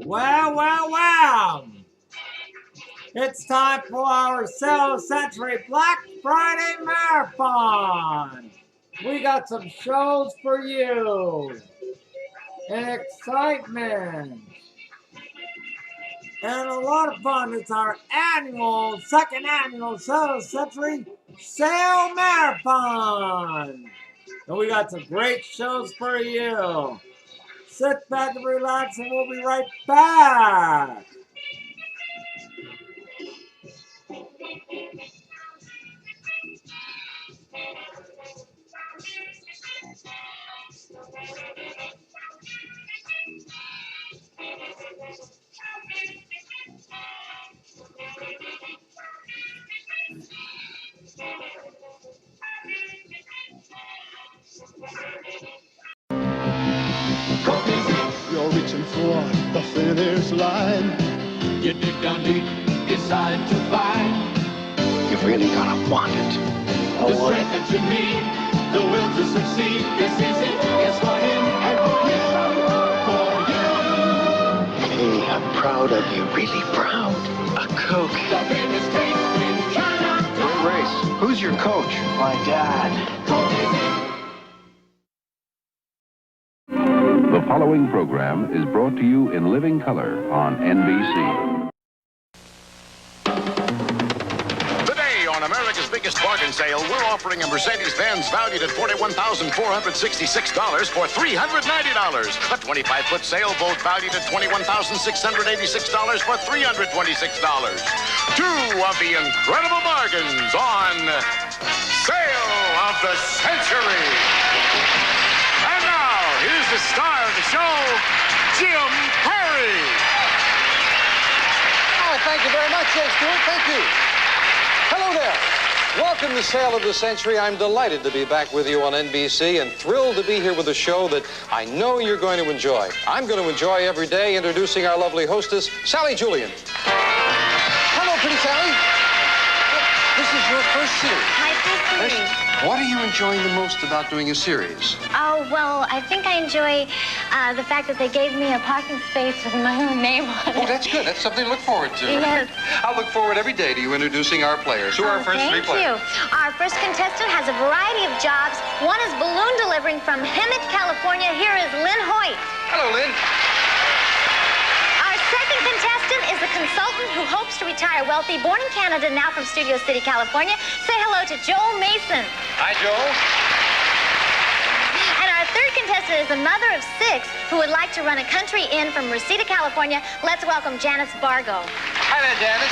Well. It's time for our Sale Century Black Friday Marathon. We got some shows for you. Excitement. And a lot of fun. It's our second annual Sale Century Sale Marathon. And we got some great shows for you. Sit back and relax and we'll be right back. You're reaching for the finish line. You dig down deep, decide to find You've really gotta want it. the strength that you need, the will to succeed. This is it, it's for him and for you, for you. Hey, I'm proud of you, really proud. A Coke. The biggest taste in China. Good race. Who's your coach? My dad. The following program is brought to you in living color on NBC. Today on America's Biggest Bargain Sale, we're offering a Mercedes-Benz valued at $41,466 for $390. A 25-foot sailboat valued at $21,686 for $326. Two of the incredible bargains on Sale of the Century. And now, here's the star of the show, Jim Perry. Oh, thank you very much, Joe Stewart. Thank you. Hello there. Welcome to Sale of the Century. I'm delighted to be back with you on NBC and thrilled to be here with a show that I know you're going to enjoy. I'm going to enjoy every day introducing our lovely hostess, Sally Julian. Hello, pretty Sally. This is your first series. My first series. What are you enjoying the most about doing a series? Oh, well, I think I enjoy the fact that they gave me a parking space with my own name on it. Oh, that's good. That's something to look forward to. Yes. I'll look forward every day to you introducing our players. Who are our first three players? Thank you. Our first contestant has a variety of jobs. One is balloon delivering from Hemet, California. Here is Lynn Hoyt. Hello, Lynn. Our second contestant is a consultant who hopes to retire wealthy, born in Canada, now from Studio City, California. Say hello to Joel Mason. Hi, Joel. And our third contestant is a mother of 6 who would like to run a country inn from Reseda, California. Let's welcome Janice Bargo. Hi there, Janice.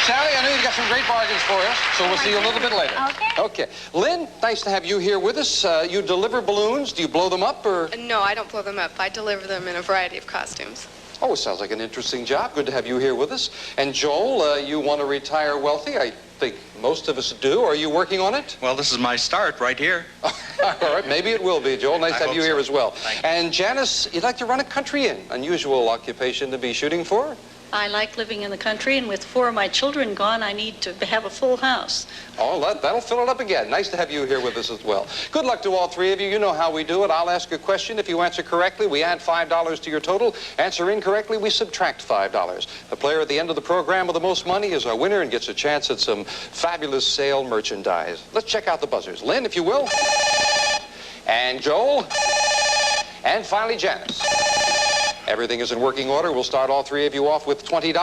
Sally, I know you've got some great bargains for us, so we'll see you a little bit later. Okay. Okay. Lynn, nice to have you here with us. You deliver balloons. Do you blow them up, or? No, I don't blow them up. I deliver them in a variety of costumes. Oh, it sounds like an interesting job. Good to have you here with us. And Joel, you want to retire wealthy? I think most of us do. Are you working on it? Well, this is my start right here. All right, maybe it will be, Joel. Nice to have you here as well. Thank you. And Janice, you'd like to run a country inn. Unusual occupation to be shooting for? I like living in the country, and with 4 of my children gone, I need to have a full house. Oh, that'll fill it up again. Nice to have you here with us as well. Good luck to all three of you. You know how we do it. I'll ask a question. If you answer correctly, we add $5 to your total. Answer incorrectly, we subtract $5. The player at the end of the program with the most money is our winner and gets a chance at some fabulous sale merchandise. Let's check out the buzzers. Lynn, if you will. And Joel. And finally, Janice. Everything is in working order. We'll start all three of you off with $20.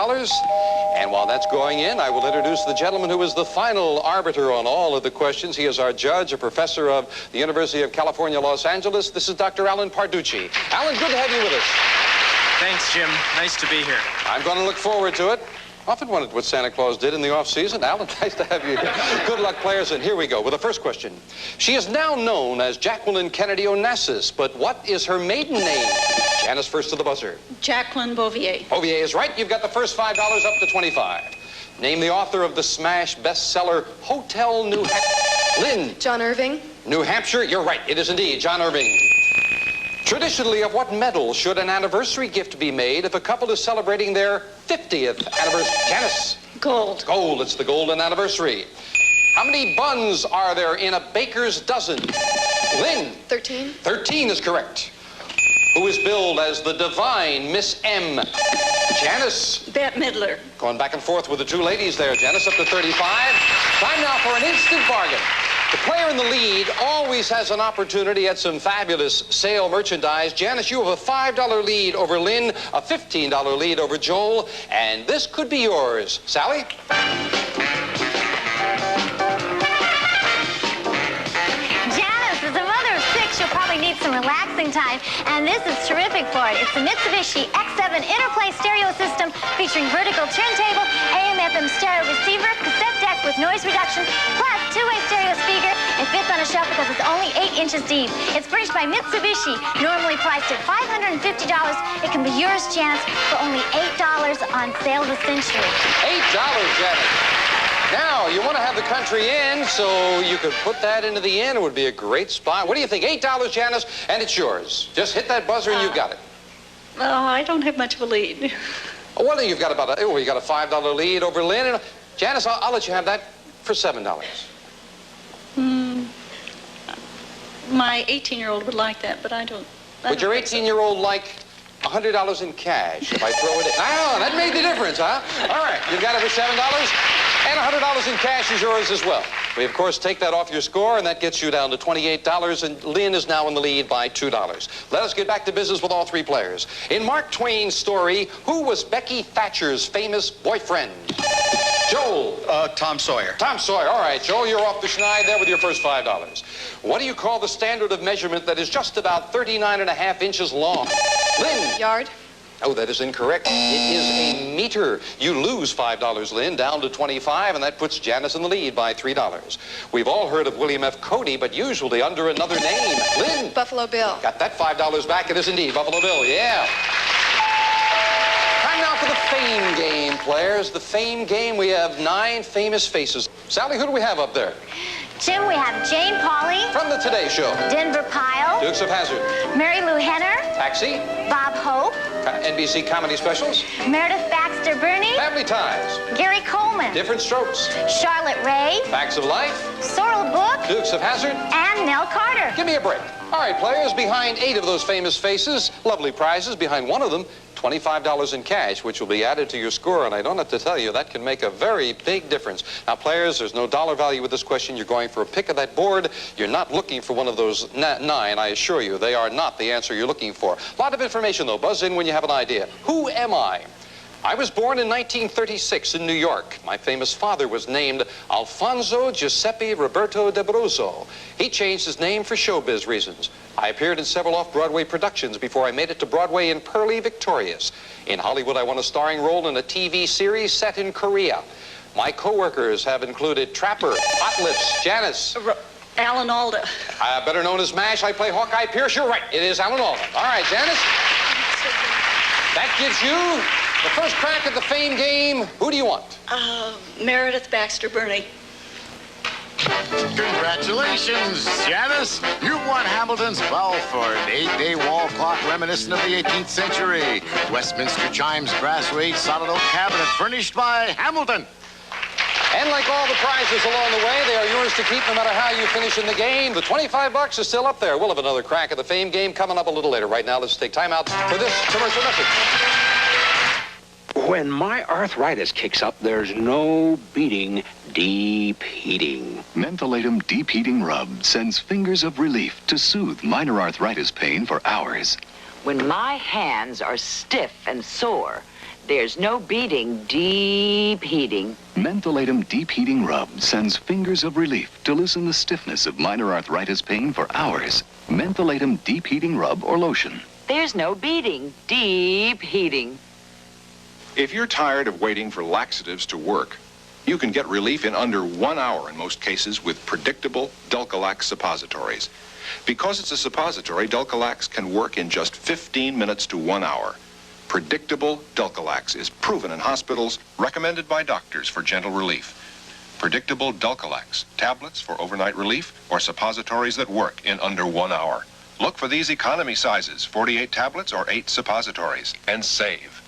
And while that's going in, I will introduce the gentleman who is the final arbiter on all of the questions. He is our judge, a professor of the University of California, Los Angeles. This is Dr. Alan Parducci. Alan, good to have you with us. Thanks, Jim. Nice to be here. I'm going to look forward to it. Often wondered what Santa Claus did in the off-season. Alan, nice to have you here. Good luck, players, and here we go with the first question. She is now known as Jacqueline Kennedy Onassis, but what is her maiden name? Janice, first to the buzzer. Jacqueline Bouvier. Bouvier is right. You've got the first $5 up to 25. Name the author of the smash bestseller Hotel New Hampshire. Lynn. John Irving. New Hampshire, you're right. It is indeed John Irving. Traditionally, of what metal should an anniversary gift be made if a couple is celebrating their 50th anniversary? Janice. Gold. Gold. It's the golden anniversary. How many buns are there in a baker's dozen? Lynn. 13. 13 is correct. who is billed as the divine Miss M. Janice. Bette Midler. Going back and forth with the two ladies there, Janice, up to 35. Time now for an instant bargain. The player in the lead always has an opportunity at some fabulous sale merchandise. Janice, you have a $5 lead over Lynn, a $15 lead over Joel, and this could be yours. Sally? Janice is a mother of 6. She'll probably need some relaxing time, and this is terrific for it. It's the Mitsubishi X7 Interplay stereo system featuring vertical turntable, AM/FM stereo receiver, cassette deck with noise reduction, plus two-way stereo speaker. It fits on a shelf because it's only 8 inches deep. It's furnished by Mitsubishi, normally priced at $550. It can be yours, Janice, for only $8 on sale of the century. $8, Janice. Now, you want to have the country in, so you could put that into the inn. It would be a great spot. What do you think? $8, Janice, and it's yours. Just hit that buzzer and you've got it. Oh, I don't have much of a lead. Oh, well, you've got about you got a $5 lead over Lynn. Janice, I'll let you have that for $7. My 18-year-old would like that, but I don't. Would your 18-year-old like $100 in cash if I throw it in? Ah, that made the difference, huh? All right, you've got it for $7, and $100 in cash is yours as well. We, of course, take that off your score, and that gets you down to $28, and Lynn is now in the lead by $2. Let us get back to business with all 3 players. In Mark Twain's story, who was Becky Thatcher's famous boyfriend? Joel. Tom Sawyer. Tom Sawyer. All right, Joel, you're off the schneid there with your first $5. What do you call the standard of measurement that is just about 39.5 inches long? Lynn. Yard. Oh, that is incorrect. It is a meter. You lose $5, Lynn, down to 25, and that puts Janice in the lead by $3. We've all heard of William F. Cody, but usually under another name. Lynn. Buffalo Bill. Got that $5 back. It is indeed Buffalo Bill, yeah. Time now for the fame game, players. The fame game, we have 9 famous faces. Sally, who do we have up there? Jim, we have Jane Pauley. From the Today Show. Denver Pyle. Dukes of Hazzard. Mary Lou Henner. Taxi. Bob Hope. NBC Comedy Specials. Meredith Baxter Burney. Family Ties. Gary Coleman. Different Strokes. Charlotte Ray. Facts of Life. Sorrel Book. Dukes of Hazzard. And Nell Carter. Give me a break. All right, players, behind 8 of those famous faces, lovely prizes. Behind one of them, $25 in cash, which will be added to your score, and I don't have to tell you, that can make a very big difference. Now, players, there's no dollar value with this question. You're going for a pick of that board. You're not looking for one of those 9, I assure you. They are not the answer you're looking for. A lot of information, though. Buzz in when you have an idea. Who am I? I was born in 1936 in New York. My famous father was named Alfonso Giuseppe Roberto d'Abruzzo. He changed his name for showbiz reasons. I appeared in several off-Broadway productions before I made it to Broadway in Pearly Victorious. In Hollywood, I won a starring role in a TV series set in Korea. My co-workers have included Trapper, Hot Lips, Janice. Alan Alda. Better known as MASH, I play Hawkeye Pierce. You're right, it is Alan Alda. All right, Janice. That gives you the first crack at the fame game. Who do you want? Meredith Baxter Burney. Congratulations, Janice. You've won Hamilton's Balfour, an 8-day wall clock reminiscent of the 18th century. Westminster Chimes Brassweight solid oak cabinet furnished by Hamilton. And like all the prizes along the way, they are yours to keep no matter how you finish in the game. The $25 is still up there. We'll have another crack at the fame game coming up a little later. Right now, let's take time out for this commercial message. When my arthritis kicks up, there's no beating deep heating. Mentholatum Deep Heating Rub sends fingers of relief to soothe minor arthritis pain for hours. When my hands are stiff and sore, there's no beating deep heating. Mentholatum Deep Heating Rub sends fingers of relief to loosen the stiffness of minor arthritis pain for hours. Mentholatum Deep Heating Rub or Lotion. There's no beating deep heating. If you're tired of waiting for laxatives to work, you can get relief in under 1 hour in most cases with predictable Dulcolax suppositories. Because it's a suppository, Dulcolax can work in just 15 minutes to 1 hour. Predictable Dulcolax is proven in hospitals, recommended by doctors for gentle relief. Predictable Dulcolax, tablets for overnight relief or suppositories that work in under 1 hour. Look for these economy sizes, 48 tablets or 8 suppositories, and save.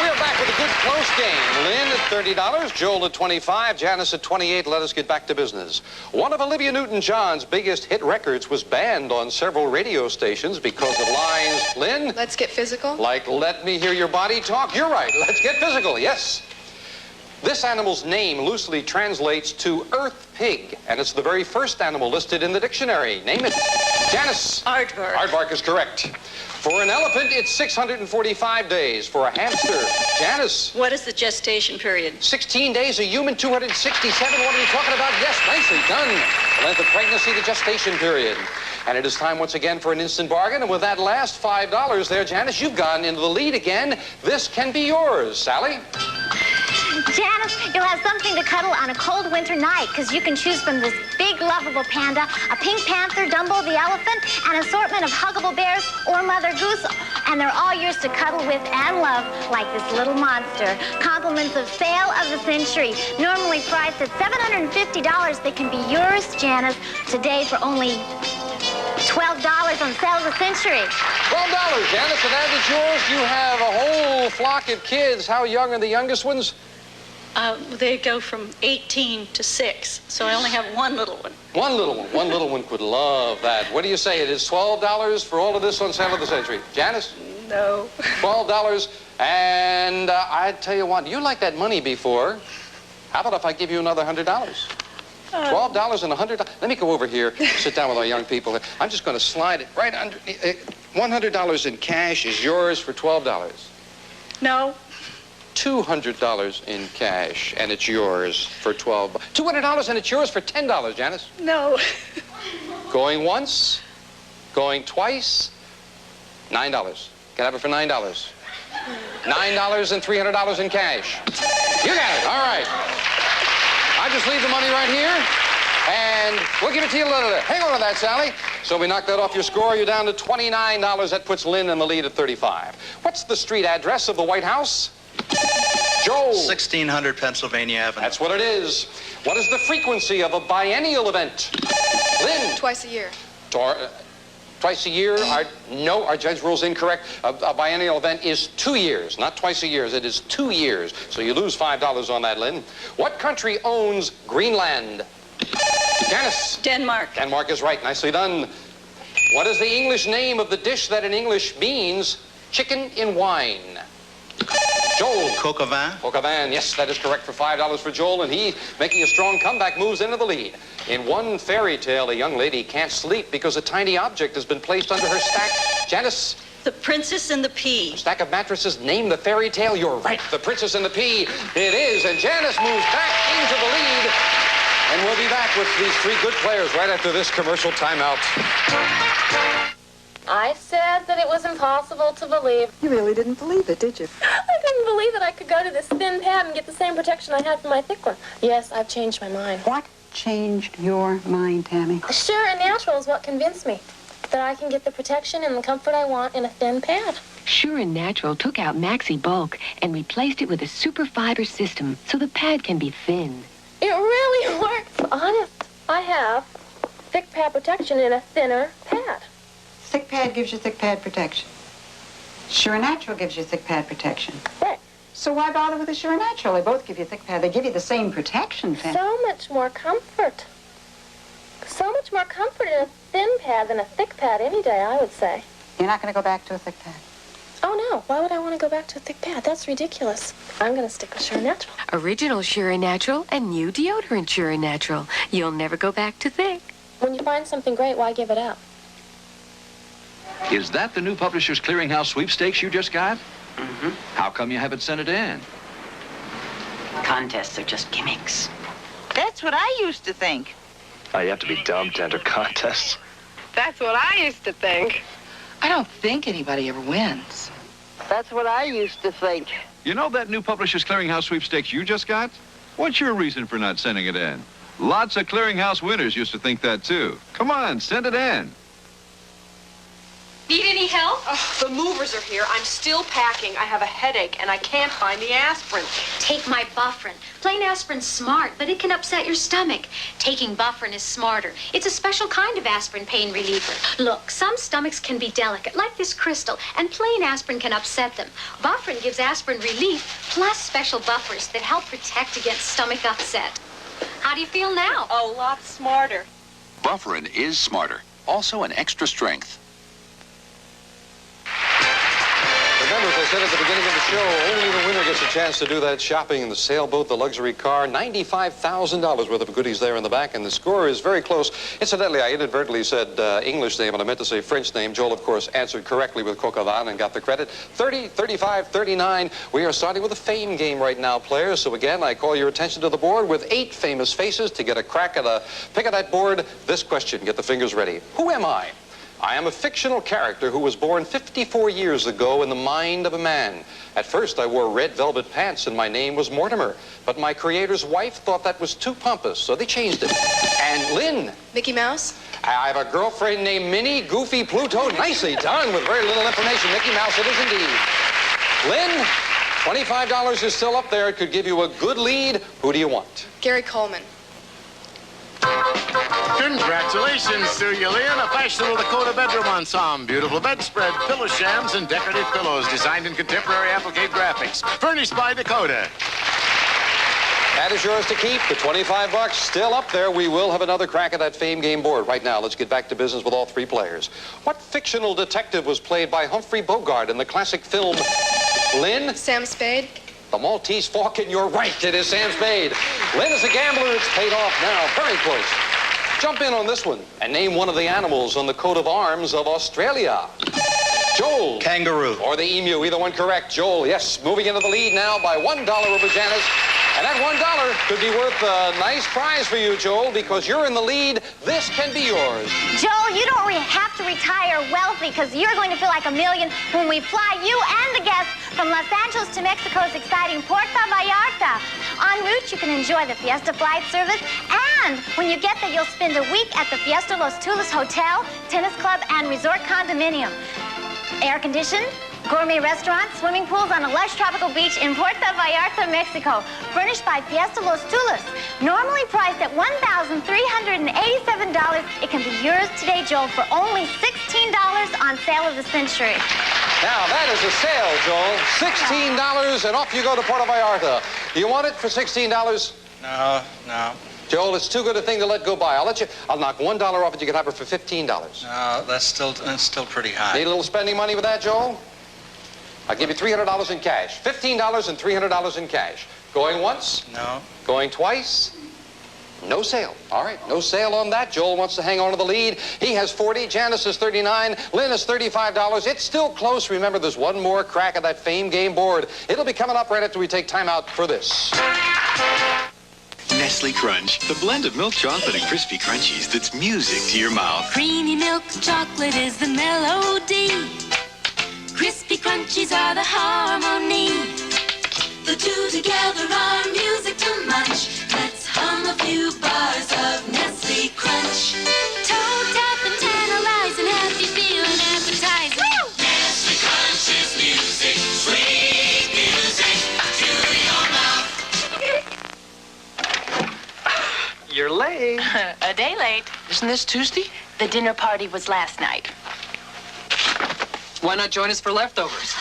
We're back with a good close game. Lynn at $30, Joel at $25, Janice at $28. Let us get back to business. One of Olivia Newton-John's biggest hit records was banned on several radio stations because of lines, Lynn? Let's get physical. Like, let me hear your body talk. You're right. Let's get physical. Yes. This animal's name loosely translates to earth pig, and it's the very first animal listed in the dictionary. Name it. Janice. Aardvark. Aardvark is correct. For an elephant, it's 645 days. For a hamster, Janice. What is the gestation period? 16 days, a human, 267. What are you talking about? Yes, nicely done. The length of pregnancy, the gestation period. And it is time once again for an instant bargain. And with that last $5 there, Janice, you've gone into the lead again. This can be yours. Sally? Janice, you'll have something to cuddle on a cold winter night because you can choose from this big, lovable panda, a pink panther, Dumbo the elephant, an assortment of huggable bears or Mother Goose. And they're all yours to cuddle with and love like this little monster. Compliments of sale of the century. Normally priced at $750, they can be yours, Janice, today for only $12 on sale of the century. $12, Janice, and that is yours. You have a whole flock of kids. How young are the youngest ones? They go from 18 to 6, so I only have one little one. One little one. One little one could love that. What do you say? It is $12 for all of this on sale of the century. Janice? No. $12. And I tell you what, you like that money before. How about if I give you another $100? $12 and $100. Let me go over here, sit down with our young people. I'm just going to slide it right under. $100 in cash is yours for $12. No. $200 in cash, and it's yours for $12. $200 and it's yours for $10, Janice. No. Going once, going twice, $9. Can I have it for $9? $9 and $300 in cash. You got it. All right. I just leave the money right here, and we'll give it to you a little bit. Hang on to that, Sally. So we knock that off your score. You're down to $29. That puts Lynn in the lead at 35. What's the street address of the White House? Joe. 1600 Pennsylvania Avenue. That's what it is. What is the frequency of a biennial event? Lynn. Twice a year. Twice a year? No, our judge rules incorrect. A biennial event is 2 years, not twice a year. It is 2 years. So you lose $5 on that, Lynn. What country owns Greenland? Janice. Denmark. Denmark is right. Nicely done. What is the English name of the dish that in English means chicken in wine? Joel. Coq au vin. Coq au vin, yes, that is correct for $5 for Joel, and he, making a strong comeback, moves into the lead. In one fairy tale, a young lady can't sleep because a tiny object has been placed under her stack. Janice? The Princess and the Pea. A stack of mattresses. Name the fairy tale. You're right. The Princess and the Pea. It is, and Janice moves back into the lead. And we'll be back with these three good players right after this commercial timeout. I said that it was impossible to believe. You really didn't believe it, did you? I couldn't believe that I could go to this thin pad and get the same protection I had for my thick one. Yes, I've changed my mind. What changed your mind, Tammy? Sure and natural is what convinced me. That I can get the protection and the comfort I want in a thin pad. Sure and Natural took out Maxi Bulk and replaced it with a super fiber system so the pad can be thin. It really works. Honest, I have thick pad protection in a thinner pad. Thick pad gives you thick pad protection. Sure and Natural gives you thick pad protection. Right. So why bother with the Sure and Natural? They both give you thick pad. They give you the same protection, Tammy. So much more comfort. So much more comfort in a thin pad than a thick pad any day, I would say. You're not going to go back to a thick pad? Oh, no. Why would I want to go back to a thick pad? That's ridiculous. I'm going to stick with Sure and Natural. Original Sure and Natural and new deodorant Sure and Natural. You'll never go back to thick. When you find something great, why give it up? Is that the new Publishers Clearinghouse sweepstakes you just got? Mm-hmm. How come you haven't sent it in? Contests are just gimmicks. That's what I used to think. Oh, you have to be dumb to enter contests. That's what I used to think. I don't think anybody ever wins. That's what I used to think. You know that new Publishers Clearinghouse sweepstakes you just got? What's your reason for not sending it in? Lots of Clearinghouse winners used to think that, too. Come on, send it in. Need any help? Oh, the movers are here. I'm still packing. I have a headache, and I can't find the aspirin. Take my Bufferin. Plain aspirin's smart, but it can upset your stomach. Taking Bufferin is smarter. It's a special kind of aspirin pain reliever. Look, some stomachs can be delicate, like this crystal, and plain aspirin can upset them. Bufferin gives aspirin relief, plus special buffers that help protect against stomach upset. How do you feel now? A lot smarter. Bufferin is smarter. Also an extra strength. Remember, as I said at the beginning of the show, only the winner gets a chance to do that shopping in the sailboat, the luxury car. $95,000 worth of goodies there in the back, and the score is very close. Incidentally, I inadvertently said English name, and I meant to say French name. Joel, of course, answered correctly with coq au vin and got the credit. 30, 35, 39. We are starting with a fame game right now, players. So again, I call your attention to the board with 8 famous faces. To get a crack at a pick of that board, this question. Get the fingers ready. Who am I? I am a fictional character who was born 54 years ago in the mind of a man. At first, I wore red velvet pants and my name was Mortimer. But my creator's wife thought that was too pompous, so they changed it. And Lynn. Mickey Mouse? I have a girlfriend named Minnie, Goofy, Pluto. Nicely done with very little information. Mickey Mouse it is indeed. Lynn, $25 is still up there. It could give you a good lead. Who do you want? Gary Coleman. Congratulations to you, Lynn. A fashionable Dakota bedroom ensemble. Beautiful bedspread, pillow shams, and decorative pillows designed in contemporary applique graphics. Furnished by Dakota. That is yours to keep. The $25 still up there. We will have another crack at that fame game board. Right now, let's get back to business with all 3 players. What fictional detective was played by Humphrey Bogart in the classic film Lynn? Sam Spade. The Maltese Falcon, you're right. It is Sam Spade. Lynn is a gambler. It's paid off now. Very close. Jump in on this one and name one of the animals on the coat of arms of Australia. Joel. Kangaroo. Or the emu. Either one correct. Joel, yes. Moving into the lead now by $1 over Janice. And that $1 could be worth a nice prize for you, Joel, because you're in the lead. This can be yours. Joel, you don't have to retire wealthy because you're going to feel like a million when we fly you and the guests from Los Angeles to Mexico's exciting Puerto Vallarta. En route, you can enjoy the Fiesta flight service, and when you get there, you'll spend a week at the Fiesta Los Tules Hotel, Tennis Club, and Resort Condominium. Air-conditioned, gourmet restaurants, swimming pools on a lush tropical beach in Puerto Vallarta, Mexico. Furnished by Fiesta Los Tules. Normally priced at $1,387, it can be yours today, Joel, for only $16 on sale of the century. Now, that is a sale, Joel. $16, and off you go to Puerto Vallarta. Do you want it for $16? No. Joel, it's too good a thing to let go by. I'll knock $1 off and you can have it for $15. No, that's still pretty high. Need a little spending money with that, Joel? I'll give you $300 in cash. $15 and $300 in cash. Going once? No. Going twice? No sale. All right, no sale on that. Joel wants to hang on to the lead. He has 40. Janice is 39. Lynn is $35. It's still close. Remember, there's one more crack at that fame game board. It'll be coming up right after we take time out for this. Nestle Crunch, the blend of milk chocolate and crispy crunchies that's music to your mouth. Creamy milk chocolate is the melody. Crispy crunchies are the harmony. The two together are music to munch. Let's hum a few bars of Nestle Crunch. Toe tap and tantalize and have you feeling appetizing. Woo! Nestle Crunch is music, sweet music to your mouth. You're late. A day late. Isn't this Tuesday? The dinner party was last night. Why not join us for leftovers?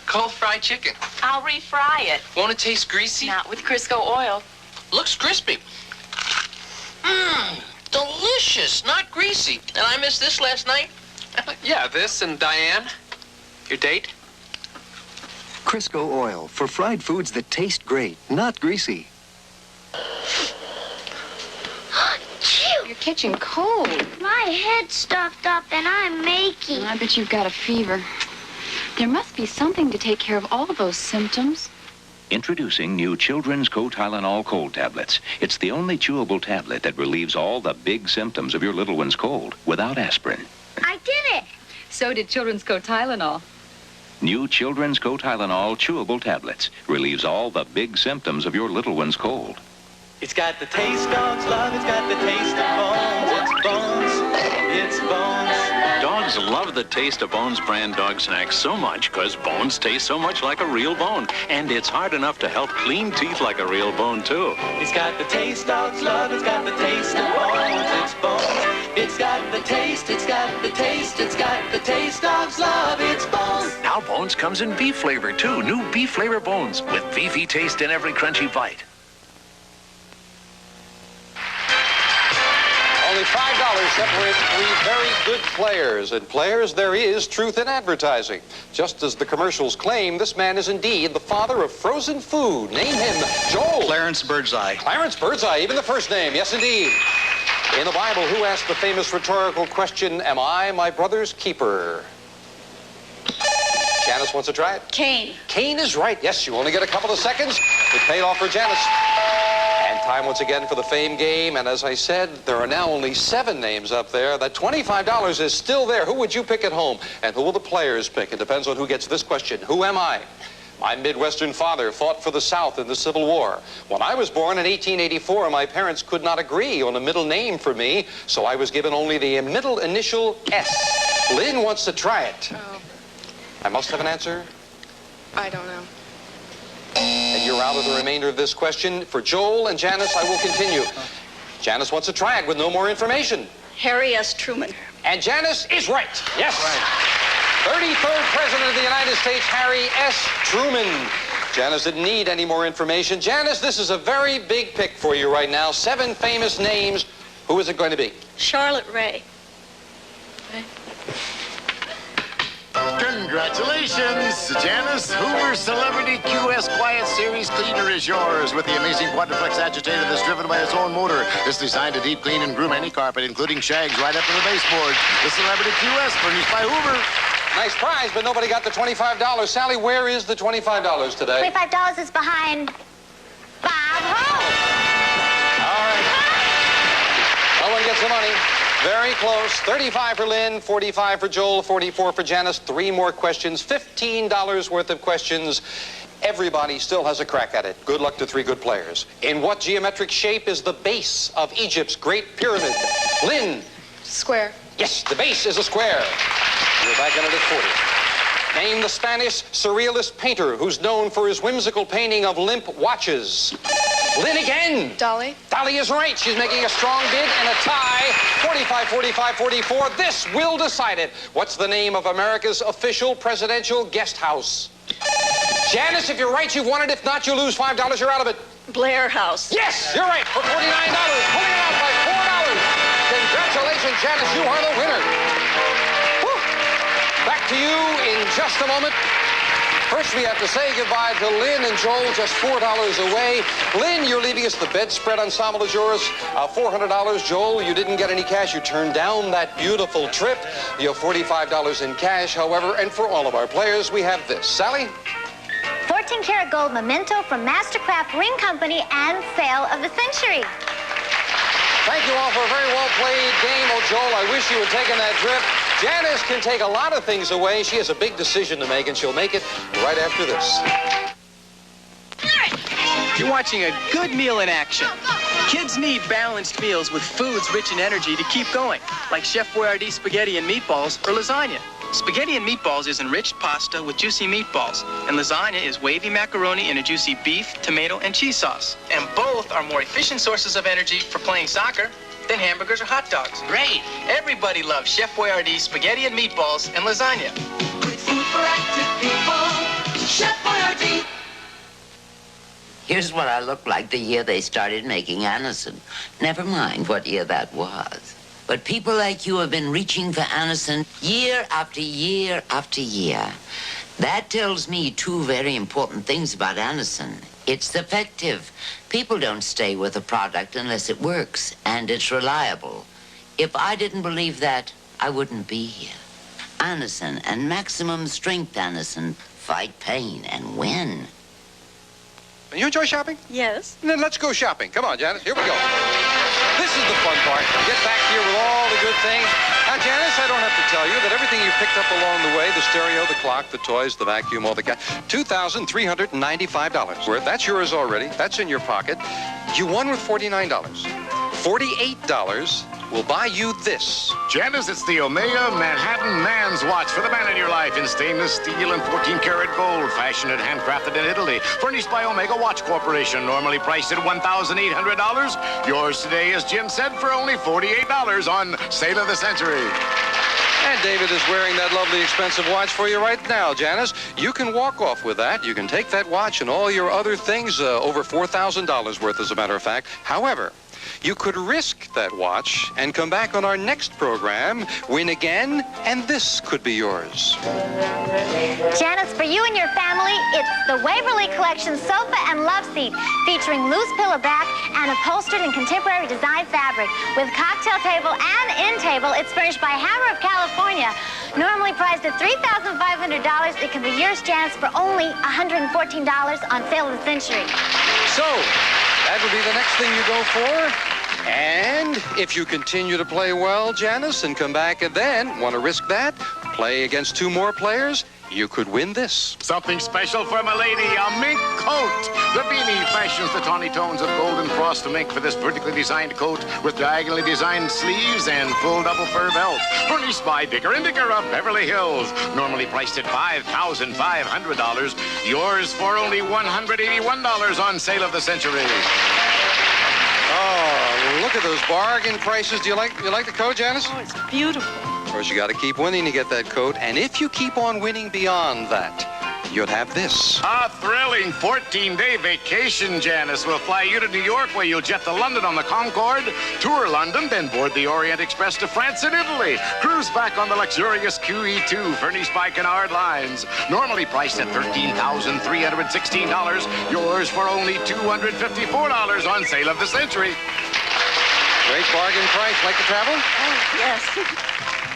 Cold fried chicken. I'll refry it. Won't it taste greasy? Not with Crisco oil. Looks crispy. Delicious, not greasy. And I missed this last night. Yeah, this and Diane. Your date? Crisco oil for fried foods that taste great, not greasy. You're catching cold. My head's stuffed up and I'm achy. I bet you've got a fever. There must be something to take care of all those symptoms. Introducing new Children's Co-Tylenol cold tablets. It's the only chewable tablet that relieves all the big symptoms of your little one's cold without aspirin. I did it. So did Children's Co-Tylenol. New Children's Co-Tylenol chewable tablets relieves all the big symptoms of your little one's cold. It's got the taste dogs love, it's got the taste of bones. It's bones, it's bones. Dogs Kids love the taste of Bones brand dog snacks so much because Bones tastes so much like a real bone. And it's hard enough to help clean teeth like a real bone, too. It's got the taste dogs love, it's got the taste of Bones, it's Bones. It's got the taste, it's got the taste, it's got the taste dogs love, it's Bones. Now Bones comes in beef flavor, too. New beef flavor Bones with beefy taste in every crunchy bite. Only $5 separates three very good players. And players, there is truth in advertising. Just as the commercials claim, this man is indeed the father of frozen food. Name him Joel. Clarence Birdseye. Clarence Birdseye, even the first name. Yes, indeed. In the Bible, who asked the famous rhetorical question, am I my brother's keeper? Janice wants to try it. Cain. Cain is right. Yes, you only get a couple of seconds. It paid off for Janice. And time once again for the fame game. And as I said, there are now only 7 names up there. That $25 is still there. Who would you pick at home? And who will the players pick? It depends on who gets this question. Who am I? My Midwestern father fought for the South in the Civil War. When I was born in 1884, my parents could not agree on a middle name for me, so I was given only the middle initial S. Lynn wants to try it. Oh, I must have an answer. I don't know. And you're out of the remainder of this question. For Joel and Janice, I will continue. Janice wants to try it with no more information. Harry S. Truman. And Janice is right. Yes. 33rd President of the United States, Harry S. Truman. Janice didn't need any more information. Janice, this is a very big pick for you right now. 7 famous names. Who is it going to be? Charlotte Ray. Congratulations, Janice. Hoover Celebrity QS Quiet Series Cleaner is yours with the amazing Quadriflex agitator that's driven by its own motor. It's designed to deep clean and groom any carpet, including shags right up to the baseboards. The Celebrity QS, furnished by Hoover. Nice prize, but nobody got the $25. Sally, where is the $25 today? $25 is behind Bob Hope. All right. No one gets the money. Very close. 35 for Lynn, 45 for Joel, 44 for Janice. 3 more questions, $15 worth of questions. Everybody still has a crack at it. Good luck to 3 good players. In what geometric shape is the base of Egypt's Great Pyramid? Lynn. Square. Yes, the base is a square. You're back in it at 40. Name the Spanish surrealist painter who's known for his whimsical painting of limp watches. Lynn again. Dolly. Dolly is right. She's making a strong bid and a tie. 45, 45, 44. This will decide it. What's the name of America's official presidential guest house? Janice, if you're right, you've won it. If not, you lose $5. You're out of it. Blair House. Yes, you're right. For $49. Pulling it out by $4. Congratulations, Janice. You are the winner. Whew. Back to you in just a moment. First, we have to say goodbye to Lynn and Joel, just $4 away. Lynn, you're leaving us. The bedspread ensemble is yours. $400. Joel, you didn't get any cash. You turned down that beautiful trip. You have $45 in cash, however. And for all of our players, we have this. Sally? 14-karat gold memento from Mastercraft Ring Company and Sale of the Century. Thank you all for a very well-played game. Oh, Joel, I wish you had taken that trip. Janice can take a lot of things away. She has a big decision to make, and she'll make it right after this. You're watching a good meal in action. Kids need balanced meals with foods rich in energy to keep going, like Chef Boyardee spaghetti and meatballs or lasagna. Spaghetti and meatballs is enriched pasta with juicy meatballs, and lasagna is wavy macaroni in a juicy beef, tomato, and cheese sauce. And both are more efficient sources of energy for playing soccer than hamburgers or hot dogs. Great! Everybody loves Chef Boyardee spaghetti and meatballs and lasagna. Good food for active people. Chef Boyardee. Here's what I looked like the year they started making Anacin. Never mind what year that was. But people like you have been reaching for Anacin year after year after year. That tells me 2 very important things about Anacin. It's effective. People don't stay with a product unless it works, and it's reliable. If I didn't believe that, I wouldn't be here. Anacin and maximum strength Anacin fight pain and win. You enjoy shopping? Yes. Then let's go shopping. Come on, Janice. Here we go. This is the fun part. Get back here with all the good things. Now, Janice, I don't have to tell you that everything you picked up along the way, the stereo, the clock, the toys, the vacuum, all the $2,395 worth. That's yours already. That's in your pocket. You won with $49. $48 will buy you this. Janice, it's the Omega Manhattan Man's Watch for the man in your life in stainless steel and 14-karat gold, fashioned and handcrafted in Italy. Furnished by Omega Watch Corporation, normally priced at $1,800. Yours today, as Jim said, for only $48 on Sale of the Century. And David is wearing that lovely expensive watch for you right now, Janice. You can walk off with that. You can take that watch and all your other things, over $4,000 worth, as a matter of fact. However, you could risk that watch and come back on our next program, win again, and this could be yours. Janice, for you and your family, it's the Waverly Collection Sofa and Love Seat, featuring loose pillow back and upholstered in contemporary design fabric. With cocktail table and end table, it's furnished by Hammer of California. Normally priced at $3,500, it can be yours, Janice, for only $114 on Sale of the Century. So, that would be the next thing you go for. And if you continue to play well, Janice, and come back and then want to risk that, play against two more players, you could win this. Something special for my lady, a mink coat. The Beanie fashions the tawny tones of golden frost to mink for this vertically designed coat with diagonally designed sleeves and full double fur belt. Furnished by Dicker & Dicker of Beverly Hills. Normally priced at $5,500. Yours for only $181 on Sale of the Century. Oh, look at those bargain prices. Do you like the coat, Janice? Oh, it's beautiful. Of course, you got to keep winning to get that coat. And if you keep on winning beyond that, you'd have this. A thrilling 14-day vacation, Janice, will fly you to New York, where you'll jet to London on the Concorde, tour London, then board the Orient Express to France and Italy. Cruise back on the luxurious QE2, furnished by Canard Lines. Normally priced at $13,316. Yours for only $254 on Sale of the Century. Great bargain price. Like to travel? Oh, yes.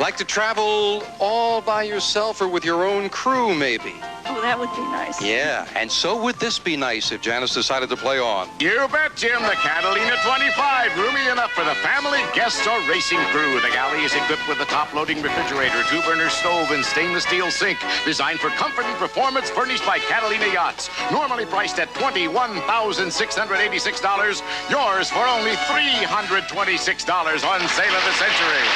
Like to travel all by yourself or with your own crew, maybe? Oh, that would be nice. Yeah, and so would this be nice if Janice decided to play on. You bet, Jim. The Catalina 25. Roomy enough for the family, guests, or racing crew. The galley is equipped with a top-loading refrigerator, two-burner stove, and stainless steel sink. Designed for comfort and performance, furnished by Catalina Yachts. Normally priced at $21,686. Yours for only $326 on Sale of the Century.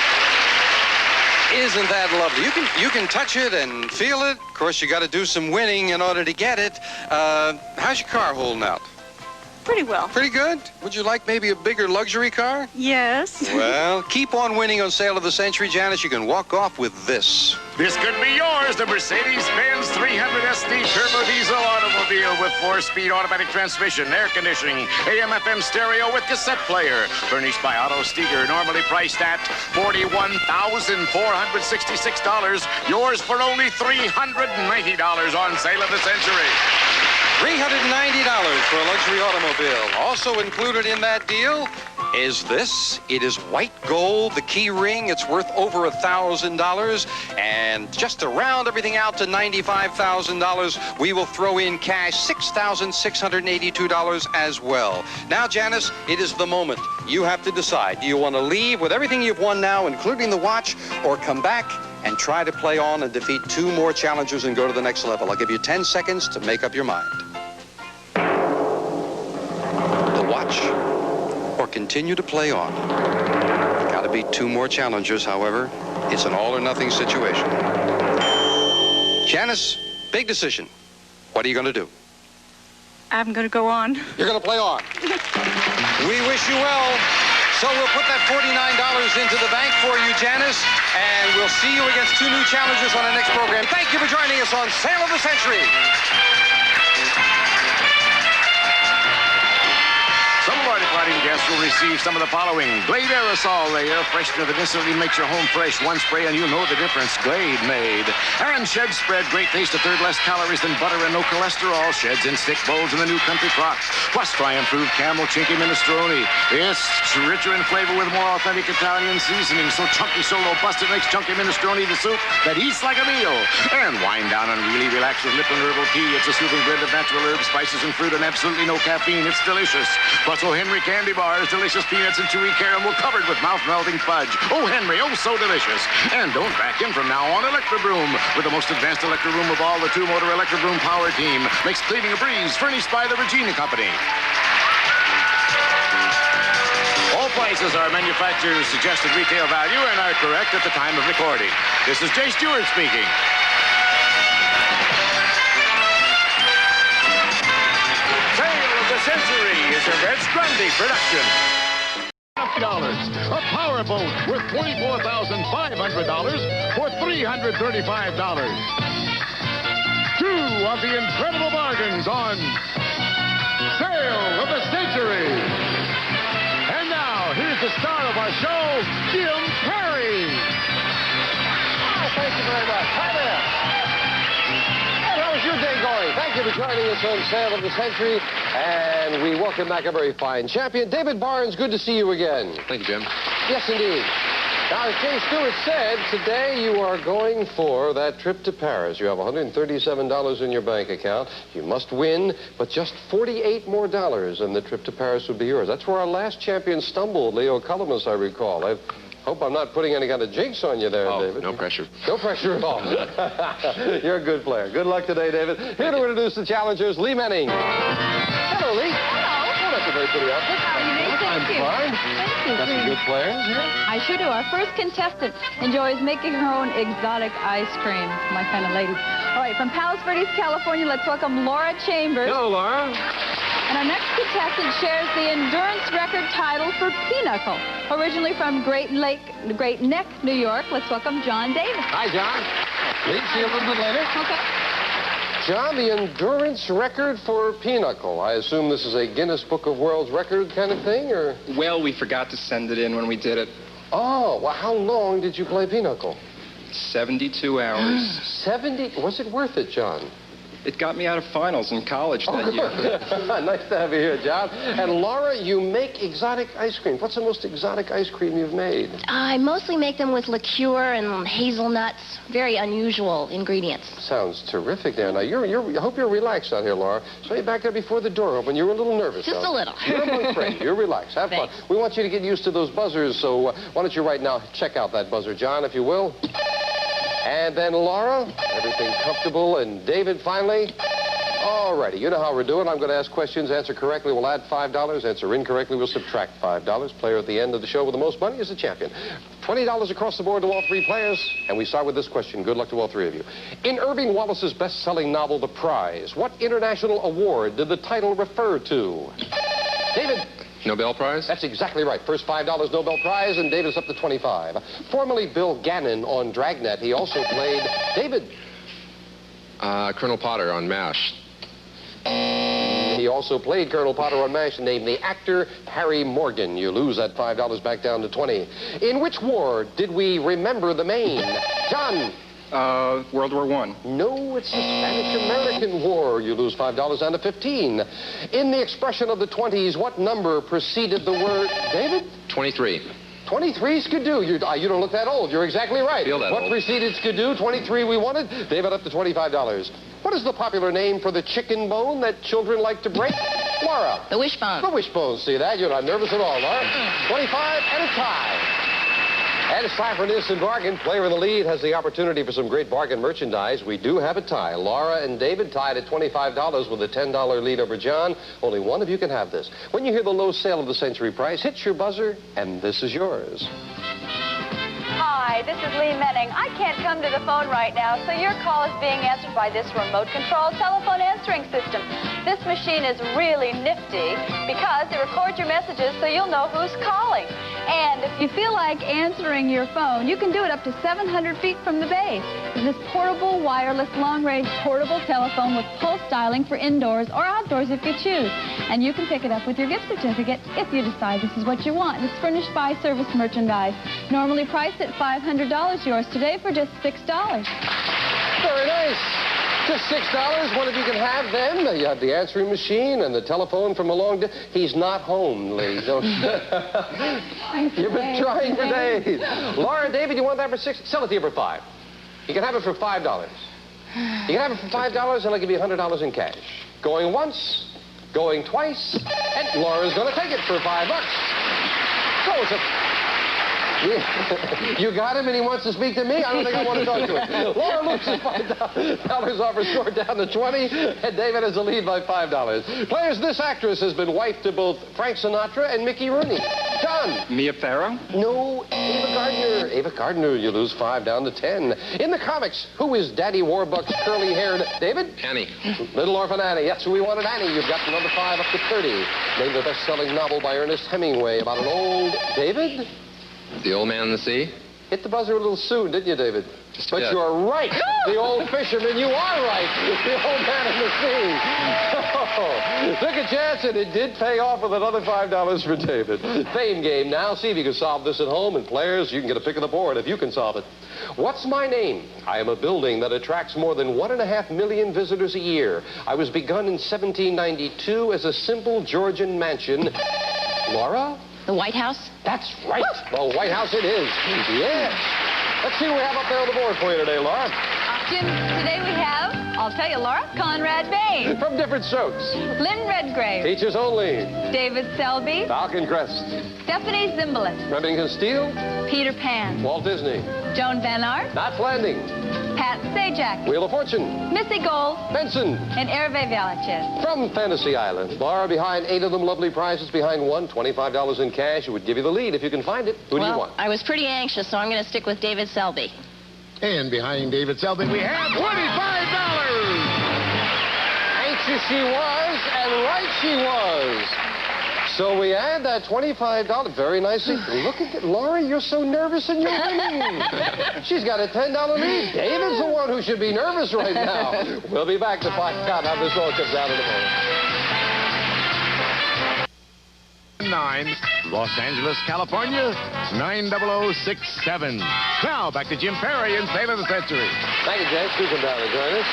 Isn't that lovely? You can touch it and feel it. Of course, you got to do some winning in order to get it. How's your car holding out? Pretty well. Pretty good? Would you like maybe a bigger luxury car? Yes. Well, keep on winning on Sale of the Century, Janice. You can walk off with this. This could be yours, the Mercedes-Benz 300 SD Turbo Diesel automobile with 4-speed automatic transmission, air conditioning, AM/FM stereo with cassette player. Furnished by Otto Steger, normally priced at $41,466. Yours for only $390 on Sale of the Century. $390 for a luxury automobile. Also included in that deal is this. It is white gold, the key ring. It's worth over $1,000. And just to round everything out to $95,000, we will throw in cash, $6,682 as well. Now, Janice, it is the moment. You have to decide. Do you want to leave with everything you've won now, including the watch, or come back and try to play on and defeat two more challengers and go to the next level? I'll give you 10 seconds to make up your mind. The watch or continue to play on? Got to beat two more challengers, however. It's an all-or-nothing situation. Janice, big decision. What are you going to do? I'm going to go on. You're going to play on. We wish you well. So we'll put that $49 into the bank for you, Janice, and we'll see you against two new challengers on our next program. Thank you for joining us on Sale of the Century. Some of our departing guests will receive some of the following. Glade Aerosol, the air freshener that instantly makes your home fresh. One spray and you know the difference. Glade made. And Shed Spread, great taste, a third less calories than butter and no cholesterol. Sheds in stick bowls in the new Country Crock. Plus, try improved Camel Chinky Minestrone. It's richer in flavor with more authentic Italian seasoning. So chunky, so robust, it makes Chunky Minestrone the soup that eats like a meal. And wind down and really relax with Lipton Herbal Tea. It's a soothing blend of natural herbs, spices, and fruit, and absolutely no caffeine. It's delicious. Plus, O. Henry candy bars, delicious peanuts and chewy caramel covered with mouth-melting fudge. Oh, Henry, oh, so delicious. And don't back in from now on. Electro-Broom, with the most advanced Electro-Broom of all, the two-motor Electro-Broom power team, makes cleaning a breeze, furnished by the Regina Company. All prices prices are manufacturer's suggested retail value and are correct at the time of recording. This is Jay Stewart speaking. Sale of the Century is a Red Grundy production. A powerboat worth $24,500 for $335. Two of the incredible bargains on Sale of the Century. And now, here's the star of our show, Jim Perry. Oh, thank you very much. Hi there. And how was your day going? Thank you for joining us on Sale of the Century. And we welcome back a very fine champion, David Barnes. Good to see you again. Thank you, Jim. Yes, indeed. Now, as Jay Stewart said, today you are going for that trip to Paris. You have $137 in your bank account. You must win, but just $48 more and the trip to Paris would be yours. That's where our last champion stumbled, Leo Columbus, I recall. I hope I'm not putting any kind of jinx on you there, David. No pressure. No pressure at all. You're a good player. Good luck today, David. Here to introduce the challengers, Lee Menning. Hello, Lee. Hello. Oh, that's a very pretty outfit. How are you doing? I'm fine. Thank you. Got some good players here. I sure do. Our first contestant enjoys making her own exotic ice cream. My kind of lady. All right, from Palos Verdes, California, let's welcome Laura Chambers. Hello, Laura. And our next contestant shares the endurance record title for Pinochle. Originally from Great Neck, New York, let's welcome John Davis. Hi, John. Lee, see you a little bit later. Okay. John, the endurance record for Pinochle. I assume this is a Guinness Book of World Record kind of thing, or? Well, we forgot to send it in when we did it. Oh, well, how long did you play Pinochle? 72 hours. 70? Was it worth it, John? It got me out of finals in college that year. Nice to have you here, John. And Laura, you make exotic ice cream. What's the most exotic ice cream you've made? I mostly make them with liqueur and hazelnuts. Very unusual ingredients. Sounds terrific there. Now, I hope you're relaxed out here, Laura. So you back there before the door open. You were a little nervous. Just a little. You're among friends. You're relaxed. Have fun. We want you to get used to those buzzers, so why don't you right now check out that buzzer, John, if you will. And then Laura, everything comfortable, and David finally. All righty, you know how we're doing. I'm going to ask questions. Answer correctly, we'll add $5. Answer incorrectly, we'll subtract $5. Player at the end of the show with the most money is the champion. $20 across the board to all three players. And we start with this question. Good luck to all three of you. In Irving Wallace's best-selling novel, The Prize, what international award did the title refer to? David. Nobel Prize? That's exactly right. First $5 Nobel Prize, and David's up to 25. Formerly Bill Gannon on Dragnet, he also played David. Colonel Potter on MASH. He also played Colonel Potter on MASH, named the actor Harry Morgan. You lose that $5 back down to 20. In which war did we remember the Maine? John. World War I. No, it's the Spanish-American War. You lose $5 down to 15. In the expression of the 20s, what number preceded the word, David? 23. 23 skidoo. You don't look that old. You're exactly right. Feel that what old. Preceded skidoo? 23 we wanted. David up to $25. What is the popular name for the chicken bone that children like to break? Laura. The wishbone. The wishbone. See that? You're not nervous at all, Laura. 25 and a tie. And it's time for an instant bargain. Player in the lead has the opportunity for some great bargain merchandise. We do have a tie. Laura and David tied at $25 with a $10 lead over John. Only one of you can have this. When you hear the low sale of the century price, hit your buzzer, and this is yours. Hi, this is Lee Menning. I can't come to the phone right now, so your call is being answered by this remote control telephone answering system. This machine is really nifty because it records your messages so you'll know who's calling. And if you feel like answering your phone, you can do it up to 700 feet from the base. This portable, wireless, long-range portable telephone with pulse dialing for indoors or outdoors if you choose. And you can pick it up with your gift certificate if you decide this is what you want. It's furnished by Service Merchandise. Normally priced at $500, yours today for just $6. Very nice. Just $6. One of you can have them. You have the answering machine and the telephone from a long distance. He's not home, Lee. Don't... You've been trying for days. Laura, David, you want that for $6? Sell it to you for $5. You can have it for $5. You can have it for $5, and I'll give you $100 in cash. Going once, going twice, and Laura's going to take it for $5. So it's a... You got him and he wants to speak to me? I don't think I want to talk to him. Laura loses $5 off her score down to 20, and David has the lead by $5. Players, this actress has been wife to both Frank Sinatra and Mickey Rooney. John. Mia Farrow? No, Ava Gardner. Ava Gardner, you lose 5 down to 10. In the comics, who is Daddy Warbucks' curly-haired David? Annie. Little Orphan Annie. That's who we wanted, Annie. You've got another 5 up to 30. Name the best-selling novel by Ernest Hemingway about an old David? The Old Man in the Sea? Hit the buzzer a little soon, didn't you, David? But yet. you are right. The old fisherman, you are right. The old man in the sea. Oh, took a chance, and it did pay off with another $5 for David. Fame game now. See if you can solve this at home. And players, you can get a pick of the board if you can solve it. What's my name? I am a building that attracts more than 1.5 million visitors a year. I was begun in 1792 as a simple Georgian mansion. Laura? The White House? That's right. The White House it is. Yes. Let's see what we have up there on the board for you today, Laura. Jim, today we have, I'll tell you, Laura, Conrad Bain, From different soaps. Lynn Redgrave, Teachers only. David Selby, Falcon Crest. Stephanie Zimbalist, Remington Steele. Peter Pan, Walt Disney. Joan Van Art, Knots Landing. Pat Sajak, Wheel of Fortune. Missy Gold, Benson. and Hervé Villachez. From Fantasy Island. Laura, behind 8 of them lovely prizes, behind one, $25 in cash. It would give you the lead if you can find it. Who do you want? I was pretty anxious, so I'm going to stick with David Selby. And behind David Selby, we have $25. Anxious she was, and right she was. So we add that $25 very nicely. Look at Laura, you're so nervous and you're winning. She's got a $10 lead. David's the one who should be nervous right now. We'll be back to find out how this all comes out in a moment. 9, Los Angeles, California, 90067. Now, back to Jim Perry in Sale of the Century. Thank you, James. Do come down and join us.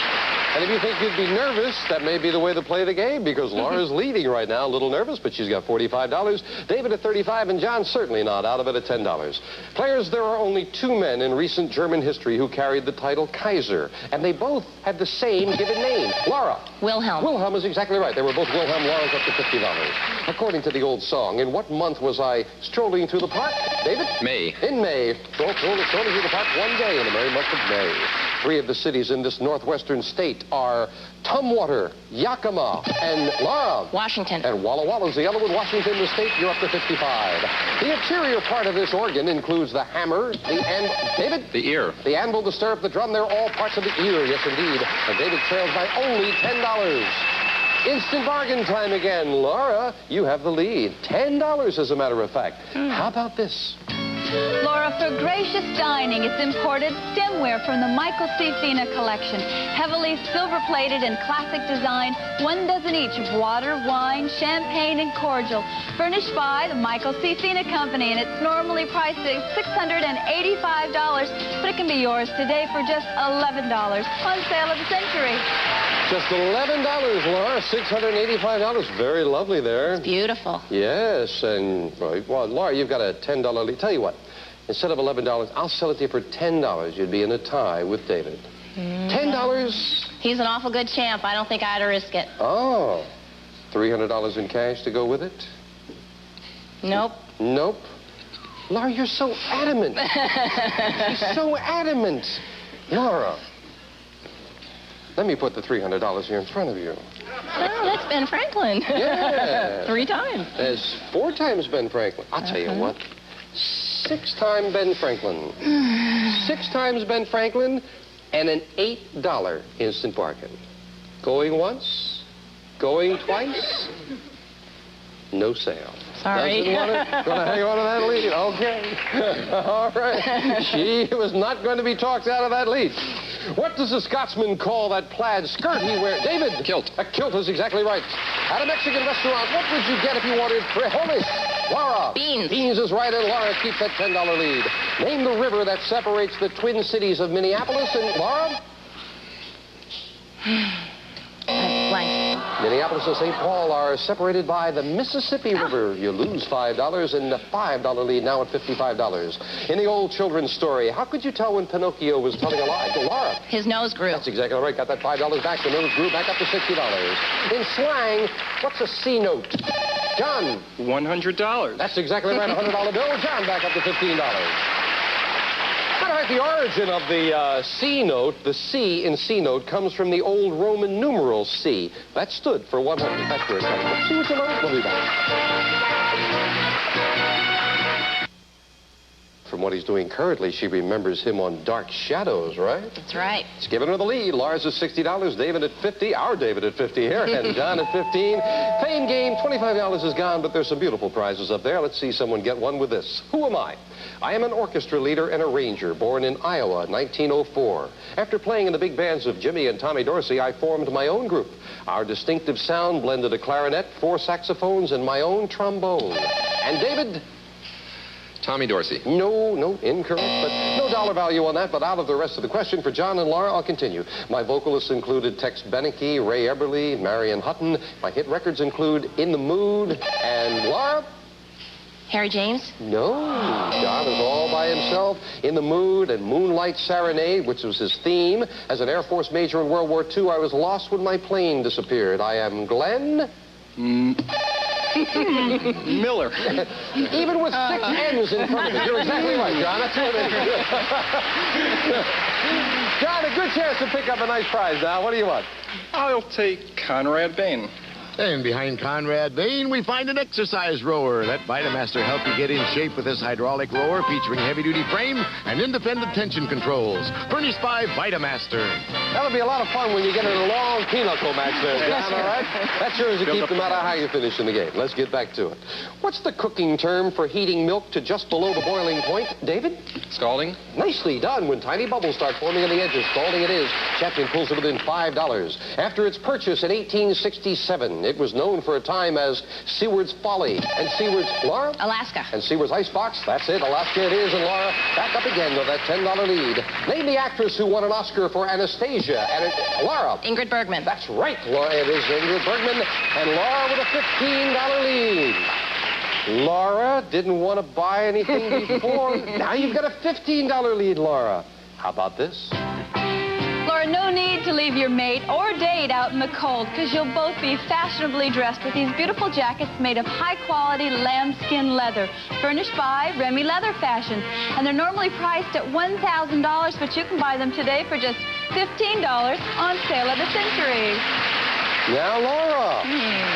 And if you think you'd be nervous, that may be the way to play the game, because Laura's leading right now, a little nervous, but she's got $45. David at $35, and John certainly not out of it at $10. Players, there are only 2 men in recent German history who carried the title Kaiser, and they both had the same given name, Laura. Wilhelm. Wilhelm is exactly right. They were both Wilhelm. Laura's up to $50. According to the old song, in what month was I strolling through the park? David? May. In May. Strolling through the park one day in the merry month of May. 3 of the cities in this northwestern state are Tumwater, Yakima, and Laura. Washington. And Walla Walla's the other one. Washington, the state, you're up to 55. The interior part of this organ includes the hammer, the David? The ear. The anvil, the stirrup, the drum, they're all parts of the ear, yes indeed. And David trails by only $10. Instant bargain time again. Laura, you have the lead. $10 as a matter of fact. How about this? Laura, for gracious dining, it's imported stemware from the Michael C. Fina collection. Heavily silver-plated and classic design, 1 dozen each of water, wine, champagne, and cordial. Furnished by the Michael C. Fina Company, and it's normally priced at $685, but it can be yours today for just $11 on Sale of the Century. Just $11, Laura. $685. Very lovely there. Beautiful. Yes, and, well, Laura, you've got a $10 lead. Tell you what, instead of $11, I'll sell it to you for $10. You'd be in a tie with David. $10. He's an awful good champ. I don't think I ought to risk it. Oh, $300 in cash to go with it? Nope. Nope. Laura, you're so adamant. You're so adamant. Laura, let me put the $300 here in front of you. Oh, that's Ben Franklin. Yeah. 3 times. There's 4 times Ben Franklin. I'll tell you what. 6-time Ben Franklin. 6 times Ben Franklin and an $8 instant bargain. Going once, going twice, no sale. Sorry. Going to hang on to that lead. Okay. All right. She was not going to be talked out of that lead. What does a Scotsman call that plaid skirt he wears? David? Kilt. A kilt is exactly right. At a Mexican restaurant, what would you get if you ordered frijoles? Laura. Beans. Beans is right, and Laura keeps that $10 lead. Name the river that separates the twin cities of Minneapolis and Laura? Blank. Minneapolis and St. Paul are separated by the Mississippi River. You lose $5 and a $5 lead now at $55. In the old children's story, how could you tell when Pinocchio was telling a lie? Laura. His nose grew. That's exactly right. Got that $5 back. The nose grew back up to $60. In slang, what's a C note? John. $100. That's exactly right. $100 bill. John back up to $15. Matter of fact, the origin of the C note, the C in C note, comes from the old Roman numeral C. That stood for 100. That's where it comes from. See what you learned? We'll be back. from what he's doing currently, she remembers him on Dark Shadows, right? That's right. It's giving her the lead. Laura's at $60, David at 50, our David at 50 here, and John at 15. Fame game, $25 is gone, but there's some beautiful prizes up there. Let's see someone get one with this. Who am I? I am an orchestra leader and arranger, born in Iowa, 1904. After playing in the big bands of Jimmy and Tommy Dorsey, I formed my own group. Our distinctive sound blended a clarinet, 4 saxophones, and my own trombone. And David? Tommy Dorsey. No, incorrect, but no dollar value on that. But out of the rest of the question, for John and Laura, I'll continue. My vocalists included Tex Beneke, Ray Eberly, Marion Hutton. My hit records include In the Mood, and Laura? Harry James? No, John is all by himself. In the Mood and Moonlight Serenade, which was his theme. As an Air Force major in World War II, I was lost when my plane disappeared. I am Glenn... Miller. Even with 6 N's in front of it. You're exactly right, John. That's what it is. John, a good chance to pick up a nice prize now. What do you want? I'll take Conrad Bain. And behind Conrad Bain, we find an exercise rower. Let Vitamaster help you get in shape with this hydraulic rower featuring heavy-duty frame and independent tension controls. Furnished by Vitamaster. That'll be a lot of fun when you get in a long pinochle match there, John, all right? That's yours to keep no matter how you finish in the game. Let's get back to it. What's the cooking term for heating milk to just below the boiling point, David? Scalding. Nicely done. When tiny bubbles start forming on the edges, scalding it is. Champion pulls it within $5. After its purchase in 1867, it was known for a time as Seward's Folly. And Seward's, Laura? Alaska. And Seward's Icebox, that's it. Alaska it is. And Laura, back up again with that $10 lead. Name the actress who won an Oscar for Anastasia. And Laura. Ingrid Bergman. That's right, Laura. It is Ingrid Bergman. And Laura with a $15 lead. Laura didn't want to buy anything before. Now you've got a $15 lead, Laura. How about this? Laura, no need to leave your mate or date out in the cold, because you'll both be fashionably dressed with these beautiful jackets made of high-quality lambskin leather, furnished by Remy Leather Fashion. And they're normally priced at $1,000, but you can buy them today for just $15 on sale at the Century. Now, Laura,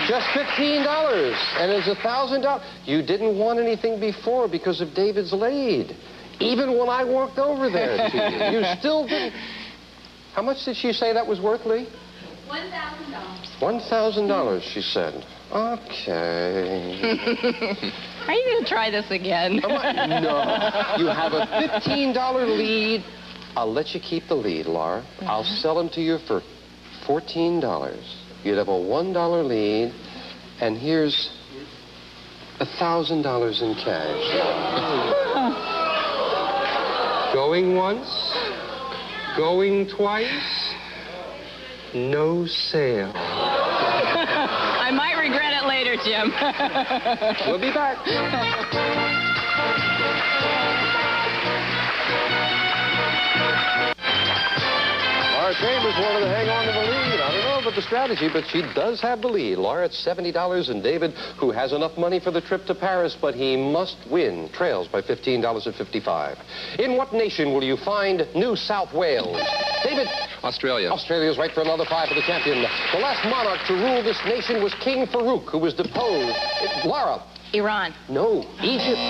just $15, and it's $1,000. You didn't want anything before because of David's lead. Even when I walked over there to you, you still didn't. How much did she say that was worth, Lee? $1,000. $1,000, she said. Okay. Are you going to try this again? No. You have a $15 lead. I'll let you keep the lead, Laura. I'll sell them to you for $14. You'd have a $1 lead, and here's $1,000 in cash. Going once, going twice, no sale. I might regret it later, Jim. We'll be back. Laura Chambers wanted to hang on to the lead. I don't know about the strategy, but she does have the lead. Laura at $70, and David, who has enough money for the trip to Paris, but he must win, trails by $15 at 55. In what nation will you find New South Wales? David? Australia. Australia's right for another 5 for the champion. The last monarch to rule this nation was King Farouk, who was deposed. Laura? Iran. No, Egypt.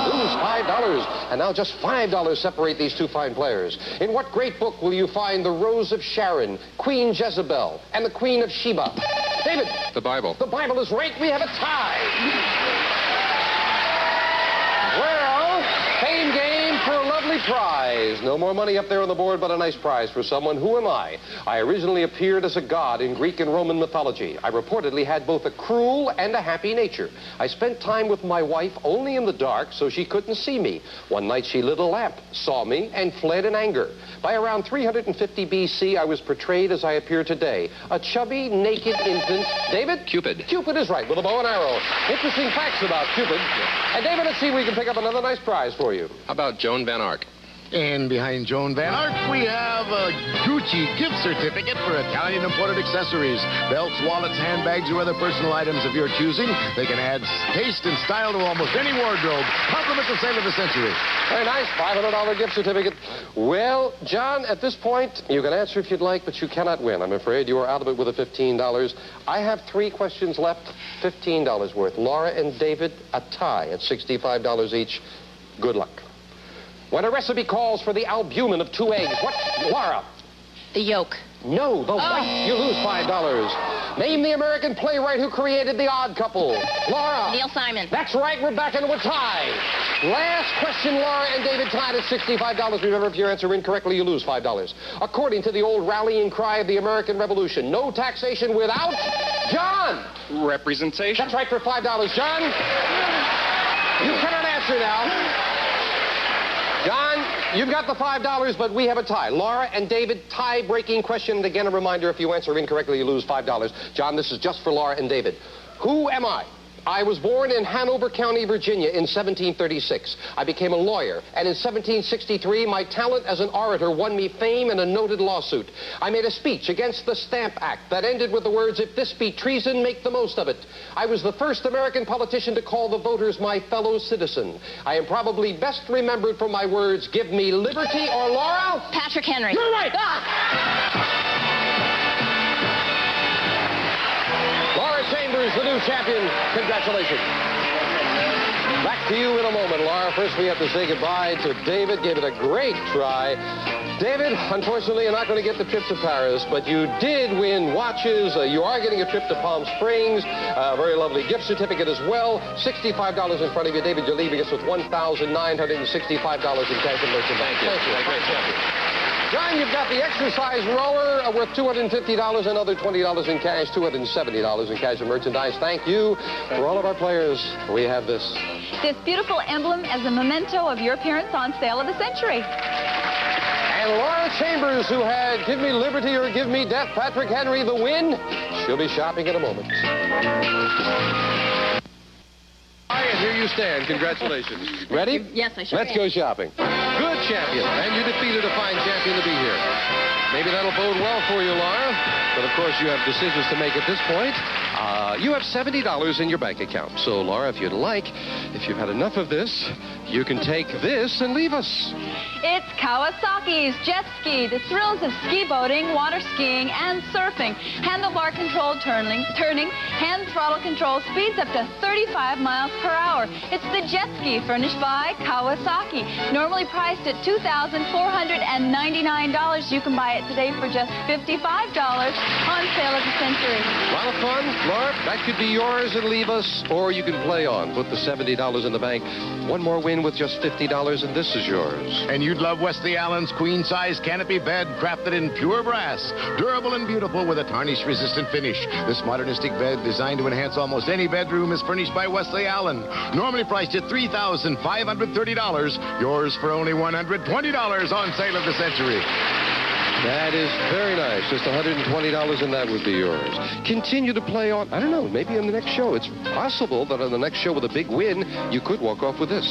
Lose $5. And now just $5 separate these two fine players. In what great book will you find the Rose of Sharon, Queen Jezebel, and the Queen of Sheba? David. The Bible. The Bible is right. We have a tie. Well, fame game for a lovely prize. No more money up there on the board, but a nice prize for someone. Who am I? I originally appeared as a god in Greek and Roman mythology. I reportedly had both a cruel and a happy nature. I spent time with my wife only in the dark so she couldn't see me. One night she lit a lamp, saw me, and fled in anger. By around 350 BC, I was portrayed as I appear today. A chubby, naked infant. David? Cupid. Cupid is right, with a bow and arrow. Interesting facts about Cupid. And David, let's see if we can pick up another nice prize for you. How about Joan Van Ark? And behind Joan Van Ark, we have a Gucci gift certificate for Italian imported accessories. Belts, wallets, handbags, or other personal items of your choosing. They can add taste and style to almost any wardrobe. Compliment the sale of the century. Very nice, $500 gift certificate. Well, John, at this point, you can answer if you'd like, but you cannot win. I'm afraid you are out of it with a $15. I have 3 questions left, $15 worth. Laura and David, a tie at $65 each. Good luck. When a recipe calls for the albumin of 2 eggs, what? Laura. The yolk. No, the white. You lose $5. Name the American playwright who created The Odd Couple. Laura. Neil Simon. That's right. We're back into a tie. Last question, Laura and David tied at $65. Remember, if you answer incorrectly, you lose $5. According to the old rallying cry of the American Revolution, no taxation without John. Representation. That's right, for $5. John, you cannot answer now. John, you've got the $5, but we have a tie. Laura and David, tie-breaking question. And again, a reminder, if you answer incorrectly, you lose $5. John, this is just for Laura and David. Who am I? I was born in Hanover County, Virginia in 1736. I became a lawyer, and in 1763, my talent as an orator won me fame in a noted lawsuit. I made a speech against the Stamp Act that ended with the words, "If this be treason, make the most of it." I was the first American politician to call the voters my fellow citizen. I am probably best remembered for my words, "Give me liberty," or Laura? Patrick Henry. You're right. Laura Chambers, the new champion. Congratulations. Back to you in a moment, Laura. First, we have to say goodbye to David. Gave it a great try. David, unfortunately, you're not going to get the trip to Paris, but you did win watches. You are getting a trip to Palm Springs. A very lovely gift certificate as well. $65 in front of you. David, you're leaving us with $1,965 in cash and merchandise. Thank you. Great champion. John, you've got the exercise rower worth $250, another $20 in cash, $270 in cash and merchandise. Thank you. For all of our players, we have this. This beautiful emblem as a memento of your appearance on Sale of the Century. And Laura Chambers, who had Give Me Liberty or Give Me Death, Patrick Henry, the win. She'll be shopping in a moment. And here you stand. Congratulations. Ready? Yes, I sure Let's am. go shopping. Good champion. And you defeated a fine champion to be here. Maybe that'll bode well for you, Laura. But, of course, you have decisions to make at this point. You have $70 in your bank account. So, Laura, if you'd like, if you've had enough of this, you can take this and leave us. It's Kawasaki's jet ski, the thrills of ski boating, water skiing, and surfing. Handlebar controlled turning, hand throttle control, speeds up to 35 miles per hour. It's the jet ski furnished by Kawasaki. Normally priced at $2,499. You can buy it today for just $55 on Sale of the Century. A lot of fun, Laura. That could be yours and leave us, or you can play on. Put the $70 in the bank. One more win with just $50, and this is yours. And you'd love Wesley Allen's queen-size canopy bed, crafted in pure brass, durable and beautiful with a tarnish-resistant finish. This modernistic bed, designed to enhance almost any bedroom, is furnished by Wesley Allen. Normally priced at $3,530, yours for only $120 on Sale of the Century. That is very nice. Just $120, and that would be yours. Continue to play on. I don't know, maybe on the next show. It's possible that on the next show with a big win, you could walk off with this.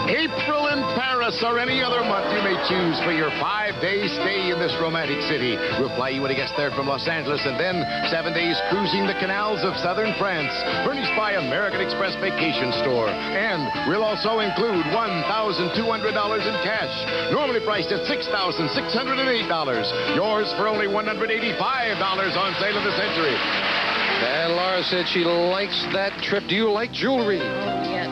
April in Paris or any other month you may choose for your 5-day stay in this romantic city. We'll fly you when it gets there from Los Angeles, and then 7 days cruising the canals of southern France, furnished by American Express Vacation Store. And we'll also include $1,200 in cash, normally priced at $6,608. Yours for only $185 on Sale of the Century. And Laura said she likes that trip. Do you like jewelry? Yes.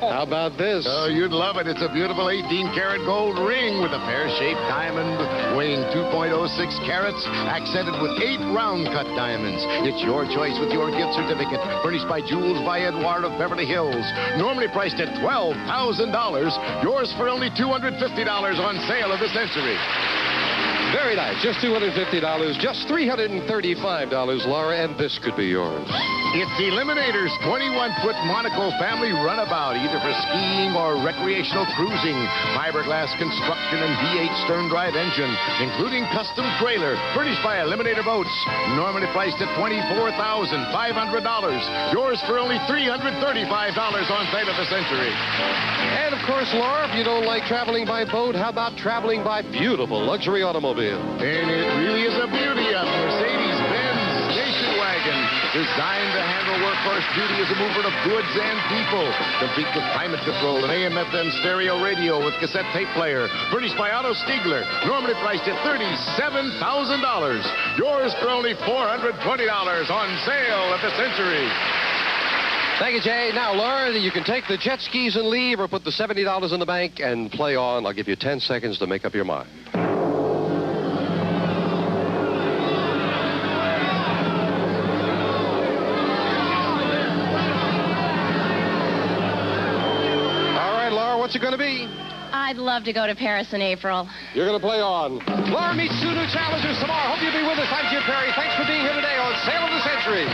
How about this? Oh, you'd love it. It's a beautiful 18-karat gold ring with a pear-shaped diamond weighing 2.06 carats, accented with 8 round-cut diamonds. It's your choice with your gift certificate, furnished by Jewels by Edouard of Beverly Hills. Normally priced at $12,000. Yours for only $250 on Sale of the Century. Very nice. Just $250. Just $335, Laura, and this could be yours. It's Eliminator's 21-foot monocle family runabout, either for skiing or recreational cruising. Fiberglass construction and V8 stern drive engine, including custom trailer, furnished by Eliminator Boats. Normally priced at $24,500. Yours for only $335 on Sale of the Century. And, of course, Laura, if you don't like traveling by boat, how about traveling by beautiful luxury automobile? And it really is a beauty, a Mercedes-Benz station wagon, designed to handle workhorse duty as a mover of goods and people. Complete with climate control and AM/FM stereo radio with cassette tape player. Furnished by Otto Stiegler. Normally priced at $37,000. Yours for only $420 on Sale of the Century. Thank you, Jay. Now, Laura, you can take the jet skis and leave or put the $70 in the bank and play on. I'll give you 10 seconds to make up your mind. All right, Laura, what's it going to be? I'd love to go to Paris in April. You're going to play on. Laura meets two new challengers tomorrow. Hope you'll be with us. I'm Jim Perry. Thanks for being here today on Sale of the Century.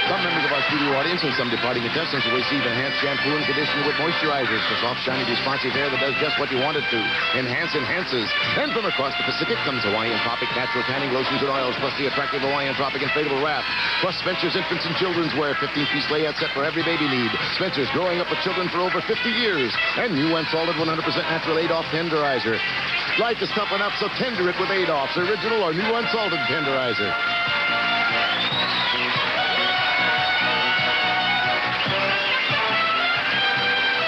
Some members of our studio audience and some departing contestants will receive enhanced shampoo and conditioner with moisturizers for soft, shiny, responsive hair that does just what you want it to. Enhance enhances. And from across the Pacific comes Hawaiian Tropic natural tanning lotions and oils, plus the attractive Hawaiian Tropic inflatable raft. Plus Spencer's infants and children's wear 15-piece layout set for every baby need. Spencer's growing up with children for over 50 years. And new unsalted 100% natural Adolf tenderizer. Life is tough enough, so tender it with Adolf's original or new unsalted tenderizer.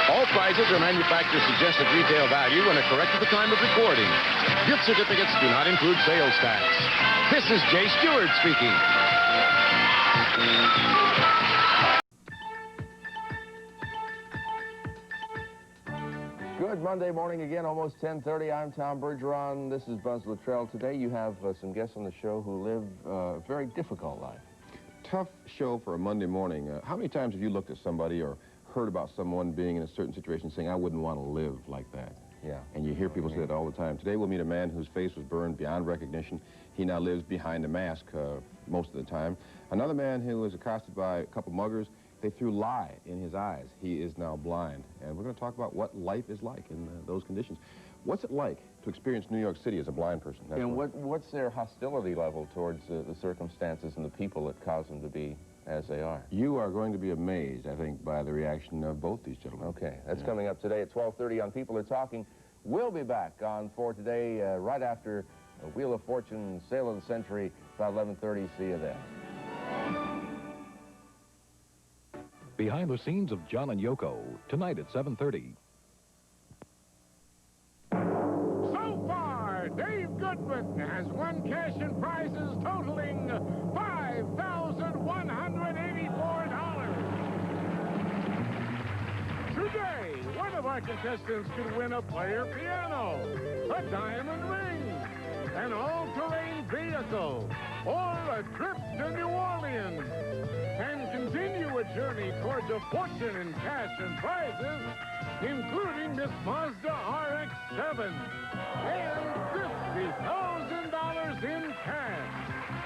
All prices are manufacturer's suggested retail value and are correct at the time of recording. Gift certificates do not include sales tax. This is Jay Stewart speaking. Good Monday morning again, almost 10:30. I'm Tom Bergeron. This is Buzz Luttrell. Today you have some guests on the show who live a very difficult life. Tough show for a Monday morning. How many times have you looked at somebody or heard about someone being in a certain situation saying, I wouldn't want to live like that? Yeah. And you hear people say that all the time. Today we'll meet a man whose face was burned beyond recognition. He now lives behind a mask most of the time. Another man who was accosted by a couple muggers. They threw lye in his eyes. He is now blind. And we're going to talk about what life is like in those conditions. What's it like to experience New York City as a blind person? That's And what's their hostility level towards the circumstances and the people that cause them to be as they are? You are going to be amazed, I think, by the reaction of both these gentlemen. Okay, that's coming up today at 12:30 on People Are Talking. We'll be back on For Today right after Wheel of Fortune, Sale of the Century, about 11:30. See you then. Behind the scenes of John and Yoko, tonight at 7:30. So far, Dave Goodman has won cash and prizes totaling $5,184. Today, one of our contestants could win a player piano, a diamond ring, an all-terrain vehicle, or a trip to New Orleans, and continue a journey towards a fortune in cash and prizes, including this Mazda RX-7 and $50,000 in cash.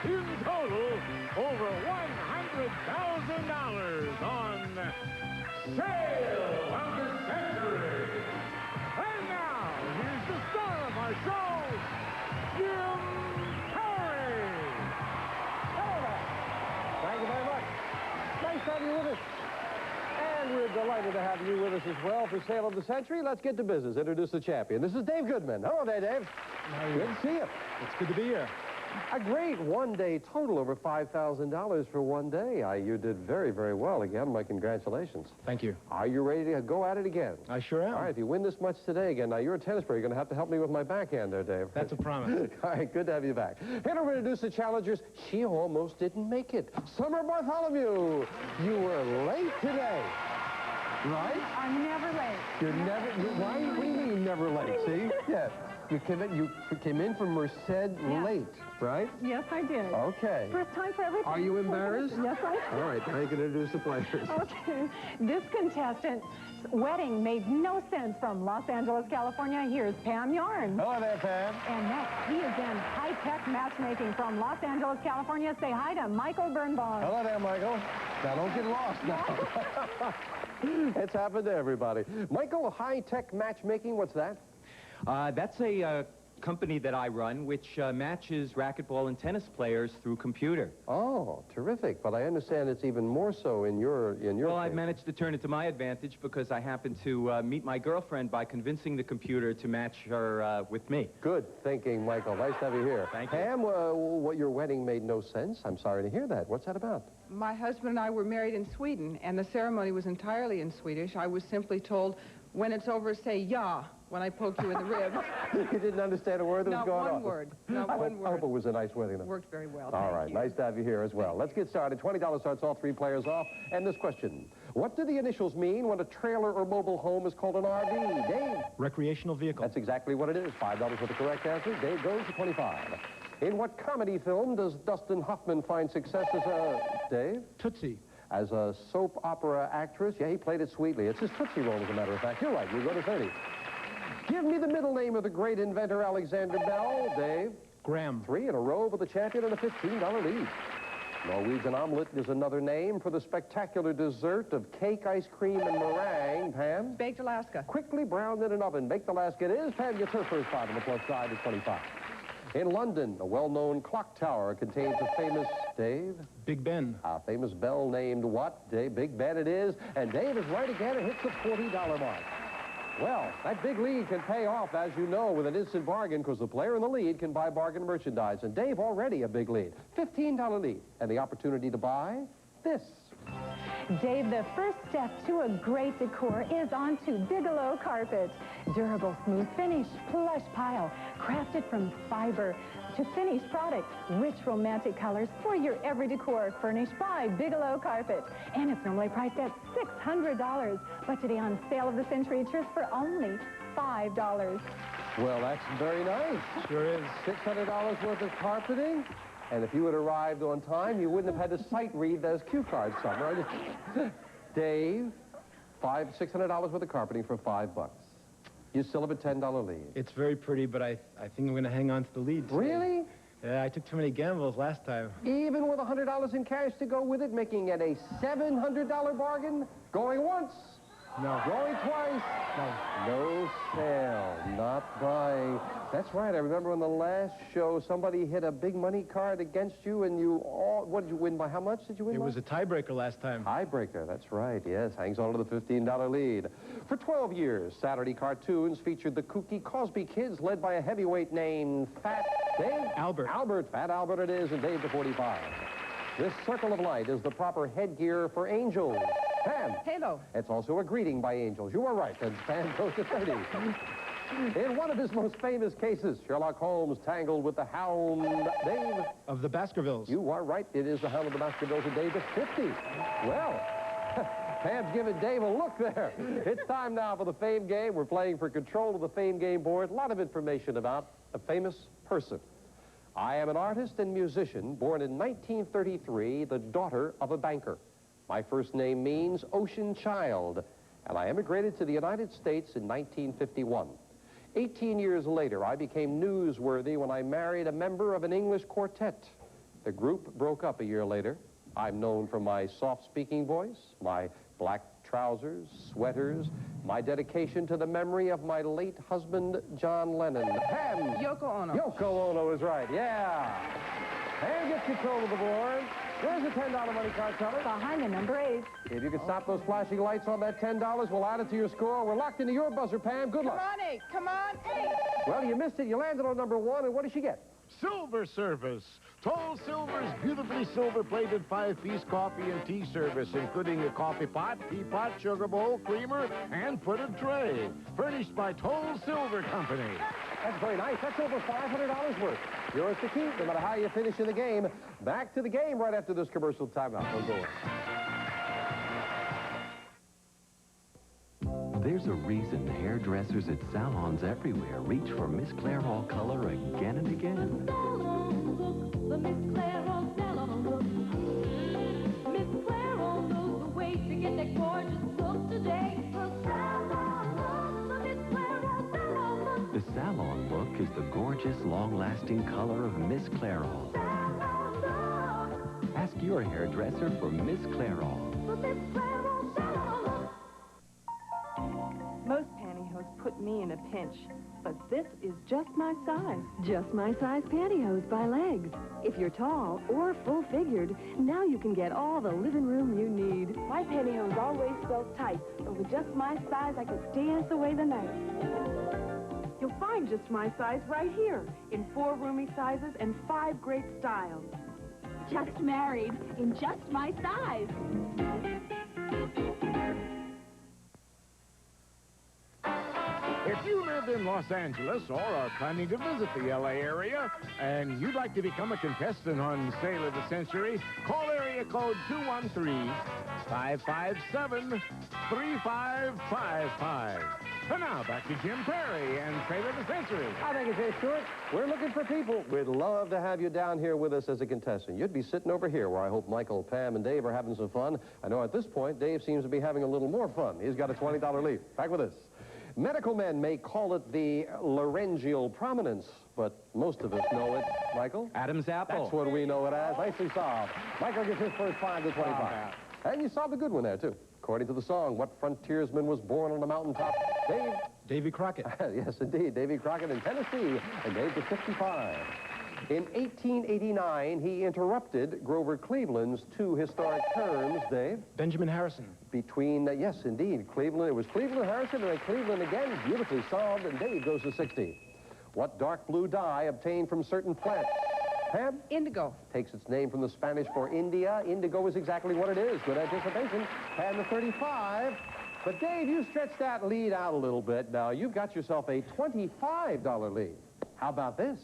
In total, over $100,000 on Sale of the Century. And now, here's the star of our show, Jim Perry. Hello there. Thank you very much. Nice to have you with us. And we're delighted to have you with us as well for Sale of the Century. Let's get to business. Introduce the champion. This is Dave Goodman. Hello there, Dave. Good to see you. It's good to be here. A great one-day total, over $5,000 for one day. You did very, very well again. My congratulations. Thank you. Are you ready to go at it again? I sure am. All right, if you win this much today again, now you're a tennis player. You're going to have to help me with my backhand there, Dave. That's a promise. All right, good to have you back. Here to introduce the challengers. She almost didn't make it. Summer Bartholomew, you were late today. Right? I'm never late. You're never. Why? What do you mean you're never late? See? Yeah. You came in from Merced late, right? Yes, I did. Okay. First time for everything. Are you embarrassed? Yes, I am. All right, now you can introduce the players. Okay. This contestant's wedding made no sense from Los Angeles, California. Here's Pam Yarn. Hello there, Pam. And next, he is in high-tech matchmaking from Los Angeles, California. Say hi to Michael Birnbaum. Hello there, Michael. Now, don't get lost now. It's happened to everybody. Michael, high-tech matchmaking, what's that? That's a company that I run, which matches racquetball and tennis players through computer. Oh, terrific. But I understand it's even more so in your Well, case. I've managed to turn it to my advantage because I happen to meet my girlfriend by convincing the computer to match her with me. Good thinking, Michael. Nice to have you here. Thank you. Pam, what your wedding made no sense. I'm sorry to hear that. What's that about? My husband and I were married in Sweden, and the ceremony was entirely in Swedish. I was simply told, when it's over, say ja. when I poked you in the ribs. You didn't understand a word that was going on? Not one word. Not one word. I hope it was a nice wedding, though. Worked very well. All right, nice to have you here as well. Let's get started. $20 starts all three players off. And this question. What do the initials mean when a trailer or mobile home is called an RV? Dave? Recreational vehicle. That's exactly what it is. $5 for the correct answer. Dave goes to 25. In what comedy film does Dustin Hoffman find success as a... Dave? Tootsie. As a soap opera actress? Yeah, he played it sweetly. It's his Tootsie Roll, as a matter of fact. You're right. You go to 30. Give me the middle name of the great inventor Alexander Bell. Dave? Graham. 3 in a row for the champion and a $15 lead. Norwegian omelet is another name for the spectacular dessert of cake, ice cream, and meringue. Pam? Baked Alaska. Quickly browned in an oven. Baked Alaska it is. Pam gets her first 5 on the plus side at 25. In London, a well-known clock tower contains a famous... Dave? Big Ben. A famous bell named what? Dave? Big Ben it is. And Dave is right again and hits the $40 mark. Well, that big lead can pay off, as you know, with an instant bargain, because the player in the lead can buy bargain merchandise. And Dave already a big lead. $15 lead. And the opportunity to buy this. Dave, the first step to a great decor is onto Bigelow carpet. Durable, smooth finish, plush pile, crafted from fiber to finished product. Rich, romantic colors for your every decor, furnished by Bigelow Carpet. And it's normally priced at $600, but today on Sale of the Century, it's yours for only $5. Well, that's very nice. Sure is. $600 worth of carpeting. And if you had arrived on time, you wouldn't have had to sight read those cue cards somewhere. Dave, $600 worth of carpeting for $5. You still have a $10 lead. It's very pretty, but I think I'm going to hang on to the lead today. Really? Yeah, I took too many gambles last time. Even with $100 in cash to go with it, making it a $700 bargain? Going once? No. Going twice? No. No sale. Not buying. That's right. I remember on the last show, somebody hit a big money card against you, and you all... What did you win by? How much did you win by? It was a tiebreaker last time. Tiebreaker, that's right. Yes, hangs on to the $15 lead. For 12 years, Saturday cartoons featured the kooky Cosby Kids, led by a heavyweight named Fat Dave? Albert. Albert. Fat Albert it is, and Dave to 45. This circle of light is the proper headgear for angels. Pam. Halo. It's also a greeting by angels. You are right, and Pam goes to 30. In one of his most famous cases, Sherlock Holmes tangled with the Hound, Dave. Of the Baskervilles. You are right. It is the Hound of the Baskervilles, and Dave to 50. Well, Pam's giving Dave a look there. It's time now for the Fame Game. We're playing for control of the Fame Game board. A lot of information about a famous person. I am an artist and musician born in 1933, the daughter of a banker. My first name means Ocean Child, and I emigrated to the United States in 1951. 18 years later, I became newsworthy when I married a member of an English quartet. The group broke up a year later. I'm known for my soft-speaking voice, my black trousers, sweaters, my dedication to the memory of my late husband, John Lennon. Pam! Yoko Ono. Yoko Ono is right, yeah. Pam gets control of the board. Where's the $10 money card, teller? Behind the number 8. If you can stop those flashing lights on that $10, we'll add it to your score. We're locked into your buzzer, Pam. Good luck. Come on, 8. Come on, 8. Well, you missed it. You landed on number 1, and what did she get? Silver service. Tall Silver's beautifully silver-plated 5-piece coffee and tea service, including a coffee pot, teapot, sugar bowl, creamer, and footed tray. Furnished by Toll Silver Company. That's very nice. That's over $500 worth. Yours to keep, no matter how you finish in the game. Back to the game right after this commercial timeout. Don't go away. There's a reason hairdressers at salons everywhere reach for Miss Clairol color again and again. The Miss Clairol salon look. Miss Clairol knows the way to get that gorgeous look today. The salon look, the Miss Clairol salon look. The salon look is the gorgeous, long-lasting color of Miss Clairol. Ask your hairdresser for Miss Clairol. The Miss Clairol salon look. Most pantyhose put me in a pinch, but this is just my size. Just my size pantyhose by Legs. If you're tall or full-figured, now you can get all the living room you need. My pantyhose always felt tight, but with just my size, I could dance away the night. You'll find just my size right here, in 4 roomy sizes and 5 great styles. Just married in just my size. If you live live in Los Angeles or are planning to visit the LA area and you'd like to become a contestant on Sale of the Century, call area code 213-557-3555. And now back to Jim Perry and Sale of the Century. Hi, thank you, Jay Stewart. We're looking for people. We'd love to have you down here with us as a contestant. You'd be sitting over here where I hope Michael, Pam, and Dave are having some fun. I know at this point, Dave seems to be having a little more fun. He's got a $20 lead. Back with us. Medical men may call it the laryngeal prominence, but most of us know it, Michael? Adam's apple. That's what we know it as. Nicely solved. Michael gets his first 5 to 25. And you solved a good one there, too. According to the song, what frontiersman was born on a mountaintop? Dave? Davy Crockett. Yes, indeed. Davy Crockett in Tennessee, and Dave to 55. In 1889, he interrupted Grover Cleveland's 2 historic terms, Dave. Benjamin Harrison. Between, yes, indeed, Cleveland. It was Cleveland and Harrison, and then Cleveland again. Beautifully solved, and Dave goes to 60. What dark blue dye obtained from certain plants? Pam? Indigo. Takes its name from the Spanish for India. Indigo is exactly what it is. Good anticipation. Pam to 35. But Dave, you stretched that lead out a little bit. Now, you've got yourself a $25 lead. How about this?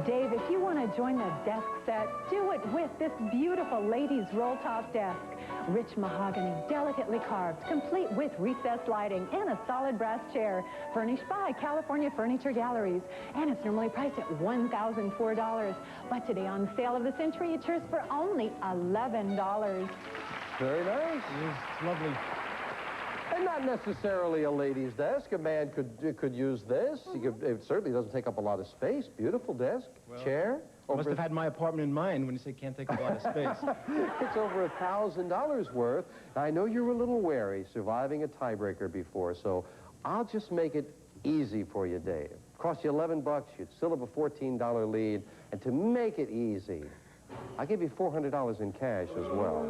Dave, if you want to join the desk set, do it with this beautiful ladies' roll-top desk. Rich mahogany, delicately carved, complete with recessed lighting and a solid brass chair. Furnished by California Furniture Galleries. And it's normally priced at $1,004. But today on Sale of the Century, it's yours for only $11. Very nice. It's lovely. And not necessarily a lady's desk. A man could use this. It certainly doesn't take up a lot of space. Beautiful desk, chair. You must have had my apartment in mind when you say can't take up a lot of space. It's over $1,000 worth. I know you were a little wary surviving a tiebreaker before, so I'll just make it easy for you, Dave. Cost you $11, you'd still have a $14 lead, and to make it easy, I'll give you $400 in cash as well.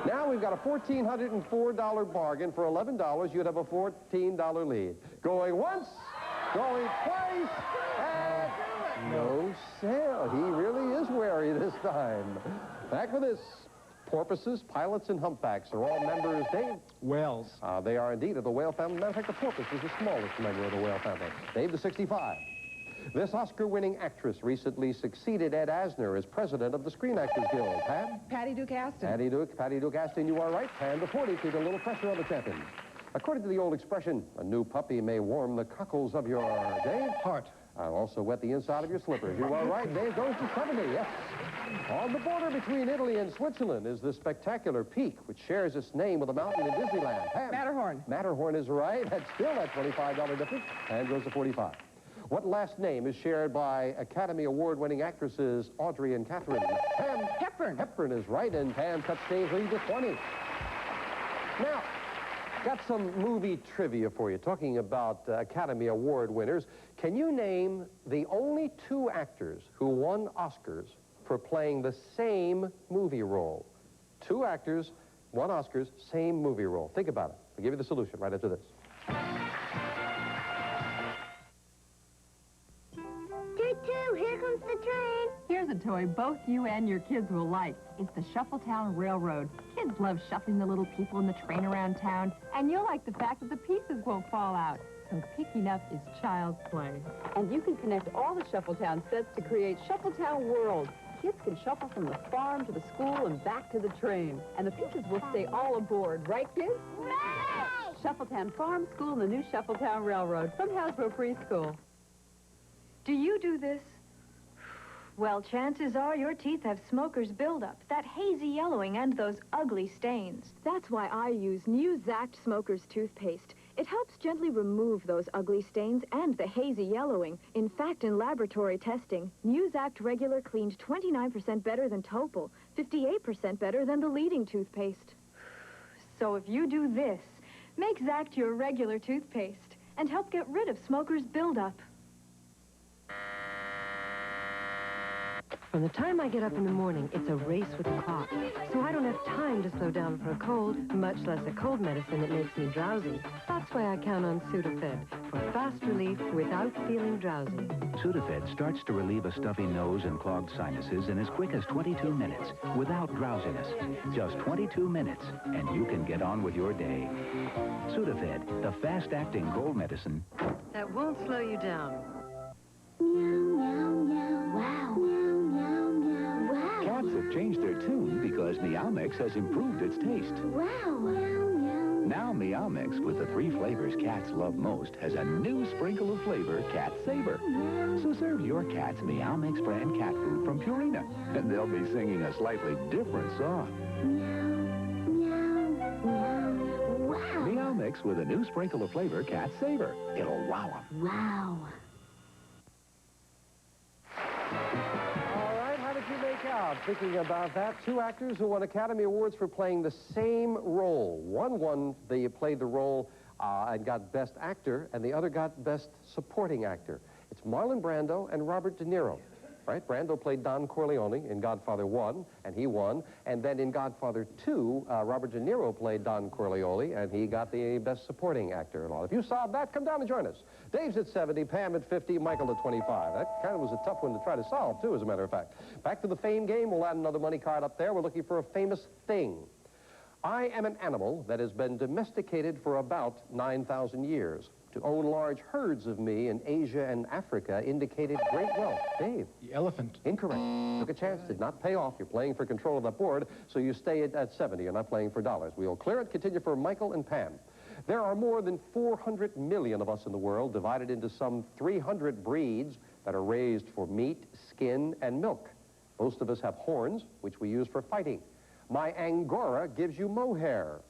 Now we've got a $1,404 bargain. For $11, you'd have a $14 lead. Going once, going twice, and no sale. He really is wary this time. Back with this. Porpoises, pilots, and humpbacks are all members, Dave? Whales. They are indeed of the whale family. Matter of fact, the porpoise is the smallest member of the whale family. Dave to 65. This Oscar-winning actress recently succeeded Ed Asner as president of the Screen Actors Guild. Pam? Patty Duke Aston. Patty Duke Aston, you are right. Pam to 40, keep a little pressure on the champion. According to the old expression, a new puppy may warm the cockles of your, Dave? Heart. I'll also wet the inside of your slippers. You are right. Dave goes to 70, yes. On the border between Italy and Switzerland is the spectacular peak, which shares its name with a mountain in Disneyland. Pam? Matterhorn. Matterhorn is right. That's still that $25 difference. And goes to 45. What last name is shared by Academy Award-winning actresses Audrey and Catherine? Pam? Hepburn. Hepburn is right, and Pam cuts Dave's lead to 20. Now, got some movie trivia for you, talking about Academy Award winners. Can you name the only 2 actors who won Oscars for playing the same movie role? 2 actors, won Oscars, same movie role. Think about it. I'll give you the solution right after this. Toot-toot, here comes the train. Here's a toy both you and your kids will like. It's the Shuffletown Railroad. Kids love shuffling the little people in the train around town, and you'll like the fact that the pieces won't fall out. So picking up is child's play. And you can connect all the Shuffletown sets to create Shuffletown World. Kids can shuffle from the farm to the school and back to the train. And the pieces will stay all aboard, right, kids? Right! Shuffletown Farm, School, and the new Shuffletown Railroad from Hasbro Preschool. Do you do this? Well, chances are your teeth have smoker's buildup, that hazy yellowing, and those ugly stains. That's why I use new Zact Smoker's toothpaste. It helps gently remove those ugly stains and the hazy yellowing. In fact, in laboratory testing, new Zact Regular cleaned 29% better than Topol, 58% better than the leading toothpaste. So if you do this, make Zact your regular toothpaste and help get rid of smoker's buildup. From the time I get up in the morning, it's a race with the clock. So I don't have time to slow down for a cold, much less a cold medicine that makes me drowsy. That's why I count on Sudafed for fast relief without feeling drowsy. Sudafed starts to relieve a stuffy nose and clogged sinuses in as quick as 22 minutes without drowsiness. Just 22 minutes, and you can get on with your day. Sudafed, the fast-acting cold medicine. that won't slow you down. Cats have changed their tune because Meow Mix has improved its taste. Now Meow Mix, with the 3 flavors cats love most, has a new sprinkle of flavor, Cat Saver. So serve your cats Meow Mix brand cat food from Purina, and they'll be singing a slightly different song. Meow Mix with a new sprinkle of flavor, Cat Saver. It'll wow 'em. Wow. All right, how did you make out? Thinking about that, 2 actors who won Academy Awards for playing the same role. One they played the role and got Best Actor, and the other got Best Supporting Actor. It's Marlon Brando and Robert De Niro. Right? Brando played Don Corleone in Godfather 1, and he won. And then in Godfather 2, Robert De Niro played Don Corleone, and he got the Best Supporting Actor and all. If you solved that, come down and join us. Dave's at 70, Pam at 50, Michael at 25. That kind of was a tough one to try to solve, too, as a matter of fact. Back to the fame game. We'll add another money card up there. We're looking for a famous thing. I am an animal that has been domesticated for about 9,000 years. To own large herds of me in Asia and Africa indicated great wealth. Dave? The elephant. Incorrect. Took a chance, did not pay off. You're playing for control of that board, so you stay at 70. You're not playing for dollars. We'll clear it. Continue for Michael and Pam. There are more than 400 million of us in the world, divided into some 300 breeds that are raised for meat, skin, and milk. Most of us have horns, which we use for fighting. My Angora gives you mohair.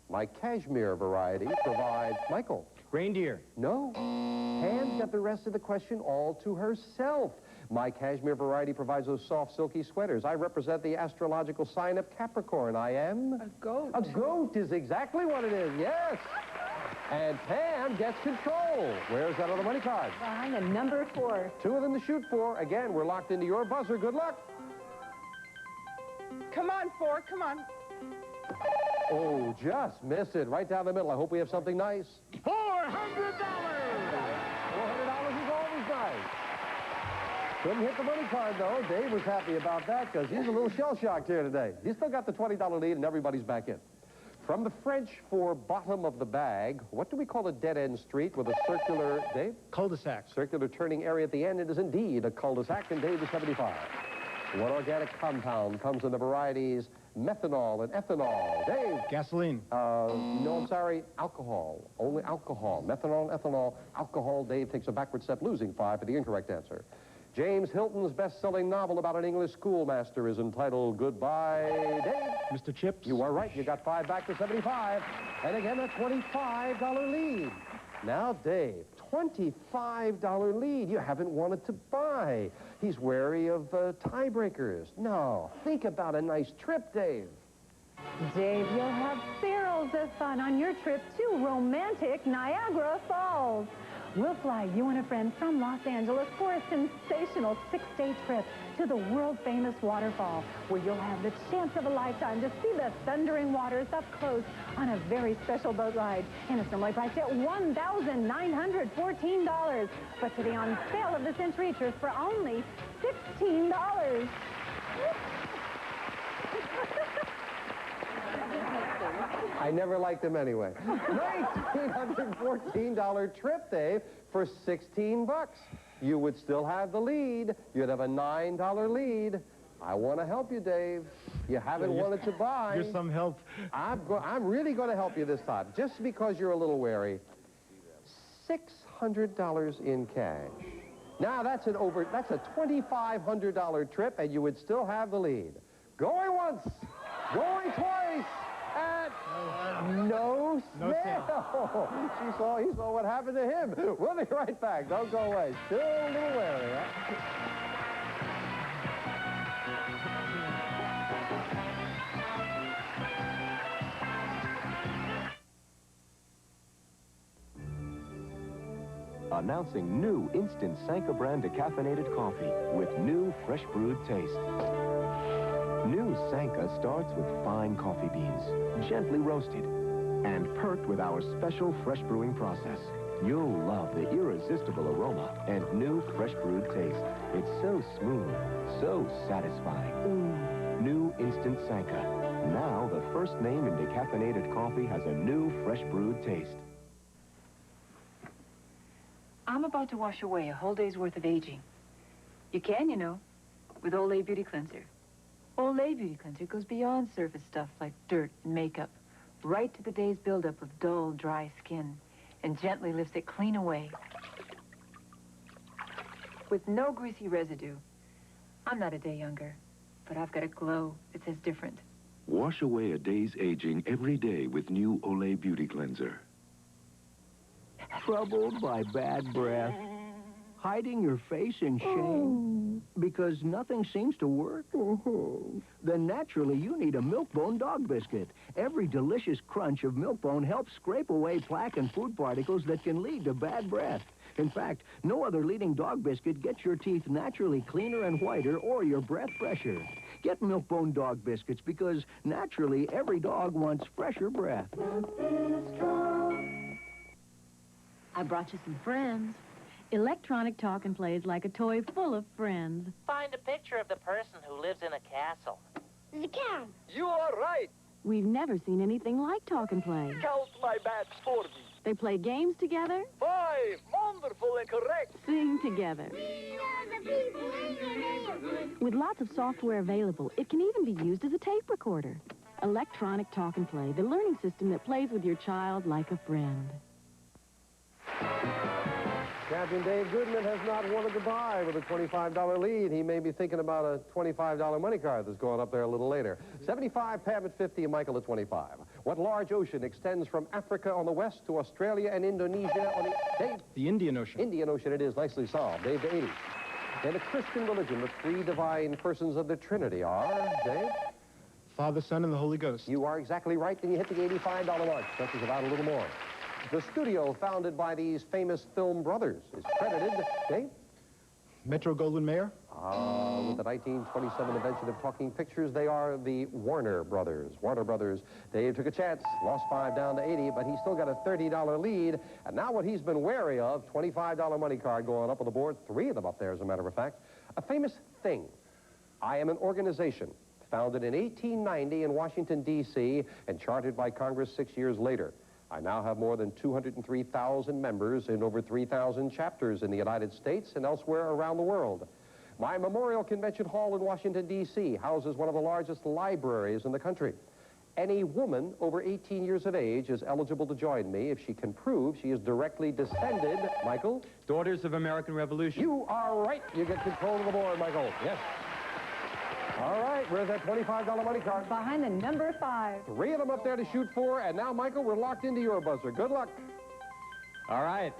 My Cashmere variety provides... Michael? Reindeer. No. Pam's got the rest of the question all to herself. My Cashmere variety provides those soft, silky sweaters. I represent the astrological sign of Capricorn. I am... A goat. A goat is exactly what it is, yes. And Pam gets control. Where's that other money card? Behind a number 4. 2 of them to shoot for. Again, we're locked into your buzzer. Good luck. Come on, 4, come on. Oh, just missed it. Right down the middle. I hope we have something nice. $400! $400 is always nice. Couldn't hit the money card, though. Dave was happy about that because he's a little shell-shocked here today. He's still got the $20 lead, and everybody's back in. From the French for bottom of the bag, what do we call a dead-end street with a circular... Dave? Cul-de-sac. Circular turning area at the end. It is indeed a cul-de-sac, and Dave is 75. What organic compound comes in the varieties methanol and ethanol? Dave? Gasoline. No, I'm sorry, alcohol. Only alcohol. Methanol, ethanol, alcohol. Dave takes a backward step, losing 5 for the incorrect answer. James Hilton's best-selling novel about an English schoolmaster is entitled Goodbye, Dave. Mr. Chips. You are right. You got 5 back to 75. And again, a $25 lead. Now, Dave, $25 lead. You haven't wanted to buy. He's wary of tiebreakers. No, think about a nice trip, Dave. Dave, you'll have barrels of fun on your trip to romantic Niagara Falls. We'll fly you and a friend from Los Angeles for a sensational 6-day trip to the world-famous waterfall, where you'll have the chance of a lifetime to see the thundering waters up close on a very special boat ride. And it's normally priced at $1,914. But today on sale of the century trips for only $16. I never liked them anyway. $1,914 trip, Dave, for 16 bucks. You would still have the lead. You'd have a $9 lead. I want to help you, Dave. You haven't wanted to buy. You're some help. I'm really going to help you this time, just because you're a little wary. $600 in cash. Now, that's a $2,500 trip, and you would still have the lead. Going once, going twice. And no sale. He saw what happened to him. We'll be right back. Don't go away. Still a little wary, huh? Announcing new instant Sanka brand decaffeinated coffee with new fresh brewed taste. New Sanka starts with fine coffee beans, gently roasted, and perked with our special fresh brewing process. You'll love the irresistible aroma and new fresh brewed taste. It's so smooth, so satisfying. New instant Sanka. Now the first name in decaffeinated coffee has a new fresh brewed taste. I'm about to wash away a whole day's worth of aging. You can, you know, with Olay Beauty Cleanser. Olay Beauty Cleanser goes beyond surface stuff like dirt and makeup, right to the day's buildup of dull, dry skin, and gently lifts it clean away. With no greasy residue. I'm not a day younger, but I've got a glow that says different. Wash away a day's aging every day with new Olay Beauty Cleanser. Troubled by bad breath? Hiding your face in shame? Because nothing seems to work? Then naturally you need a Milk-Bone dog biscuit. Every delicious crunch of Milk-Bone helps scrape away plaque and food particles that can lead to bad breath. In fact, no other leading dog biscuit gets your teeth naturally cleaner and whiter or your breath fresher. Get Milk-Bone dog biscuits because naturally every dog wants fresher breath. I brought you some friends. Electronic talk and plays like a toy full of friends. Find a picture of the person who lives in a castle. The cat. You are right. We've never seen anything like talk and play. Count my bats for me. They play games together, 5. Wonderful and correct. sing together. With lots of software available, it can even be used as a tape recorder. Electronic talk and play, the learning system that plays with your child like a friend. Captain Dave Goodman has not won a goodbye with a $25 lead. He may be thinking about a $25 money card that's going up there a little later. 75, Pam at 50, and Michael at 25. What large ocean extends from Africa on the west to Australia and Indonesia on the... Dave? The Indian Ocean. Indian Ocean it is. Nicely solved. Dave to 80. In the Christian religion, the three divine persons of the Trinity are, Dave? Father, Son, and the Holy Ghost. You are exactly right, and you hit the $85 mark. That is about a little more. The studio founded by these famous film brothers is credited, Dave? Metro-Goldwyn-Mayer? With the 1927 invention of talking pictures, they are the Warner Brothers. Warner Brothers. Dave took a chance, lost 5 down to 80, but he still got a $30 lead. And now what he's been wary of, $25 money card going up on the board, 3 of them up there, as a matter of fact. A famous thing. I am an organization founded in 1890 in Washington, D.C., and chartered by Congress 6 years later. I now have more than 203,000 members in over 3,000 chapters in the United States and elsewhere around the world. My Memorial Convention Hall in Washington, D.C. houses one of the largest libraries in the country. Any woman over 18 years of age is eligible to join me if she can prove she is directly descended, Michael? Daughters of American Revolution. You are right. You get control of the board, Michael. Yes. All right, where's that $25 money card? Behind the number 5. 3 of them up there to shoot for, and now, Michael, we're locked into your buzzer. Good luck. All right.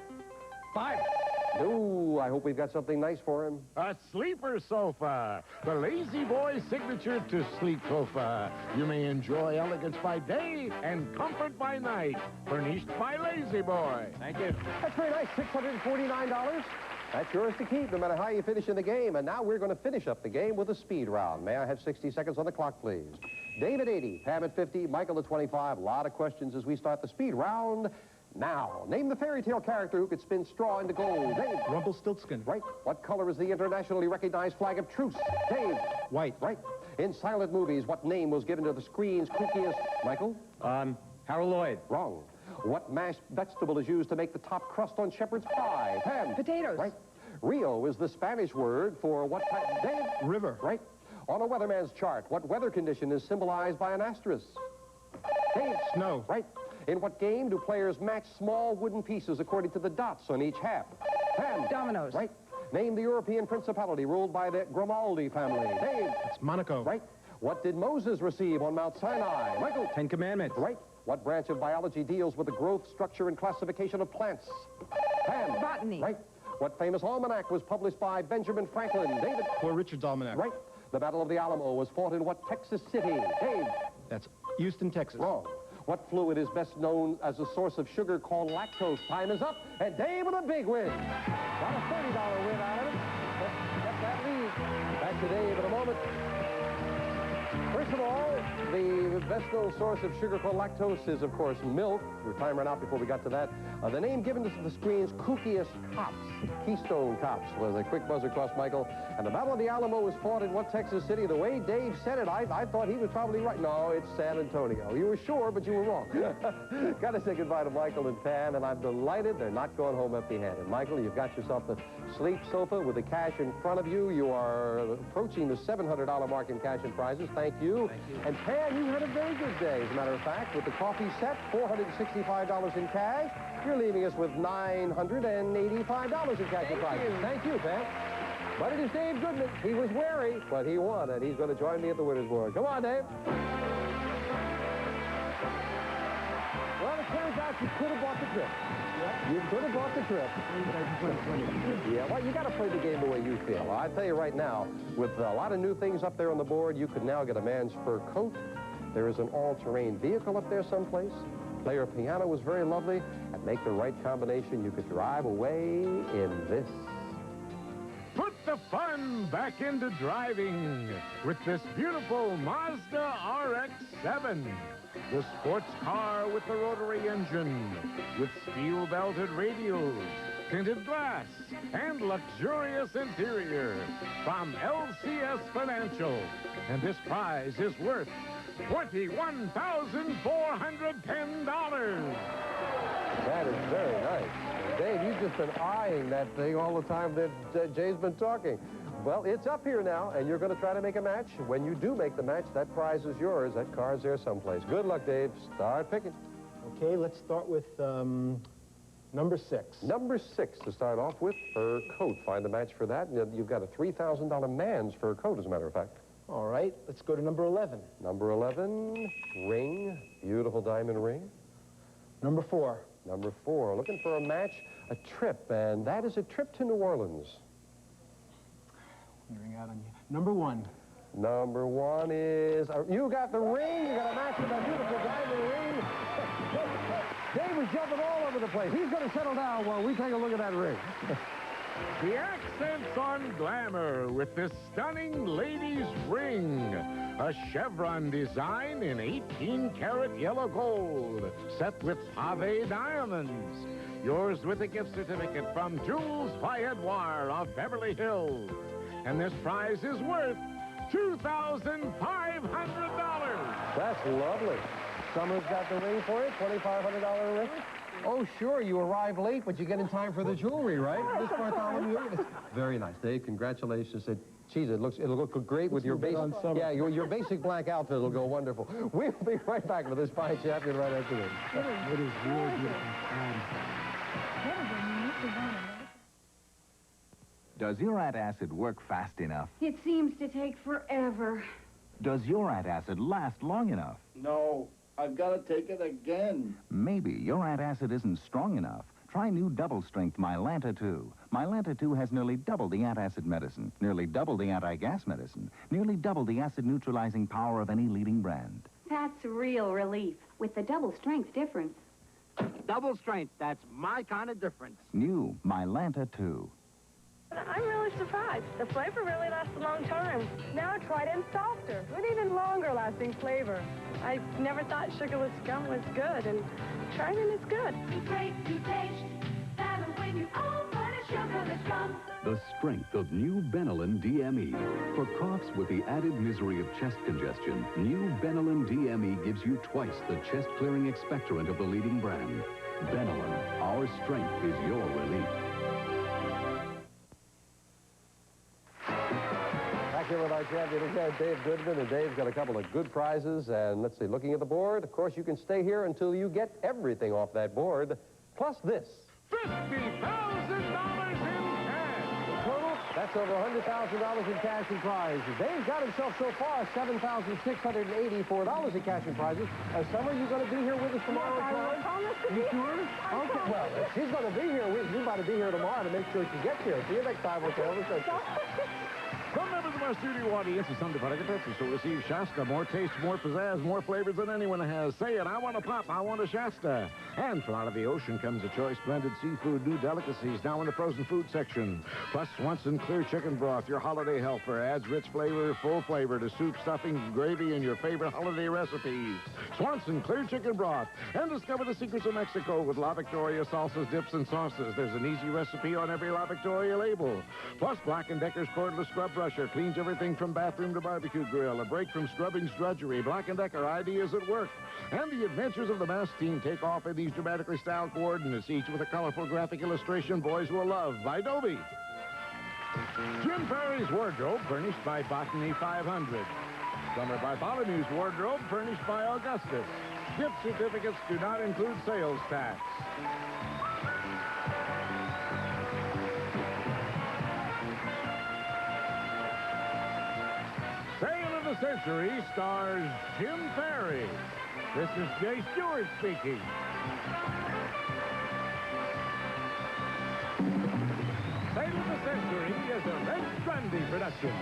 5. Ooh, I hope we've got something nice for him. A sleeper sofa. The Lazy Boy's signature to sleep sofa. You may enjoy elegance by day and comfort by night. Furnished by Lazy Boy. Thank you. That's very nice. $649. That's yours to keep, no matter how you finish in the game. And now we're going to finish up the game with a speed round. May I have 60 seconds on the clock, please? Dave at 80, Pam at 50, Michael at 25. A lot of questions as we start the speed round. Now, name the fairy tale character who could spin straw into gold. Dave. Rumpelstiltskin. Right. What color is the internationally recognized flag of truce? Dave. White. Right. In silent movies, what name was given to the screen's kookiest? Michael? Harold Lloyd. Wrong. What mashed vegetable is used to make the top crust on shepherd's pie? Pam. Potatoes. Right. Rio is the Spanish word for what type? Dave. River. Right. On a weatherman's chart, what weather condition is symbolized by an asterisk? Dave. Snow. Right. In what game do players match small wooden pieces according to the dots on each half? Pam. Dominoes. Right. Name the European principality ruled by the Grimaldi family. Dave. It's Monaco. Right. What did Moses receive on Mount Sinai? Michael. 10 Commandments. Right. What branch of biology deals with the growth, structure, and classification of plants? Pam. Botany. Right. What famous almanac was published by Benjamin Franklin? David. Poor Richard's Almanac. Right. The Battle of the Alamo was fought in what Texas city? Dave. That's Houston, Texas. Wrong. What fluid is best known as a source of sugar called lactose? Time is up, and Dave with a big win. Got a $30 win out of it. Get that lead. Back to Dave in a moment. First of all, the best known source of sugar called lactose is, of course, milk. We're time ran out before we got to that. The name given to the screen's kookiest cops, Keystone Cops, was a quick buzzer cross, Michael. And the Battle of the Alamo was fought in what Texas city? The way Dave said it, I thought he was probably right. No, it's San Antonio. You were sure, but you were wrong. Got to say goodbye to Michael and Pan, and I'm delighted they're not going home empty-handed. Michael, you've got yourself the sleep sofa with the cash in front of you. You are approaching the $700 mark in cash and prizes. Thank you. Thank you. And Pan, you had a very good day, as a matter of fact, with the coffee set, $465 in cash. You're leaving us with $985 in cash and prizes. Thank you, Pan. But it is Dave Goodman. He was wary, but he won, and he's going to join me at the winner's board. Come on, Dave. Well, it turns out you could have bought the trip. You could have bought the trip. Yeah, well, you got to play the game the way you feel. I tell you right now, with a lot of new things up there on the board, you could now get a man's fur coat. There is an all-terrain vehicle up there someplace. Play your piano was very lovely. And make the right combination, you could drive away in this. Put the fun back into driving with this beautiful Mazda RX-7. The sports car with the rotary engine, with steel-belted radials, tinted glass, and luxurious interior from LCS Financial. And this prize is worth $21,410. That is very nice. Dave, you've just been eyeing that thing all the time that Jay's been talking. Well, it's up here now, and you're going to try to make a match. When you do make the match, that prize is yours. That car's there someplace. Good luck, Dave. Start picking. Okay, let's start with number 6. Number 6 to start off with, fur coat. Find a match for that. You've got a $3,000 man's fur coat, as a matter of fact. All right, let's go to number 11. Number 11, ring. Beautiful diamond ring. Number 4. Number 4, looking for a match, a trip, and that is a trip to New Orleans. Wearing out on you. Number 1. Number 1 is, you got the ring. You got a match with that beautiful diamond ring. Dave was jumping all over the place. He's going to settle down while we take a look at that ring. The accents on glamour with this stunning lady's ring. A chevron design in 18-karat yellow gold, set with pave diamonds. Yours with a gift certificate from Jules by Edouard of Beverly Hills. And this prize is worth $2,500. That's lovely. Someone's got the ring for you, $2,500 ring. Oh, sure, you arrive late, but you get in time for the jewelry, right? This Bartholomew. Very nice, Dave. Congratulations. Geez, it'll look great with your basic, your basic black outfit will go wonderful. We'll be right back with this fine champion right after this. It is really beautiful. Does your antacid work fast enough? It seems to take forever. Does your antacid last long enough? No, I've got to take it again. Maybe your antacid isn't strong enough. Try new double-strength Mylanta 2. Mylanta 2 has nearly double the antacid medicine, nearly double the anti-gas medicine, nearly double the acid-neutralizing power of any leading brand. That's real relief with the double strength difference. Double strength, that's my kind of difference. New Mylanta 2. I'm really surprised. The flavor really lasts a long time. Now try it in softer, with even longer lasting flavor. I never thought sugarless gum was good, and trying it is good. It's great to taste, better when you open a sugarless gum. The strength of new Benylin DME. For coughs with the added misery of chest congestion, new Benylin DME gives you twice the chest-clearing expectorant of the leading brand. Benylin, our strength is your relief. Back here with our champion again, Dave Goodman, and Dave's got a couple of good prizes. And let's see, looking at the board, of course, you can stay here until you get everything off that board, plus this. $50,000 in cash. Total, that's over $100,000 in cash and prizes. Dave's got himself so far $7,684 in cash and prizes. Summer, you going to be here with us tomorrow? You sure? Okay. Well, if she's going to be here, you got to be here tomorrow to make sure she gets here. See you next time. Okay. From the Members of our studio audience, it's time to product Pepsi, so receive Shasta. More taste, more pizzazz, more flavors than anyone has. Say it, I want a pop, I want a Shasta. And from out of the ocean comes a choice blended seafood, new delicacies now in the frozen food section. Plus, Swanson Clear Chicken Broth, your holiday helper, adds rich flavor, full flavor to soup, stuffing, gravy, and your favorite holiday recipes. Swanson Clear Chicken Broth. And discover the secrets of Mexico with La Victoria salsas, dips, and sauces. There's an easy recipe on every La Victoria label. Plus, Black & Decker's cordless scrub brusher cleans everything from bathroom to barbecue grill. A break from scrubbing's drudgery. Black & Decker, ideas at work. And the adventures of the mask team take off in these dramatically styled coordinates, each with a colorful graphic illustration boys will love by Dobie. Jim Perry's wardrobe, furnished by Botany 500. Summer Bartholomew's wardrobe, furnished by Augustus. Gift certificates do not include sales tax. Sale of the Century stars Jim Perry. This is Jay Stewart speaking. Sale of the Century is a Red Strandy production.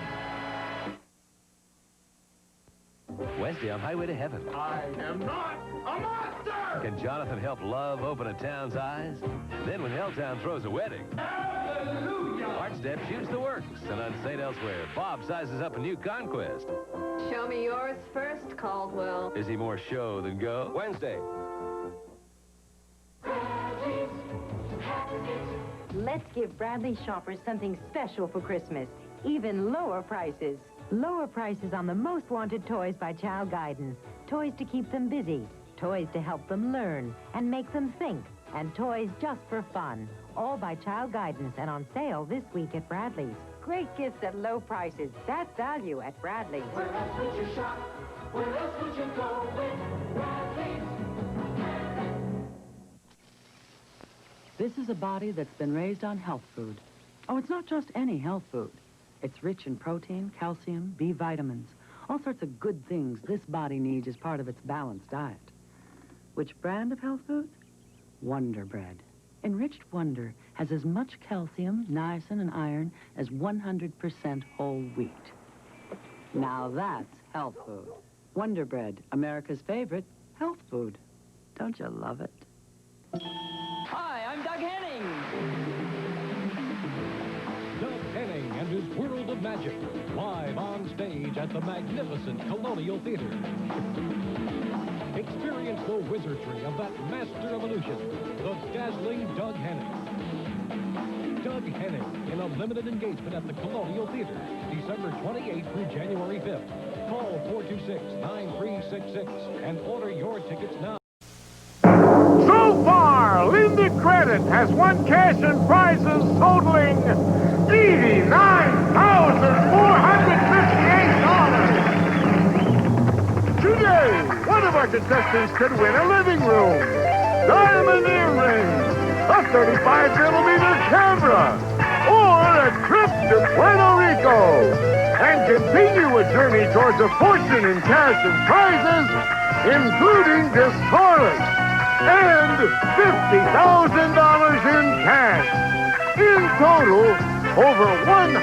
Wednesday on Highway to Heaven. I am not a monster! Can Jonathan help love open a town's eyes? Then when Helltown throws a wedding. Hallelujah! Bartstep shoots the works. And on St. Elsewhere, Bob sizes up a new conquest. Show me yours first, Caldwell. Is he more show than go? Wednesday. Let's give Bradley shoppers something special for Christmas. Even lower prices. Lower prices on the most wanted toys by Child Guidance. Toys to keep them busy. Toys to help them learn and make them think. And toys just for fun. All by Child Guidance and on sale this week at Bradley's. Great gifts at low prices. That's value at Bradley's. Where else would you shop? Where else would you go with Bradley's? This is a body that's been raised on health food. Oh, it's not just any health food. It's rich in protein, calcium, B vitamins, all sorts of good things this body needs as part of its balanced diet. Which brand of health food? Wonder Bread. Enriched Wonder has as much calcium, niacin, and iron as 100% whole wheat. Now that's health food. Wonder Bread, America's favorite health food. Don't you love it? Hi, I'm Doug Henning. Doug Henning and his World of Magic, live on stage at the magnificent Colonial Theater. Experience the wizardry of that master of illusion, the dazzling Doug Henning. Doug Henning in a limited engagement at the Colonial Theater, December 28th through January 5th. Call 426-9366 and order your tickets now. So far, Linda Credit has won cash and prizes totaling $89,458. Today, one of our contestants could win a living room, diamond earrings, a 35mm camera, or a trip to Puerto Rico, and continue a journey towards a fortune in cash and prizes, including this toilet. And $50,000 in cash. In total, over $100,000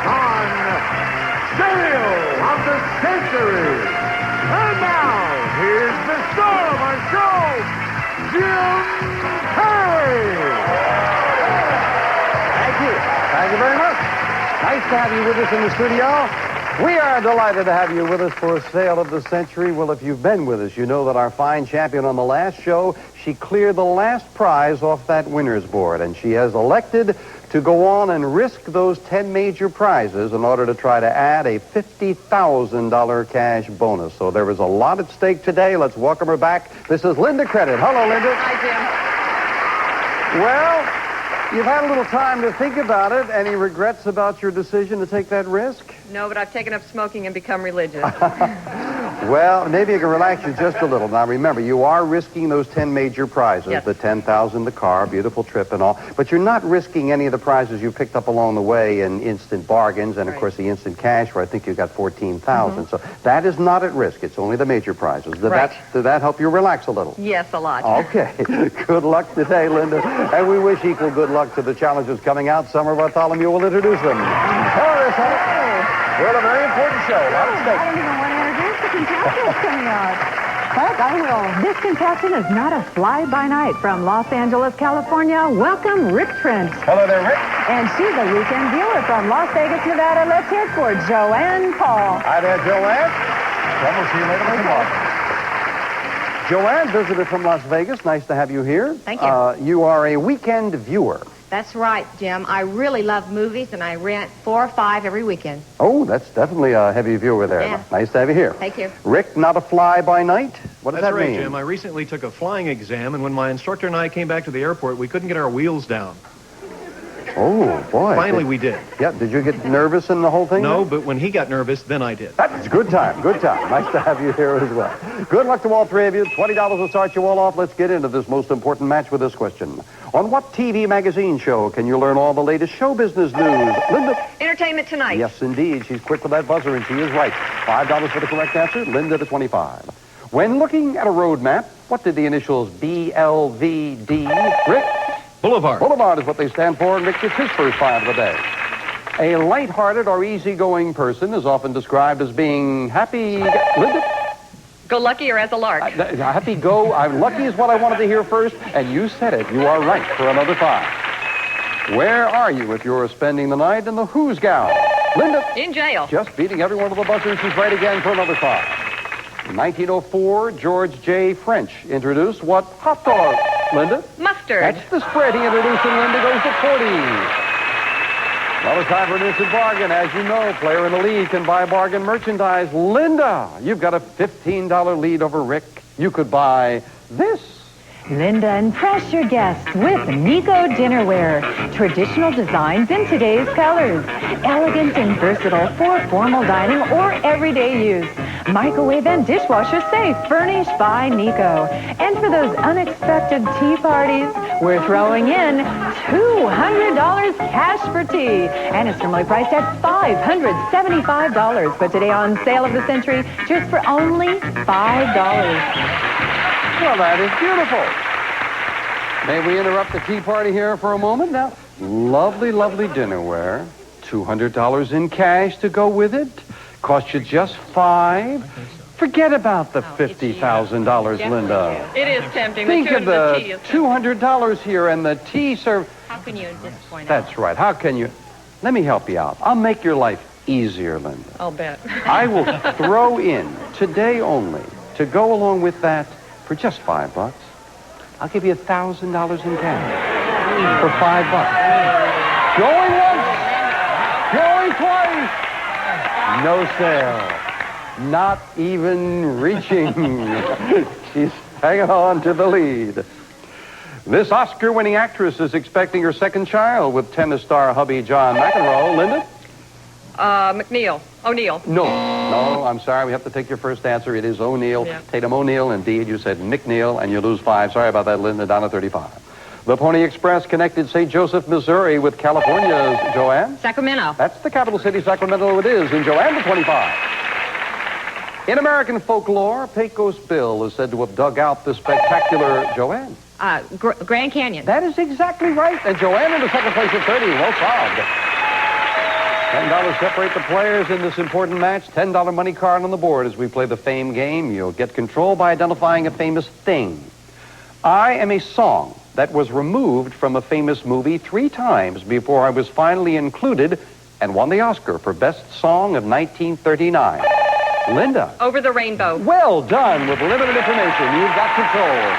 on Sale of the Century. And now, here's the star of our show, Jim Perry. Thank you. Thank you very much. Nice to have you with us in the studio. We are delighted to have you with us for Sale of the Century. Well, if you've been with us, you know that our fine champion on the last show, she cleared the last prize off that winner's board, and she has elected to go on and risk those 10 major prizes in order to try to add a $50,000 cash bonus. So there is a lot at stake today. Let's welcome her back. This is Linda Credit. Hello, Linda. Hi, Jim. Well, you've had a little time to think about it. Any regrets about your decision to take that risk? No, but I've taken up smoking and become religious. Well, maybe you can relax you just a little. Now, remember, you are risking those 10 major prizes, yes. The $10,000, the car, beautiful trip and all, but you're not risking any of the prizes you picked up along the way in instant bargains and, of course, the instant cash, where I think you got $14,000. So that is not at risk. It's only the major prizes. Did that help you relax a little? Yes, a lot. Okay. Good luck today, Linda. And we wish equal good luck to the challengers coming out. Summer Bartholomew will introduce them. Lieutenant. We're on a very important show. A lot at stake. I don't even want to introduce the contestants coming out. But I will. This contestant is not a fly-by-night from Los Angeles, California. Welcome, Rick Trent. Hello there, Rick. And she's a weekend viewer from Las Vegas, Nevada. Let's hear it for Joanne Paul. Hi there, Joanne. Well, we'll see you later with tomorrow. Joanne, visitor from Las Vegas. Nice to have you here. Thank you. You are a weekend viewer. That's right, Jim. I really love movies, and I rent 4 or 5 every weekend. Oh, that's definitely a heavy viewer there. Yeah. Nice to have you here. Thank you. Rick, not a fly-by-night? What does That's that right, mean? Jim. I recently took a flying exam, and when my instructor and I came back to the airport, we couldn't get our wheels down. Oh, boy. Finally, we did. Yeah, did you get nervous in the whole thing? No, but when he got nervous, then I did. That's a good time, good time. Nice to have you here as well. Good luck to all three of you. $20 will start you all off. Let's get into this most important match with this question. On what TV magazine show can you learn all the latest show business news? Linda? Entertainment Tonight. Yes, indeed. She's quick with that buzzer, and she is right. $5 for the correct answer. Linda to 25. When looking at a road map, what did the initials BLVD? Rick? Boulevard. Boulevard is what they stand for, and Rick gets his first 5 of the day. A light-hearted or easygoing person is often described as being happy... Linda? Go lucky or as a lark. Happy go. I'm lucky is what I wanted to hear first, and you said it. You are right for another 5. Where are you if you're spending the night in the Who's gown? Linda? In jail. Just beating every one of the buzzers. She's right again for another 5. In 1904, George J. French introduced what hot dog? Linda? Mustard. That's the spread he introduced, and Linda goes to 40. Now it's time for an instant bargain. As you know, player in the lead can buy bargain merchandise. Linda, you've got a $15 lead over Rick. You could buy this. Linda, impress your guests with Nico Dinnerware. Traditional designs in today's colors. Elegant and versatile for formal dining or everyday use. Microwave and dishwasher safe, furnished by Nico. And for those unexpected tea parties, we're throwing in $200 cash for tea. And it's normally priced at $575. But today on Sale of the Century, just for only $5. Well, that is beautiful. May we interrupt the tea party here for a moment? Now, lovely, lovely dinnerware. $200 in cash to go with it. Cost you just $5. Forget about the $50,000, Linda. It is tempting. Think of the tea is $200 here and the tea served. How can you disappoint That's right. How can you? Let me help you out. I'll make your life easier, Linda. I'll bet. I will throw in, today only, to go along with that, for just $5. I'll give you $1,000 in cash for $5. Going once, going twice. No sale. Not even reaching. She's hanging on to the lead. This Oscar-winning actress is expecting her second child with tennis star hubby John McEnroe. Linda? O'Neill. No, I'm sorry. We have to take your first answer. It is O'Neill. Yeah. Tatum O'Neill, indeed. You said McNeil, and you lose 5. Sorry about that, Linda. Down to 35. The Pony Express connected St. Joseph, Missouri with California's Joanne. Sacramento. That's the capital city, Sacramento it is. And Joanne to 25. In American folklore, Pecos Bill is said to have dug out the spectacular Joanne. Grand Canyon. That is exactly right. And Joanne in the second place at 30. Well solved. $10 separate the players in this important match. $10 money card on the board as we play the fame game. You'll get control by identifying a famous thing. I am a song that was removed from a famous movie 3 times before I was finally included and won the Oscar for Best Song of 1939. Linda. Over the Rainbow. Well done with limited information. You've got control.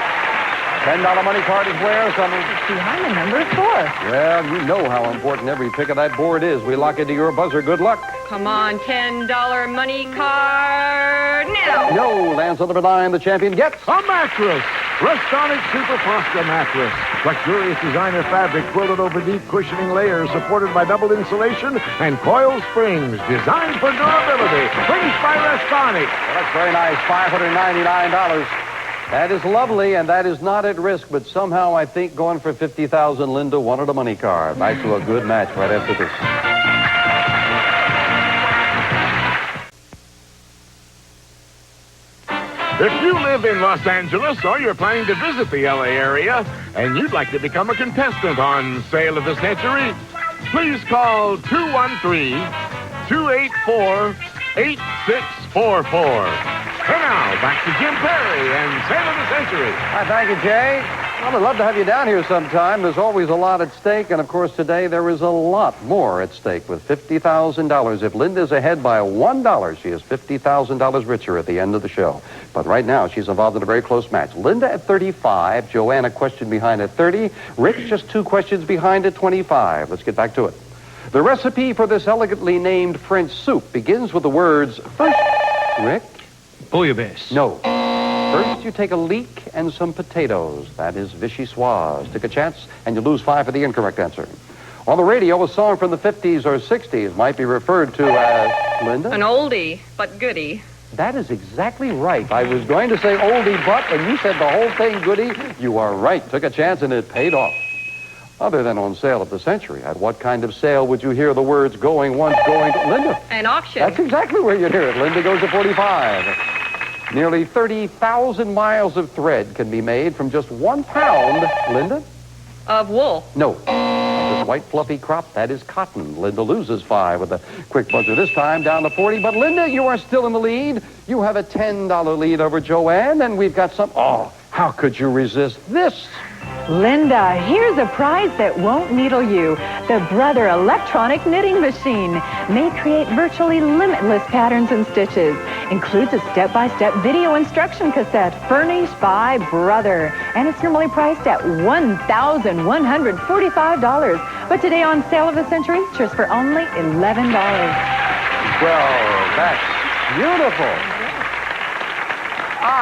$10 money card is where? Someone behind the number 4. Well, you know how important every pick of that board is. We lock into your buzzer. Good luck. Come on, $10 money card now. No, lands on number 9. The champion gets a mattress. Restonic Super Frosta mattress. Luxurious designer fabric quilted over deep cushioning layers supported by double insulation and coil springs. Designed for durability. Finished by Restonic. Well, that's very nice. $599. That is lovely, and that is not at risk, but somehow I think going for $50,000, Linda wanted a money card. Back to a good match right after this. If you live in Los Angeles or you're planning to visit the L.A. area and you'd like to become a contestant on Sale of the Century, please call And now, back to Jim Perry and Sale of the Century. Hi, thank you, Jay. Well, I'd love to have you down here sometime. There's always a lot at stake, and of course today there is a lot more at stake with $50,000. If Linda's ahead by $1, she is $50,000 richer at the end of the show. But right now she's involved in a very close match. Linda at 35, Joanne a question behind at 30, Rick just 2 questions behind at 25. Let's get back to it. The recipe for this elegantly named French soup begins with the words first, Rick? Bouillabaisse. No. First, you take a leek and some potatoes. That is vichyssoise. Take a chance, and you lose 5 for the incorrect answer. On the radio, a song from the 50s or 60s might be referred to as, Linda? An oldie, but goodie. That is exactly right. I was going to say oldie, but when you said the whole thing goodie, you are right. Took a chance, and it paid off. Other than on Sale of the Century, at what kind of sale would you hear the words going once, going... Linda? An auction. That's exactly where you'd hear it. Linda goes to 45. Nearly 30,000 miles of thread can be made from just 1 pound, Linda? Of wool. No. This white fluffy crop, that is cotton. Linda loses 5 with a quick buzzer this time, down to 40. But Linda, you are still in the lead. You have a $10 lead over Joanne, and we've got some... Oh, how could you resist this? Linda, here's a prize that won't needle you. The Brother electronic knitting machine may create virtually limitless patterns and stitches. Includes a step-by-step video instruction cassette furnished by Brother. And it's normally priced at $1,145. But today on Sale of the Century, just for only $11. Well, that's beautiful.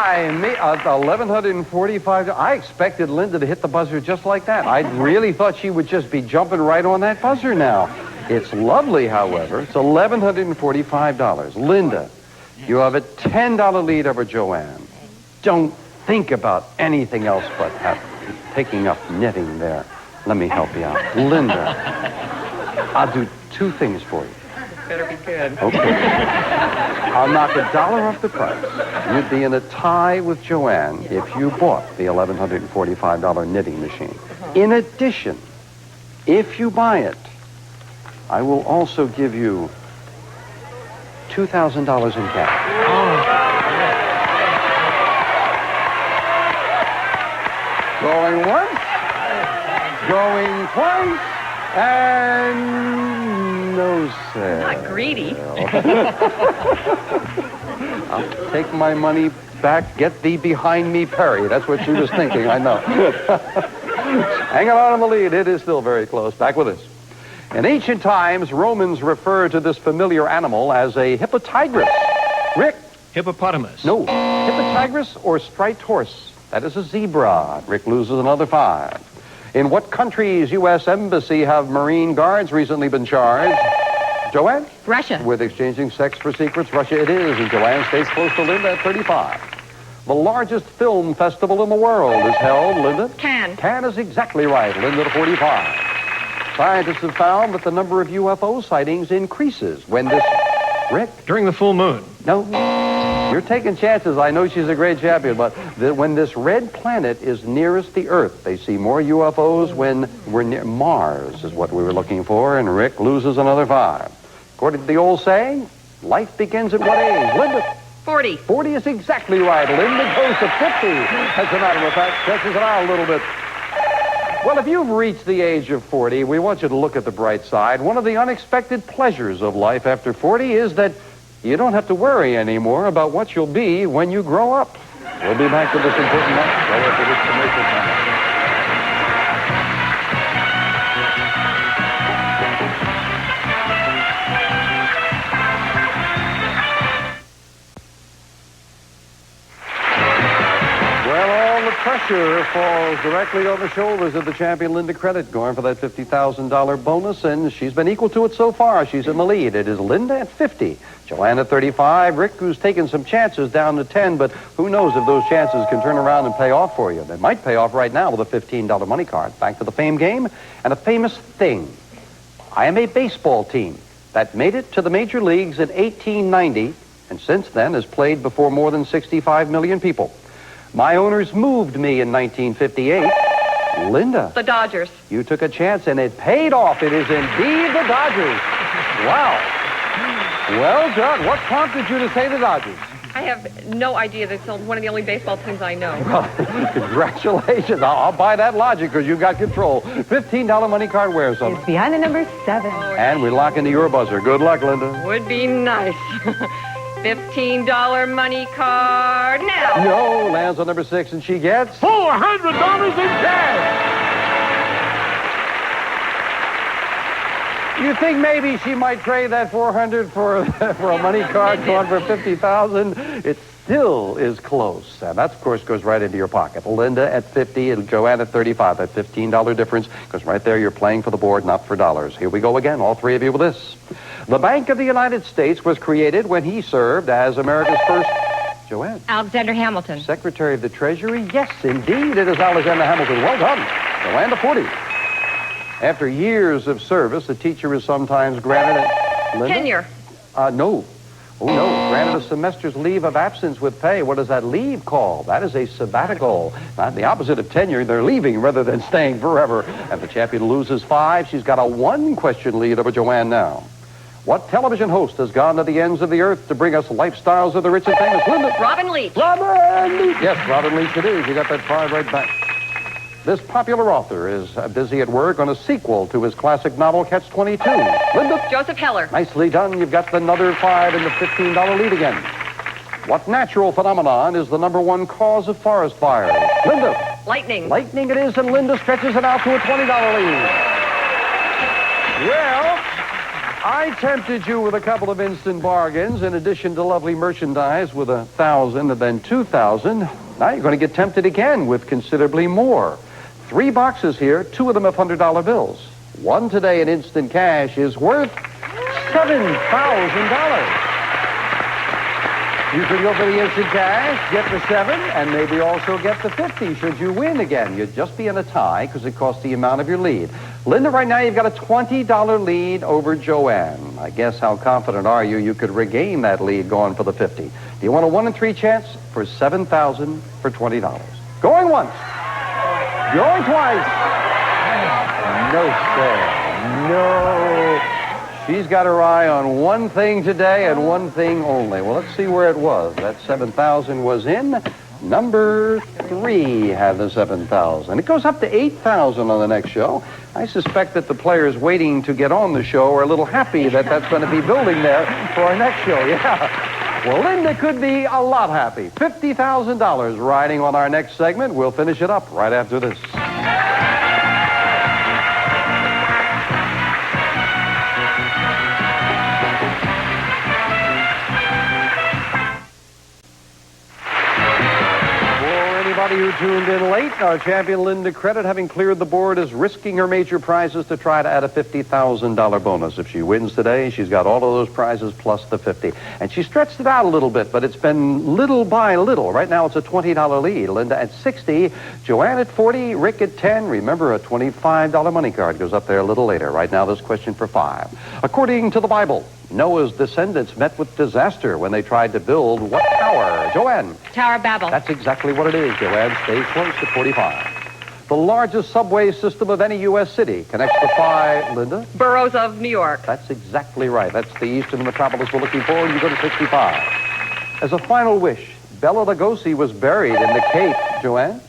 $1,145. I expected Linda to hit the buzzer just like that. I really thought she would just be jumping right on that buzzer now. It's lovely, however. It's $1,145. Linda, you have a $10 lead over Joanne. Don't think about anything else but taking up knitting there. Let me help you out. Linda, I'll do 2 things for you. Better be good. Okay. I'll knock $1 off the price. You'd be in a tie with Joanne if you bought the $1,145 knitting machine. In addition, if you buy it, I will also give you $2,000 in cash. Going once, going twice, and no sale. Not greedy. I'll take my money back. Get thee behind me, Perry. That's what she was thinking, I know. Hanging on the lead. It is still very close. Back with us. In ancient times, Romans referred to this familiar animal as a hippotigris. Rick? Hippopotamus. No. Hippotigris or striped horse. That is a zebra. Rick loses another 5. In what country's U.S. Embassy have Marine Guards recently been charged? Joanne? Russia. With exchanging sex for secrets, Russia it is, and Joanne stays close to Linda at 35. The largest film festival in the world is held, Linda? Cannes. Cannes is exactly right, Linda to 45. Scientists have found that the number of UFO sightings increases when this... Rick? During the full moon. No. You're taking chances. I know she's a great champion, but when this red planet is nearest the Earth, they see more UFOs when we're near Mars, is what we were looking for, and Rick loses another 5. According to the old saying, life begins at what age? Linda? 40. 40 is exactly right. Linda goes to 50. As a matter of fact, stretches it out a little bit. Well, if you've reached the age of 40, we want you to look at the bright side. One of the unexpected pleasures of life after 40 is that you don't have to worry anymore about what you'll be when you grow up. We'll be back to this important message right after this commercial time. Pressure falls directly on the shoulders of the champion Linda Credit, going for that $50,000 bonus, and she's been equal to it so far. She's in the lead. It is Linda at 50, Joanne at 35, Rick, who's taken some chances down to 10, but who knows if those chances can turn around and pay off for you. They might pay off right now with a $15 money card. Back to the fame game and a famous thing. I am a baseball team that made it to the major leagues in 1890, and since then has played before more than 65 million people. My owners moved me in 1958. Linda. The Dodgers. You took a chance, and it paid off. It is indeed the Dodgers. Wow. Well done. What prompted you to say the Dodgers? I have no idea. That's one of the only baseball teams I know. Well, congratulations. I'll buy that logic because you got control. $15 money card wears on. It's behind the number 7. And we lock into your buzzer. Good luck, Linda. Would be nice. $15 money card now. No, lands on number 6, and she gets $400 in cash. You think maybe she might trade that $400 for a money card going for $50,000? It still is close, and that, of course, goes right into your pocket. Linda at $50 and Joanne at $35. That $15 difference goes right there. You're playing for the board, not for dollars. Here we go again, all three of you with this. The Bank of the United States was created when he served as America's first... Joanne. Alexander Hamilton. Secretary of the Treasury? Yes, indeed, it is Alexander Hamilton. Well done. Joanne to 40. After years of service, a teacher is sometimes granted a... Linda? Tenure. No. Oh, no. Granted a semester's leave of absence with pay. What is that leave called? That is a sabbatical. Not the opposite of tenure. They're leaving rather than staying forever. And the champion loses 5. She's got a 1-question lead over Joanne now. What television host has gone to the ends of the earth to bring us lifestyles of the rich and famous? Linda. Robin Leach. Robin Leach. Yes, Robin Leach it is. You got that 5 right back. This popular author is busy at work on a sequel to his classic novel, Catch-22. Linda. Joseph Heller. Nicely done. You've got another 5 in the $15 lead again. What natural phenomenon is the #1 cause of forest fires? Linda. Lightning. Lightning it is, and Linda stretches it out to a $20 lead. Well, I tempted you with a couple of instant bargains in addition to lovely merchandise with 1,000 and then 2,000. Now you're going to get tempted again with considerably more. 3 boxes here, 2 of them of $100 bills. One today in instant cash is worth $7,000. You can go for the instant cash, get the 7, and maybe also get the 50 should you win again. You'd just be in a tie because it costs the amount of your lead. Linda, right now you've got a $20 lead over Joanne. I guess how confident are you could regain that lead going for the 50? Do you want a 1 in 3 chance for $7,000 for $20? Going once. Going twice. No, sir. No. She's got her eye on one thing today and one thing only. Well, let's see where it was. That 7,000 was in. Number 3 had the 7,000. It goes up to 8,000 on the next show. I suspect that the players waiting to get on the show are a little happy that that's going to be building there for our next show. Yeah. Well, Linda could be a lot happy. $50,000 riding on our next segment. We'll finish it up right after this. Who tuned in late, our champion Linda Credit, having cleared the board, is risking her major prizes to try to add a $50,000 bonus. If she wins today, she's got all of those prizes plus the 50. And she stretched it out a little bit, but it's been little by little. Right now, it's a $20 lead. Linda at 60, Joanne at 40, Rick at 10. Remember, a $25 money card goes up there a little later. Right now, this question for 5. According to the Bible, Noah's descendants met with disaster when they tried to build what tower? Joanne. Tower of Babel. That's exactly what it is, Joanne. Stay close to 45. The largest subway system of any U.S. city connects the 5, Linda? Boroughs of New York. That's exactly right. That's the eastern metropolis we're looking for. You go to 65. As a final wish, Bela Lugosi was buried in the Cape. Joanne?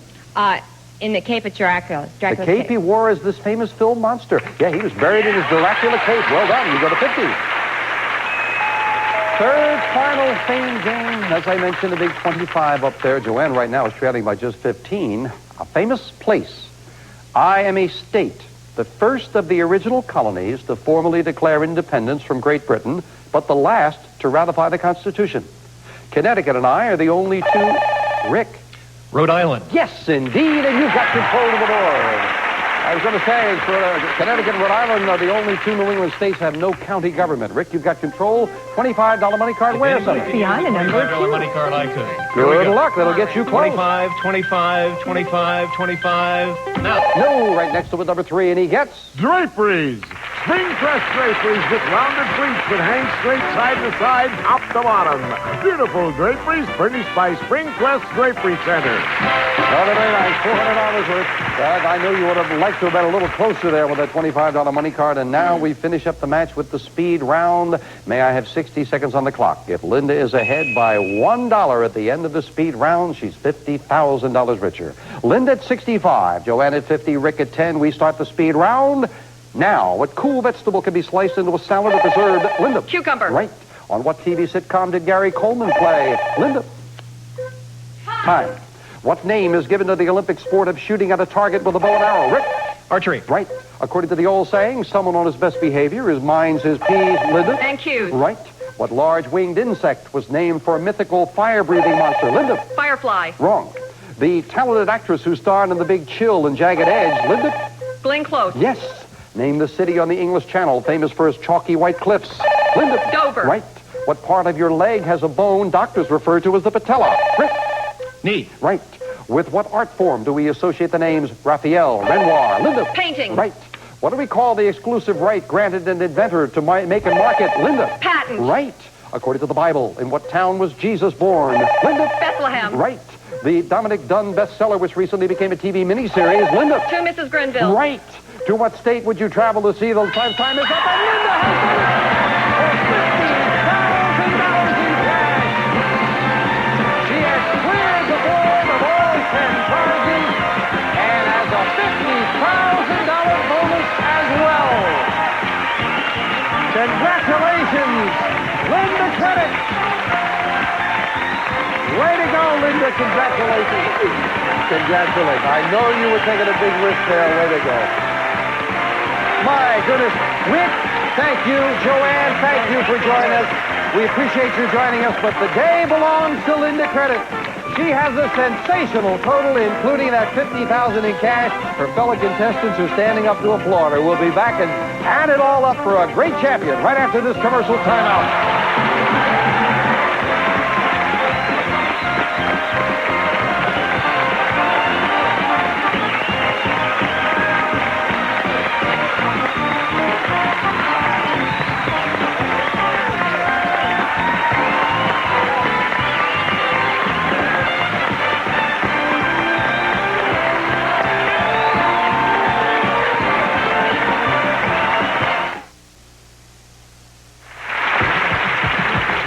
In the Cape of Dracula. The cape he wore as this famous film monster. Yeah, he was buried in his Dracula cape. Well done. You go to 50. Third final fame game. As I mentioned, the big 25 up there. Joanne right now is trailing by just 15. A famous place. I am a state. The first of the original colonies to formally declare independence from Great Britain, but the last to ratify the Constitution. Connecticut and I are the only 2. Rick. Rhode Island. Yes, indeed, and you've got control of the board. I was going to say, Connecticut and Rhode Island are the only 2 New England states that have no county government. Rick, you've got control. $25 money card. Where's something? Beyond the number 2. Money card I could. Good luck. That'll get you close. 25, 25, 25, 25. Now. No, right next to it, number 3, and he gets... Draperies. Spring press draperies with rounded pleats that hang straight side to side, top to bottom. Beautiful draperies furnished by Spring Press Drapery Center. Well, very nice. $400 worth. Doug, I know you would have liked to have been a little closer there with that $25 money card, and now we finish up the match with the speed round. May I have 60 seconds on the clock? If Linda is ahead by $1 at the end of the speed round, she's $50,000 richer. Linda at 65, Joanne at 50, Rick at 10. We start the speed round. Now, what cool vegetable can be sliced into a salad or preserved? Linda. Cucumber. Right. On what TV sitcom did Gary Coleman play? Linda. Time. What name is given to the Olympic sport of shooting at a target with a bow and arrow? Rick? Archery. Right. According to the old saying, someone on his best behavior is minds his peas. Linda? Thank you. Right. What large winged insect was named for a mythical fire-breathing monster? Linda? Firefly. Wrong. The talented actress who starred in The Big Chill and Jagged Edge? Linda? Glenn Close. Yes. Name the city on the English Channel famous for its chalky white cliffs? Linda? Dover. Right. What part of your leg has a bone doctors refer to as the patella? Rick? Knee. Right. With what art form do we associate the names Raphael, Renoir, Linda? Painting. Right. What do we call the exclusive right granted an inventor to make and market? Linda? Patent. Right. According to the Bible, in what town was Jesus born? Linda? Bethlehem. Right. The Dominic Dunn bestseller, which recently became a TV miniseries? Linda? To Mrs. Grenville. Right. To what state would you travel to see those five time is up? And Linda has done it! $50,000 in cash! She has cleared the board of all 10 prizes and has a $50,000 bonus as well. Congratulations, Linda Credit! Way to go, Linda. Congratulations. Congratulations. I know you were taking a big risk there. Way to go. My goodness. Rick, thank you. Joanne, thank you for joining us. We appreciate you joining us, but the day belongs to Linda Credit. She has a sensational total, including that $50,000 in cash. Her fellow contestants are standing up to applaud her. We'll be back and add it all up for a great champion right after this commercial timeout.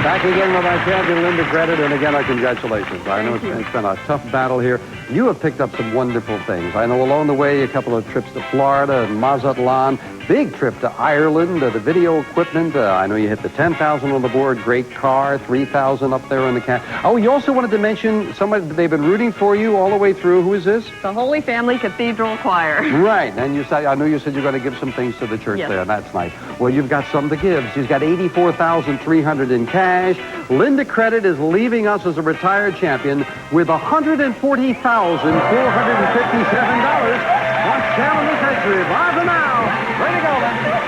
Back again with our champion, Linda Credit, and again, our congratulations. I know it's been a tough battle here. You have picked up some wonderful things. I know along the way, a couple of trips to Florida and Mazatlan, big trip to Ireland, the video equipment. I know you hit the $10,000 on the board, great car, $3,000 up there in the cat. Oh, you also wanted to mention somebody they've been rooting for you all the way through. Who is this? The Holy Family Cathedral Choir. Right, and you said, I know you said you're going to give some things to the church Yes. there. That's nice. Well, you've got some to give. She's got $84,300 in cash. Linda Credit is leaving us as a retired champion with $140,457. What's down in the century? Bye for now. Way to go, Linda.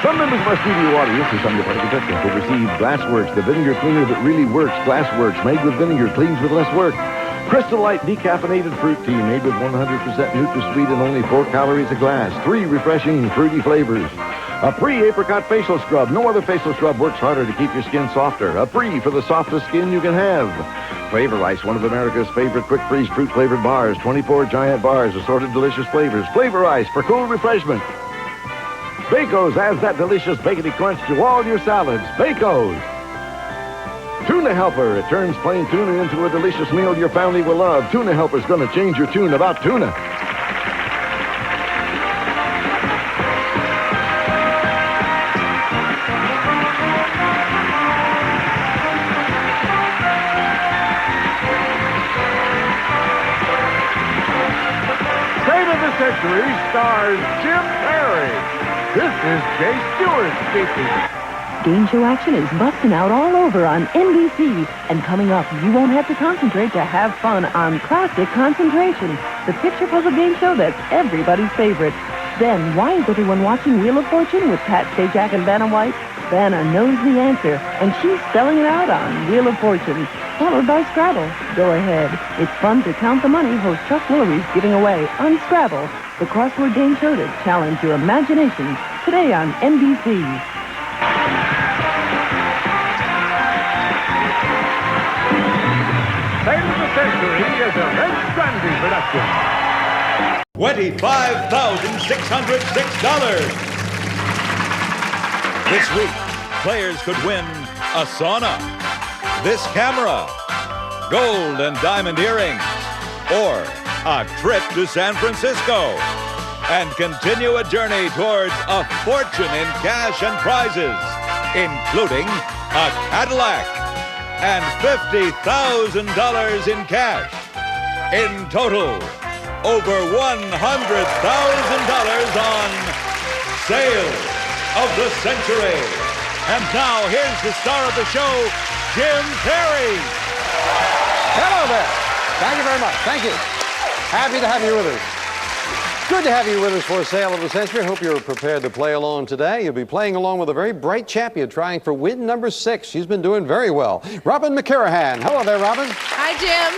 Some members of our studio audience and some department contestants will receive Glassworks, the vinegar cleaner that really works. Glassworks, made with vinegar, cleans with less work. Crystal Light decaffeinated fruit tea made with 100% NutraSweet and only 4 calories a glass. 3 refreshing, fruity flavors. A pre-apricot facial scrub. No other facial scrub works harder to keep your skin softer. A pre for the softest skin you can have. Flavor Ice, one of America's favorite quick freeze fruit-flavored bars. 24 giant bars, assorted delicious flavors. Flavor Ice for cool refreshment. Baco's adds that delicious bacony crunch to all your salads. Baco's. Tuna Helper. It turns plain tuna into a delicious meal your family will love. Tuna Helper's going to change your tune about tuna. State of the Century stars Jim Perry. This is Jay Stewart speaking. Game show action is busting out all over on NBC. And coming up, you won't have to concentrate to have fun on Classic Concentration, the picture puzzle game show that's everybody's favorite. Then, why is everyone watching Wheel of Fortune with Pat Sajak and Vanna White? Vanna knows the answer, and she's spelling it out on Wheel of Fortune, followed by Scrabble. Go ahead. It's fun to count the money host Chuck Woolery's giving away on Scrabble, the crossword game show to challenge your imagination. Today on NBC. Save the Century is a Red Strandy production. $25,606. This week, players could win a sauna, this camera, gold and diamond earrings, or a trip to San Francisco, and continue a journey towards a fortune in cash and prizes, including a Cadillac and $50,000 in cash. In total, over $100,000 on Sale of the Century. And now, here's the star of the show, Jim Perry. Hello there. Thank you very much. Thank you. Happy to have you with us. Good to have you with us for Sale of the Century. Hope you're prepared to play along today. You'll be playing along with a very bright champion trying for win number 6. She's been doing very well. Robin McCarahan. Hello there, Robin. Hi, Jim.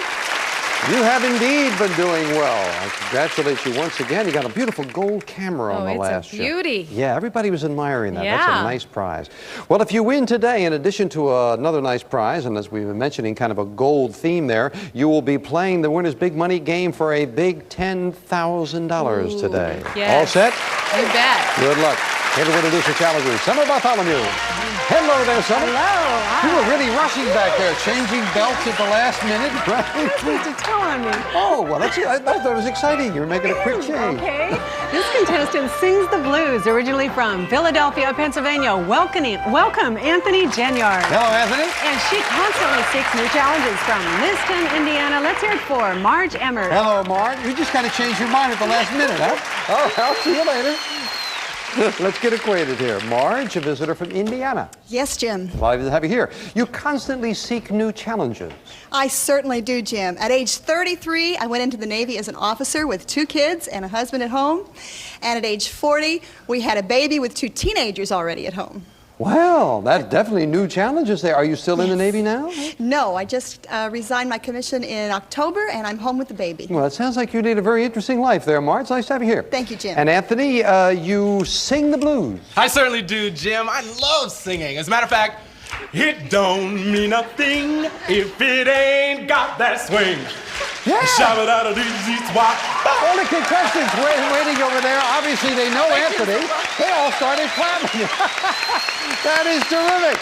You have indeed been doing well. I congratulate you once again. You got a beautiful gold camera on the last show. Oh, it's a beauty. Yeah, everybody was admiring that. Yeah. That's a nice prize. Well, if you win today, in addition to another nice prize, and as we've been mentioning, kind of a gold theme there, you will be playing the Winner's Big Money game for a big $10,000 today. Yes. All set? You bet. Good luck. Here to introduce the challengers, Summer Bartholomew. Hello there, Summer. Hello. You were really rushing back there, changing belts at the last minute, right? Please to tell on me. Oh, well, I thought it was exciting. You were making a quick change. Okay. This contestant sings the blues, originally from Philadelphia, Pennsylvania. Welcome, Anthony Genyard. Hello, Anthony. And she constantly seeks new challenges from Liston, Indiana. Let's hear it for Marge Emmert. Hello, Marge. You just kind of changed your mind at the last minute, huh? Oh, I'll see you later. Let's get acquainted here. Marge, a visitor from Indiana. Yes, Jim. Delighted to have you here. You constantly seek new challenges. I certainly do, Jim. At age 33, I went into the Navy as an officer with 2 kids and a husband at home. And at age 40, we had a baby with 2 teenagers already at home. Well, that's definitely new challenges there. Are you still in the Navy now? No, I just resigned my commission in October, and I'm home with the baby. Well, it sounds like you lead a very interesting life there, Marge. Nice to have you here. Thank you, Jim. And Anthony, you sing the blues. I certainly do, Jim. I love singing. As a matter of fact, it don't mean nothing if it ain't got that swing. Yeah. Shabba-da-da-dee-dee-swat. All the contestants waiting over there, obviously they know Anthony. They all started clapping. That is terrific.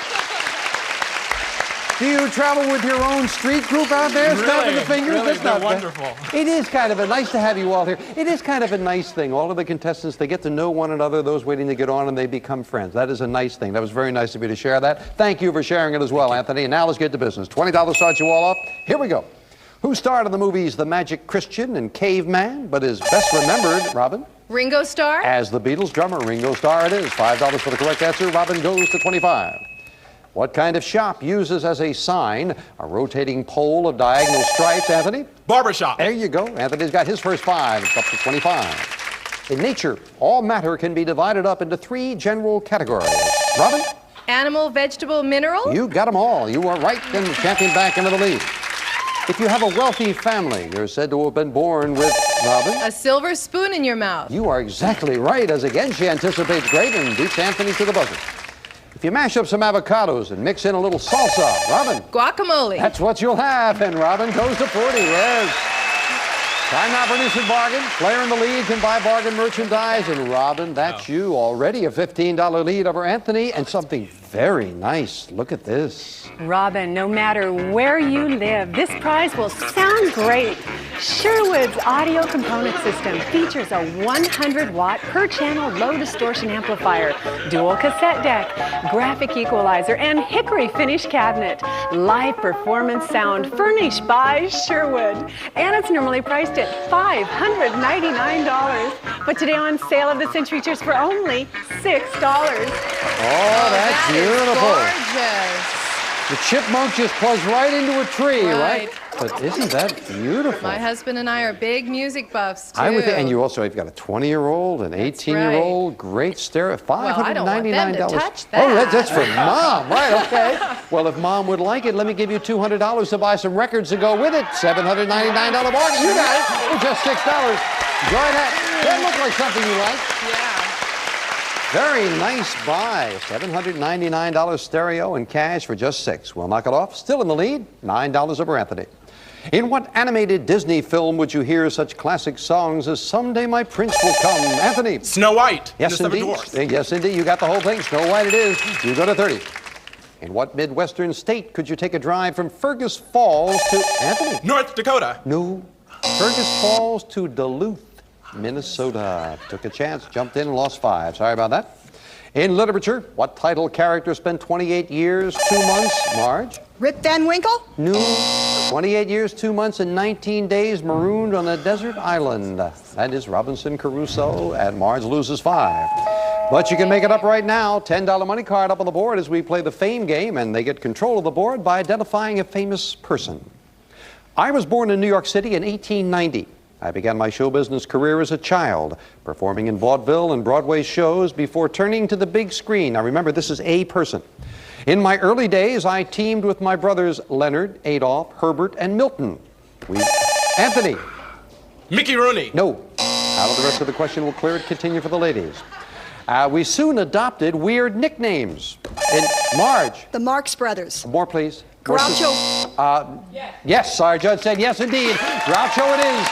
Do you travel with your own street group out there, snapping the fingers? Really, That's not wonderful. It is kind of nice to have you all here. It is kind of a nice thing. All of the contestants, they get to know one another, those waiting to get on, and they become friends. That is a nice thing. That was very nice of you to share that. Thank you for sharing it as well, Anthony. And now let's get to business. $20 starts you all off. Here we go. Who starred in the movies The Magic Christian and Caveman, but is best remembered, Robin? Ringo Starr? As the Beatles drummer, Ringo Starr it is. $5 for the correct answer. Robin goes to 25. What kind of shop uses as a sign a rotating pole of diagonal stripes, Anthony? Barbershop. There you go. Anthony's got his first 5. It's up to 25. In nature, all matter can be divided up into 3 general categories. Robin? Animal, vegetable, mineral? You got them all. You are right, and the champion back into the lead. If you have a wealthy family, you're said to have been born with, Robin? A silver spoon in your mouth. You are exactly right, as again she anticipates great and beats Anthony to the buzzer. If you mash up some avocados and mix in a little salsa, Robin? Guacamole. That's what you'll have, and Robin goes to 40, yes. Time now for an instant bargain. Player in the lead can buy bargain merchandise, and Robin, that's you. Already a $15 lead over Anthony, and something very nice. Look at this. Robin, no matter where you live, this prize will sound great. Sherwood's audio component system features a 100-watt per-channel low-distortion amplifier, dual cassette deck, graphic equalizer, and hickory finish cabinet. Live performance sound furnished by Sherwood. And it's normally priced at $599. But today on Sale of the Century Cheers for only $6. Oh, that's beautiful. Gorgeous. The chipmunk just plugs right into a tree, right? But isn't that beautiful? My husband and I are big music buffs, too. I would think, and you also, you've got a 20-year-old, an 18-year-old, great stereo, $599. Well, I don't want them to touch that. Oh, that's for Mom, right, okay. Well, if Mom would like it, let me give you $200 to buy some records to go with it. $799 bargain. You got it for just $6. Enjoy that. That looked like something you like. Yeah. Very nice buy. $799 stereo and cash for just $6. We'll knock it off. Still in the lead, $9 over Anthony. In what animated Disney film would you hear such classic songs as Someday My Prince Will Come? Anthony. Snow White. Yes, indeed. Yes, indeed. You got the whole thing. Snow White it is. You go to 30. In what Midwestern state could you take a drive from Fergus Falls to Anthony? North Dakota. No. Fergus Falls to Duluth, Minnesota. Took a chance, jumped in and lost 5. Sorry about that. In literature, what title character spent 28 years, 2 months? Marge? Rip Van Winkle? No. 28 years, 2 months, and 19 days marooned on a desert island. That is Robinson Crusoe, and Marge loses 5. But you can make it up right now. $10 money card up on the board as we play the fame game, and they get control of the board by identifying a famous person. I was born in New York City in 1890. I began my show business career as a child, performing in vaudeville and Broadway shows before turning to the big screen. Now remember, this is a person. In my early days, I teamed with my brothers Leonard, Adolph, Herbert, and Milton. Anthony. Mickey Rooney. No. Out of the rest of the question, we'll clear it. Continue for the ladies. We soon adopted weird nicknames. In Marge. The Marx Brothers. More, please. Groucho. Yes, our judge said yes, indeed. Groucho it is.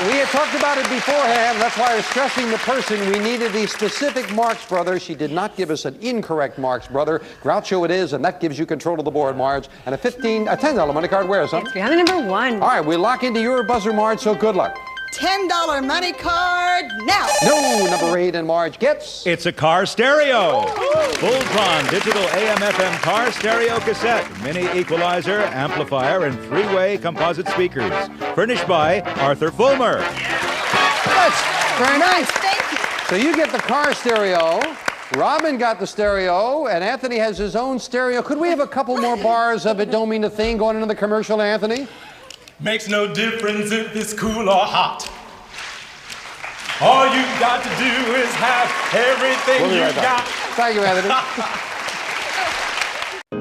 We had talked about it beforehand. That's why I was stressing the person. We needed the specific Marx brother. She did not give us an incorrect Marx brother. Groucho it is, and that gives you control of the board, Marge. And a $10 money card. Where is it? It's behind the number 1. All right, we lock into your buzzer, Marge, so good luck. $10 money card now. No, number 8, and Marge gets... It's a car stereo. Full-tron digital AM/FM car stereo cassette, mini equalizer, amplifier, and 3-way composite speakers. Furnished by Arthur Fulmer. That's very nice. Thank you. So you get the car stereo. Robin got the stereo, and Anthony has his own stereo. Could we have a couple more bars of It Don't Mean a Thing going into the commercial, Anthony? Makes no difference if it's cool or hot. All you got to do is have everything you got. Thank you, Anthony.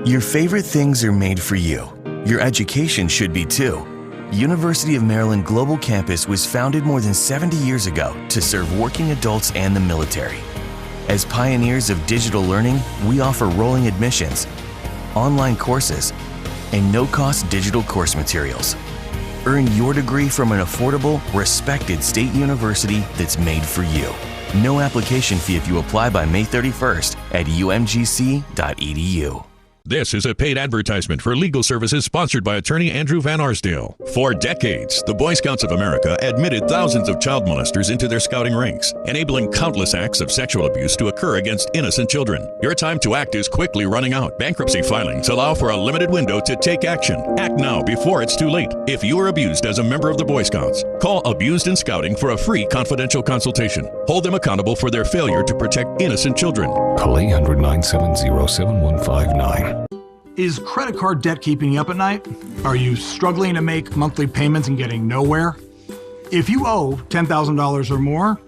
Your favorite things are made for you. Your education should be too. University of Maryland Global Campus was founded more than 70 years ago to serve working adults and the military. As pioneers of digital learning, we offer rolling admissions, online courses, and no-cost digital course materials. Earn your degree from an affordable, respected state university that's made for you. No application fee if you apply by May 31st at umgc.edu. This is a paid advertisement for legal services sponsored by attorney Andrew Van Arsdale. For decades, the Boy Scouts of America admitted thousands of child molesters into their scouting ranks, enabling countless acts of sexual abuse to occur against innocent children. Your time to act is quickly running out. Bankruptcy filings allow for a limited window to take action. Act now before it's too late. If you are abused as a member of the Boy Scouts, call Abused in Scouting for a free confidential consultation. Hold them accountable for their failure to protect innocent children. Call 800-970-7159. Is credit card debt keeping you up at night? Are you struggling to make monthly payments and getting nowhere? If you owe $10,000 or more,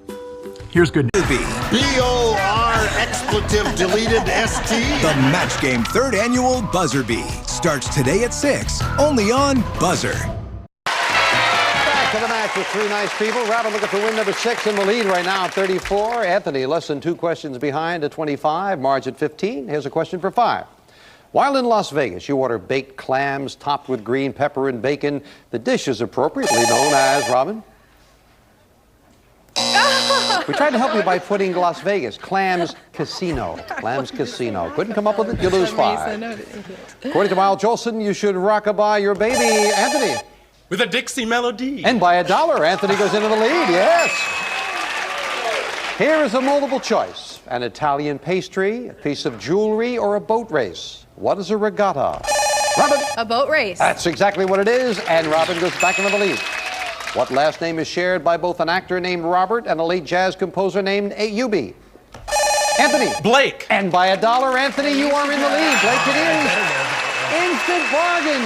here's good news. B-O-R expletive deleted S-T. The Match Game 3rd Annual Buzzer Bee starts today at 6, only on Buzzer. Back to the match with 3 nice people. Robin looking for win number 6 in the lead right now at 34. Anthony less than 2 questions behind at 25. Marge at 15. Here's a question for 5. While in Las Vegas, you order baked clams topped with green pepper and bacon. The dish is appropriately known as, Robin? We tried to help you by putting Las Vegas. Clams Casino. Clams Casino. Couldn't come up with it, you lose 5. According to Miles Jolson, you should rock-a-bye your baby, Anthony. With a Dixie melody. And by $1, Anthony goes into the lead, yes. Here is a multiple choice. An Italian pastry, a piece of jewelry, or a boat race. What is a regatta? Robin. A boat race. That's exactly what it is, and Robin goes back into the lead. What last name is shared by both an actor named Robert and a late jazz composer named A.U.B.? Anthony. Blake. And by $1, Anthony, you are in the lead. Blake, it is. Instant bargain.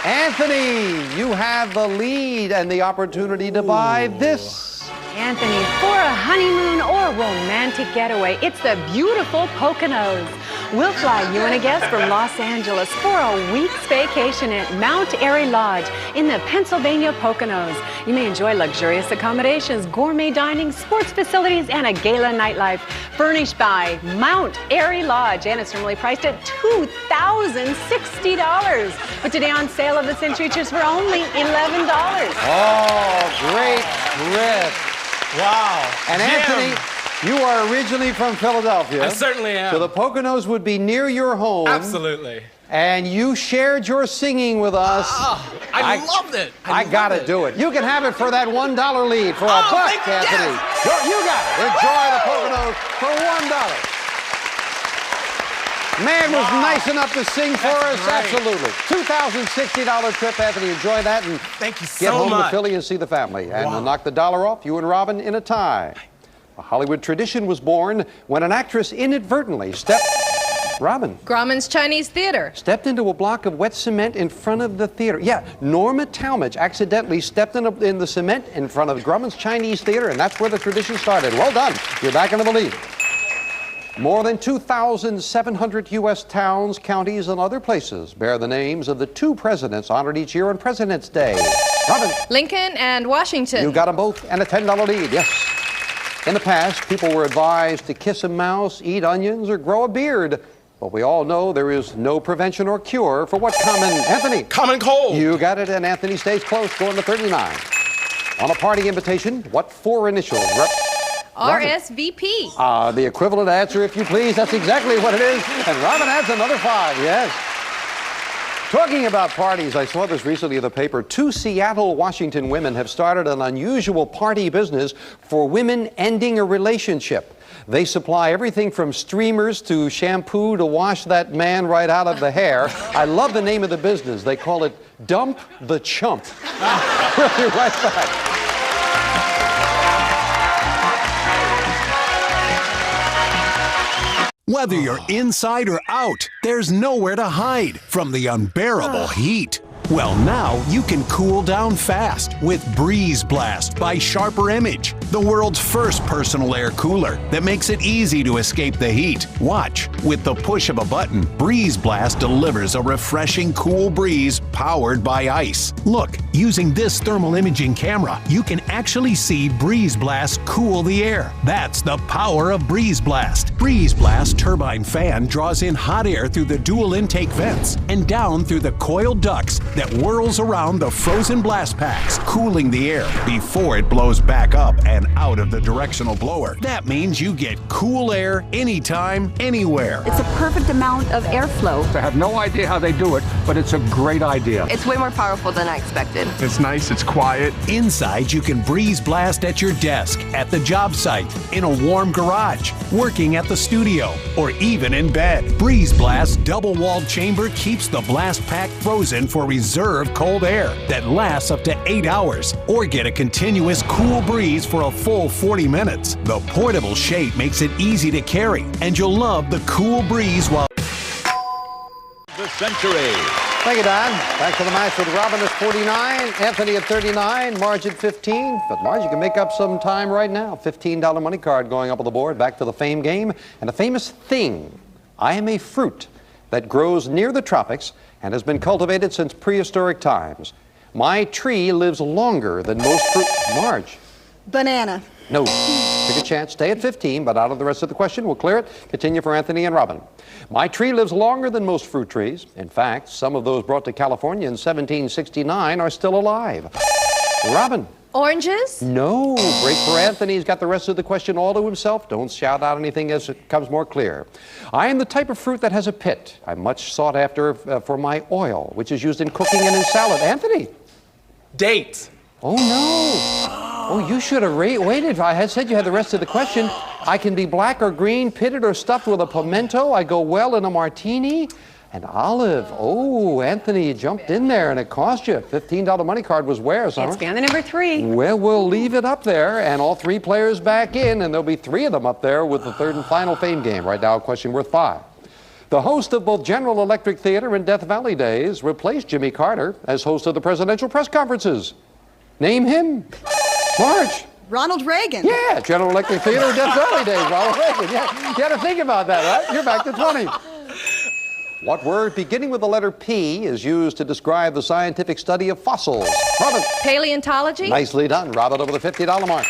Anthony, you have the lead and the opportunity to buy this. Anthony, for a honeymoon or romantic getaway, it's the beautiful Poconos. We'll fly you and a guest from Los Angeles for a week's vacation at Mount Airy Lodge in the Pennsylvania Poconos. You may enjoy luxurious accommodations, gourmet dining, sports facilities, and a gala nightlife furnished by Mount Airy Lodge. And it's normally priced at $2,060. But today on Sale of the Century Trips for only $11. Oh, great trip. Wow. And Jim. Anthony, you are originally from Philadelphia. I certainly am. So the Poconos would be near your home. Absolutely. And you shared your singing with us. I loved it. I gotta do it. You can have it for that $1 lead for a buck, Anthony. Yes. You got it. Enjoy the Poconos for $1. Man was nice enough to sing for us. Great. Absolutely. $2,060 trip, Anthony. Enjoy that and thank you get so home much. to Philly and see the family. And to knock the dollar off, you and Robin in a tie. A Hollywood tradition was born when an actress inadvertently Robin. Grauman's Chinese Theater. Stepped into a block of wet cement in front of the theater. Yeah, Norma Talmadge accidentally stepped in the cement in front of Grauman's Chinese Theater, and that's where the tradition started. Well done. You're back into the lead. More than 2,700 U.S. towns, counties, and other places bear the names of the 2 presidents honored each year on President's Day. Robin. Lincoln and Washington. You got them both, and a $10 lead, yes. In the past, people were advised to kiss a mouse, eat onions, or grow a beard. But we all know there is no prevention or cure for what common... Anthony. Common cold. You got it, and Anthony stays close, going to 39. On a party invitation, what 4 initials RSVP. The equivalent answer, if you please. That's exactly what it is. And Robin adds another 5, yes. Talking about parties, I saw this recently in the paper. 2 Seattle, Washington women have started an unusual party business for women ending a relationship. They supply everything from streamers to shampoo to wash that man right out of the hair. I love the name of the business. They call it Dump the Chump. We'll be right back. Whether you're inside or out, there's nowhere to hide from the unbearable heat. Well, now you can cool down fast with Breeze Blast by Sharper Image, the world's first personal air cooler that makes it easy to escape the heat. Watch. With the push of a button, Breeze Blast delivers a refreshing cool breeze powered by ice. Look, using this thermal imaging camera, you can actually see Breeze Blast cool the air. That's the power of Breeze Blast. Breeze Blast turbine fan draws in hot air through the dual intake vents and down through the coiled ducts that whirls around the frozen blast packs, cooling the air before it blows back up and out of the directional blower. That means you get cool air anytime, anywhere. It's a perfect amount of airflow. I have no idea how they do it, but it's a great idea. It's way more powerful than I expected. It's nice, it's quiet. Inside, you can Breeze Blast at your desk, at the job site, in a warm garage, working at the studio, or even in bed. Breeze Blast double-walled chamber keeps the blast pack frozen for reserved cold air that lasts up to 8 hours, or get a continuous cool breeze for a full 40 minutes. The portable shape makes it easy to carry, and you'll love the cool breeze while... The Century. Thank you, Don. Back to the match with Robin at 49, Anthony at 39, Marge at 15. But Marge, you can make up some time right now. $15 money card going up on the board. Back to the fame game. And a famous thing. I am a fruit that grows near the tropics and has been cultivated since prehistoric times. My tree lives longer than most fruit... Marge. Banana. No. Take a chance. Stay at 15, but out of the rest of the question. We'll clear it. Continue for Anthony and Robin. My tree lives longer than most fruit trees. In fact, some of those brought to California in 1769 are still alive. Robin. Oranges? No. Break for Anthony. He's got the rest of the question all to himself. Don't shout out anything as it comes more clear. I am the type of fruit that has a pit. I'm much sought after for my oil, which is used in cooking and in salad. Anthony. Dates. Oh, no. Oh, you should have waited. If I had said you had the rest of the question. I can be black or green, pitted or stuffed with a pimento. I go well in a martini. And Olive. Oh, Anthony jumped in there and it cost you. $15 money card was where, Summer? It's beyond the number 3. Well, we'll leave it up there and all 3 players back in, and there'll be 3 of them up there with the third and final fame game. Right now, a question worth 5. The host of both General Electric Theater and Death Valley Days replaced Jimmy Carter as host of the presidential press conferences. Name him. Marge. Ronald Reagan. Yeah, General Electric Theater and Death Valley Days. Ronald Reagan. Yeah, you had to think about that, right? You're back to 20. What word beginning with the letter P is used to describe the scientific study of fossils? Robin. Paleontology. Nicely done. Robin over the $50 mark.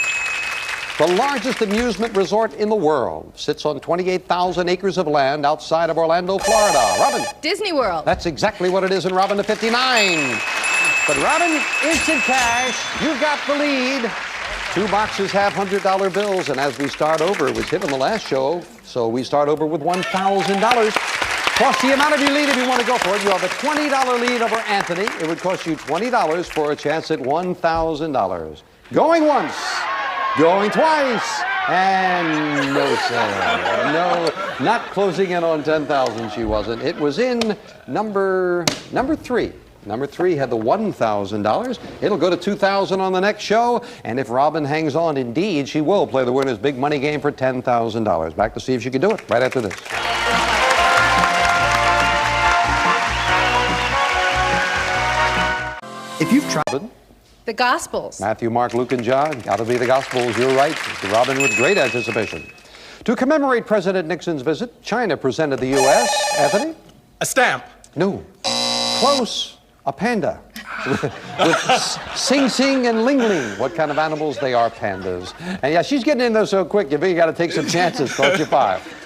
The largest amusement resort in the world sits on 28,000 acres of land outside of Orlando, Florida. Robin. Disney World. That's exactly what it is in Robin to 59. But Robin, instant cash. You've got the lead. 2 boxes have $100 bills, and as we start over, it was hit on the last show, so we start over with $1,000. Plus the amount of your lead if you want to go for it. You have a $20 lead over Anthony. It would cost you $20 for a chance at $1,000. Going once, going twice, and no sale. No, not closing in on 10,000. She wasn't. It was in number 3. Number 3 had the $1,000. It'll go to $2,000 on the next show. And if Robin hangs on, indeed, she will play the winner's big money game for $10,000. Back to see if she can do it right after this. If you've tried the Gospels. Matthew, Mark, Luke, and John. Got to be the Gospels. You're right. Robin with great anticipation. To commemorate President Nixon's visit, China presented the U.S. Anthony? A stamp. No. Close. A panda. with Sing Sing and Ling Ling. What kind of animals? They are pandas. And yeah, she's getting in there so quick, you got to take some chances. Cost you 5.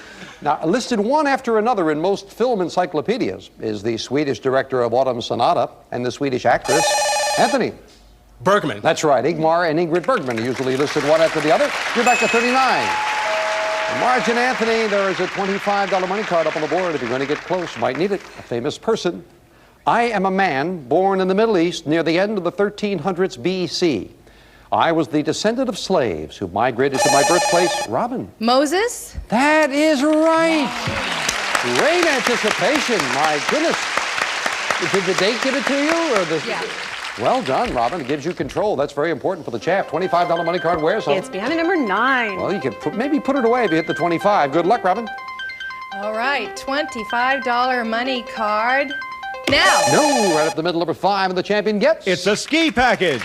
Now, listed one after another in most film encyclopedias is the Swedish director of Autumn Sonata and the Swedish actress, Anthony. Bergman. That's right. Ingmar and Ingrid Bergman are usually listed one after the other. You're back to 39. Marge and Anthony, there is a $25 money card up on the board. If you're going to get close, you might need it. A famous person. I am a man born in the Middle East near the end of the 1300s BC. I was the descendant of slaves who migrated to my birthplace, Robin. Moses? That is right. Great anticipation. My goodness. Did the date give it to you? Or the... Yeah. Well done, Robin. It gives you control. That's very important for the champ. $25 money card where? It's behind the number 9. Well, you could maybe put it away if you hit the 25. Good luck, Robin. All right, $25 money card. Now. No, right up the middle, number 5, and the champion gets... It's a ski package.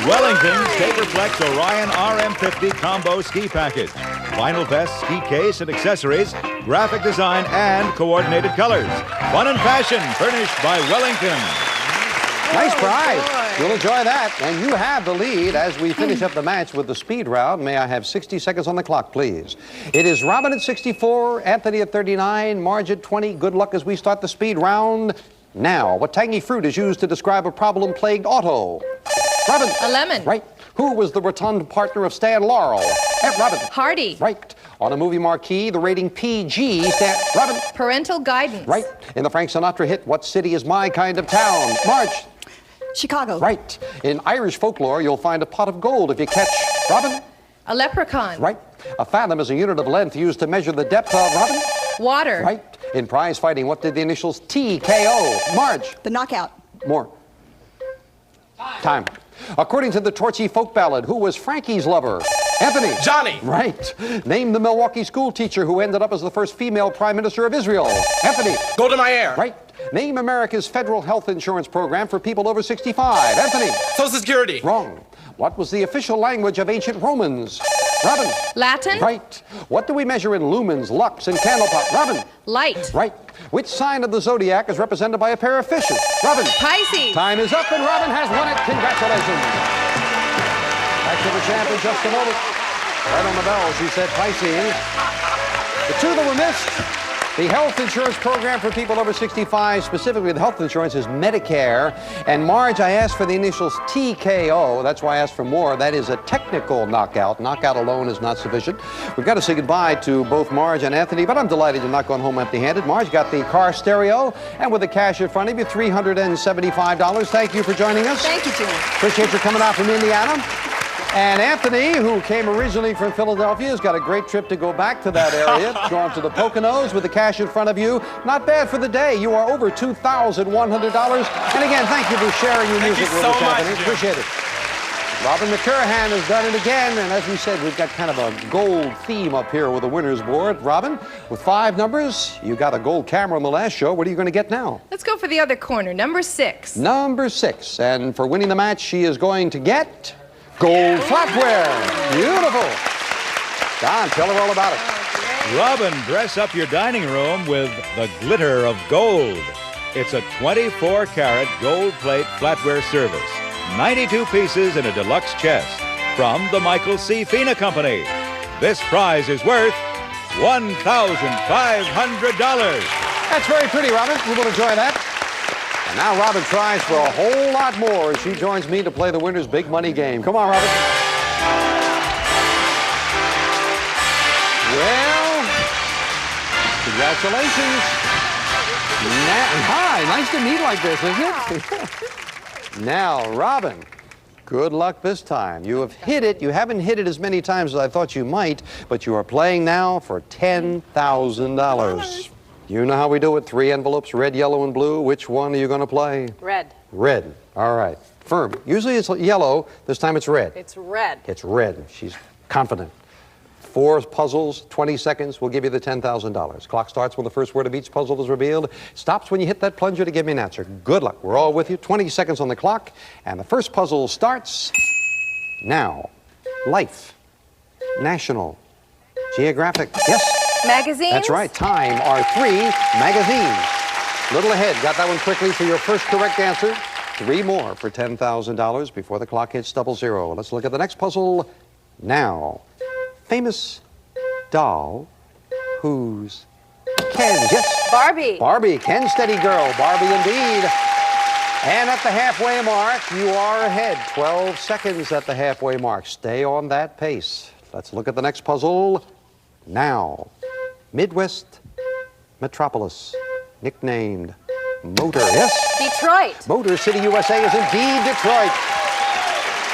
Wellington's Paperflex Orion RM50 Combo Ski Package. Vinyl vest, ski case, and accessories, graphic design, and coordinated colors. Fun and fashion furnished by Wellington. Nice prize. You'll enjoy that. And you have the lead as we finish up the match with the speed round. May I have 60 seconds on the clock, please? It is Robin at 64, Anthony at 39, Marge at 20. Good luck as we start the speed round now. What tangy fruit is used to describe a problem-plagued auto? Robin. A lemon. Right. Who was the rotund partner of Stan Laurel? Robin. Hardy. Right. On a movie marquee, the rating PG stands... Robin. Parental guidance. Right. In the Frank Sinatra hit, What City Is My Kind of Town? Marge. Chicago. Right. In Irish folklore, you'll find a pot of gold if you catch... Robin. A leprechaun. Right. A fathom is a unit of length used to measure the depth of... Robin. Water. Right. In prize fighting, what did the initials TKO? Marge. The knockout. More. Time. According to the Torchy folk ballad, who was Frankie's lover? Anthony. Johnny. Right. Name the Milwaukee school teacher who ended up as the first female prime minister of Israel. Anthony. Golda Meir. Right. Name America's federal health insurance program for people over 65. Anthony. Social Security. Wrong. What was the official language of ancient Romans? Robin. Latin. Right. What do we measure in lumens, lux, and candle pot? Robin. Light. Right. Which sign of the zodiac is represented by a pair of fishes? Robin. Pisces. Time is up, and Robin has won it. Congratulations. Back to the champ in just a moment. Right on the bell, she said Pisces. The two that were missed. The health insurance program for people over 65, specifically the health insurance, is Medicare. And Marge, I asked for the initials TKO. That's why I asked for more. That is a technical knockout. Knockout alone is not sufficient. We've got to say goodbye to both Marge and Anthony, but I'm delighted you're not going home empty-handed. Marge got the car stereo, and with the cash in front of you, $375. Thank you for joining us. Thank you, Jim. Appreciate you coming out from Indiana. And Anthony, who came originally from Philadelphia, has got a great trip to go back to that area. Going to the Poconos with the cash in front of you. Not bad for the day. You are over $2,100. And again, thank you for sharing your music with us, Anthony. Appreciate it. Robin McCurahan has done it again, and as we said, we've got kind of a gold theme up here with the winner's board. Robin, with 5 numbers, you got a gold camera on the last show. What are you going to get now? Let's go for the other corner, number 6. Number 6, and for winning the match, she is going to get gold flatware. Beautiful. Don, tell her all about it. Robin, dress up your dining room with the glitter of gold. It's a 24-karat gold plate flatware service. 92 pieces in a deluxe chest from the Michael C. Fina Company. This prize is worth $1,500. That's very pretty, Robin. We will enjoy that. And now Robin tries for a whole lot more as she joins me to play the winner's big money game. Come on, Robin. Well, congratulations. Hi, nice to meet like this, isn't it? Now, Robin, good luck this time. You have hit it. You haven't hit it as many times as I thought you might, but you are playing now for $10,000. You know how we do it. 3 envelopes, red, yellow, and blue. Which one are you going to play? Red. Red. All right. Firm. Usually it's yellow. This time it's red. It's red. It's red. She's confident. 4 puzzles, 20 seconds, will give you the $10,000. Clock starts when the first word of each puzzle is revealed. Stops when you hit that plunger to give me an answer. Good luck. We're all with you. 20 seconds on the clock. And the first puzzle starts now. Life. National. Geographic. Yes? Magazines? That's right. Time are 3 magazines. Little ahead. Got that one quickly for your first correct answer. 3 more for $10,000 before the clock hits 00. Let's look at the next puzzle now. Famous doll who's Ken's. Yes? Barbie. Barbie. Ken, steady girl. Barbie indeed. And at the halfway mark, you are ahead. 12 seconds at the halfway mark. Stay on that pace. Let's look at the next puzzle now. Midwest Metropolis. Nicknamed Motor. Yes? Detroit. Motor City, USA is indeed Detroit.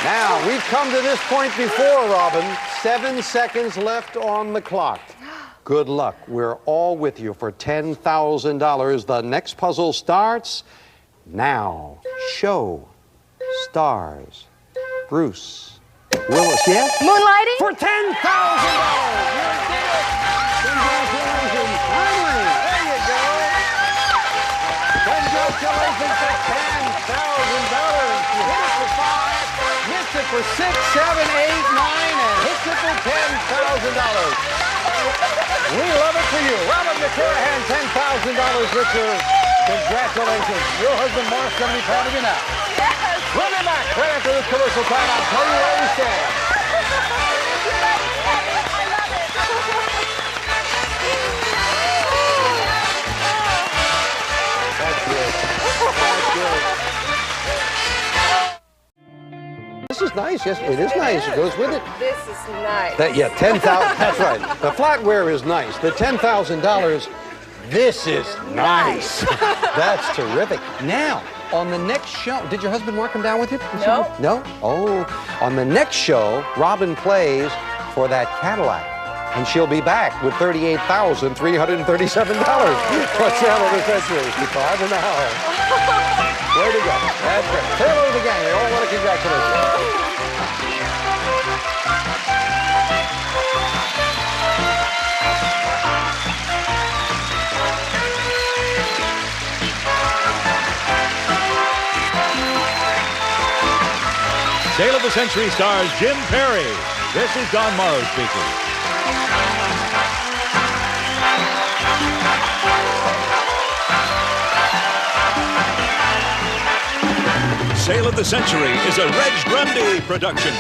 Now, we've come to this point before, Robin. 7 seconds left on the clock. Good luck. We're all with you for $10,000. The next puzzle starts now. Show stars Bruce Willis. Yes? Moonlighting? For $10,000. You did it. Congratulations. Finally. There you go. Congratulations for $10,000. You hit it for 5. Missed it for 6, 7, 8, 9, and hits it for $10,000. We love it for you. Robin McCurahan, $10,000 richer. Congratulations. Your husband Mark's going to be proud of you now. Yes. We'll be back right after this commercial time. I'll tell you where we stand. That's good. That's good. This is nice. Yes, it is nice. It goes with it. This is nice. Yeah, $10,000. That's right. The flatware is nice. The $10,000. This is nice. That's terrific. Now, on the next show, did your husband Mark come down with you? No. No? Oh, on the next show, Robin plays for that Cadillac. And she'll be back with $38,337. What's that on the century? 5 in the house. Way to go. That's great. Say hello to the gang. They all want to congratulate you. Sale of the Century stars Jim Perry. This is Don Morrow speaking. Sale of the Century is a Reg Grundy production.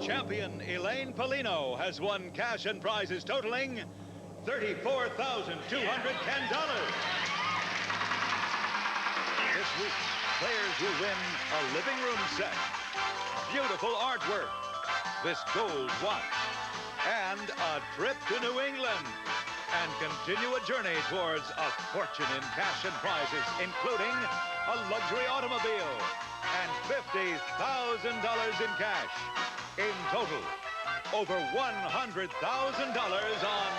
Champion Elaine Polino has won cash and prizes totaling $34,210. This week, players will win a living room set, beautiful artwork, this gold watch, and a trip to New England. and continue a journey towards a fortune in cash and prizes, including a luxury automobile and $50,000 in cash. In total, over $100,000 on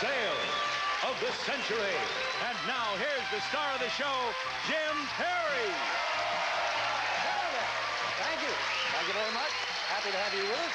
Sale of the Century. And now here's the star of the show, Jim Perry. Thank you. Thank you very much. Happy to have you with us.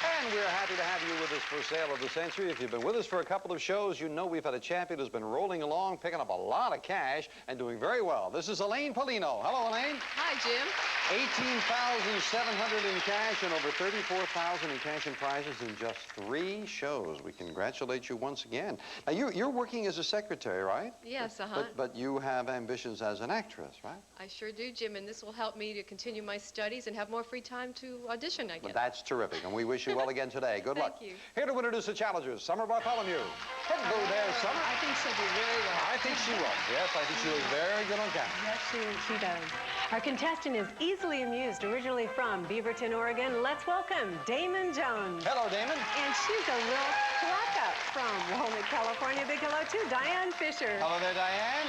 And we're happy to have you with us for Sale of the Century. If you've been with us for a couple of shows, you know we've had a champion who's been rolling along, picking up a lot of cash, and doing very well. This is Elaine Polino. Hello, Elaine. Hi, Jim. $18,700 in cash and over $34,000 in cash and prizes in just 3 shows. We congratulate you once again. Now, you're working as a secretary, right? Yes, But you have ambitions as an actress, right? I sure do, Jim, and this will help me to continue my studies and have more free time to audition, I guess. But that's terrific, and we wish you well again today. Good luck. Thank you. Here to introduce the challengers, Summer Bartholomew. Hello there, Summer. I think she'll do very well. I think she will. Yes, I think she was very good on camera. Yes, she does. Our contestant is easily amused, originally from Beaverton, Oregon. Let's welcome Damon Jones. Hello, Damon. And she's a real pluck-up from Walnut, California. Big hello to Diane Fisher. Hello there, Diane.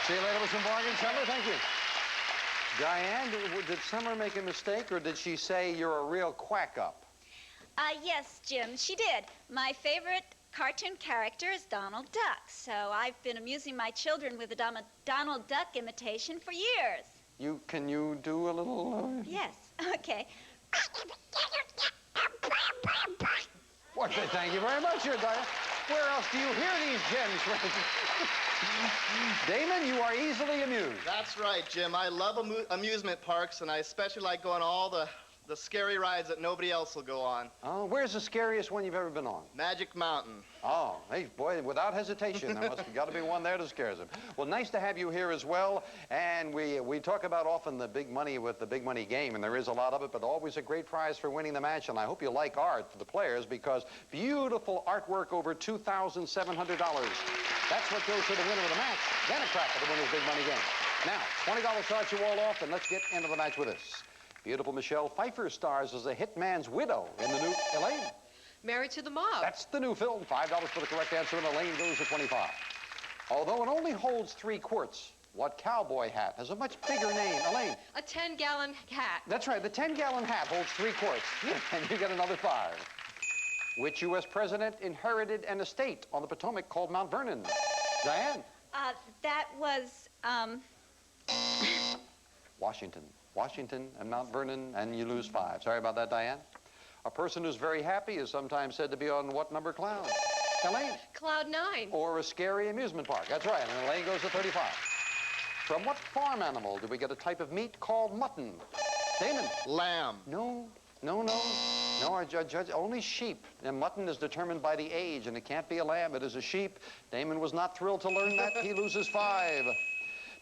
See you later with some bargains, Summer. Thank you. Diane, did Summer make a mistake, or did she say you're a real quack-up? Yes, Jim, she did. My favorite cartoon character is Donald Duck, so I've been amusing my children with a Donald Duck imitation for years. Can you do a little? Yes, okay. Well, thank you very much, Diane. Where else do you hear these gems, Damon, you are easily amused. That's right, Jim. I love amusement parks, and I especially like going on all the scary rides that nobody else will go on. Oh, where's the scariest one you've ever been on? Magic Mountain. Oh, hey, boy, without hesitation, there must have got to be one there that scares him. Well, nice to have you here as well. And we talk about often the big money with the big money game, and there is a lot of it, but always a great prize for winning the match. And I hope you like art for the players, because beautiful artwork over $2,700. That's what goes to the winner of the match. Then a crack at the winner's big money game. Now, $20 starts you all off, and let's get into the match with this. Beautiful Michelle Pfeiffer stars as a hitman's widow in the new Elaine. Married to the Mob. That's the new film. $5 for the correct answer, and Elaine goes to 25. Although it only holds 3 quarts, what cowboy hat has a much bigger name? Elaine. A 10-gallon hat. That's right. The 10-gallon hat holds 3 quarts, and you get another 5. Which U.S. president inherited an estate on the Potomac called Mount Vernon? Diane. That was, Washington and Mount Vernon, and you lose 5. Sorry about that, Diane. A person who's very happy is sometimes said to be on what number cloud? Elaine? Cloud 9. Or a scary amusement park. That's right, and Elaine goes to 35. From what farm animal do we get a type of meat called mutton? Damon? Lamb. No, our judge, only sheep. And mutton is determined by the age, and it can't be a lamb, it is a sheep. Damon was not thrilled to learn that. He loses 5.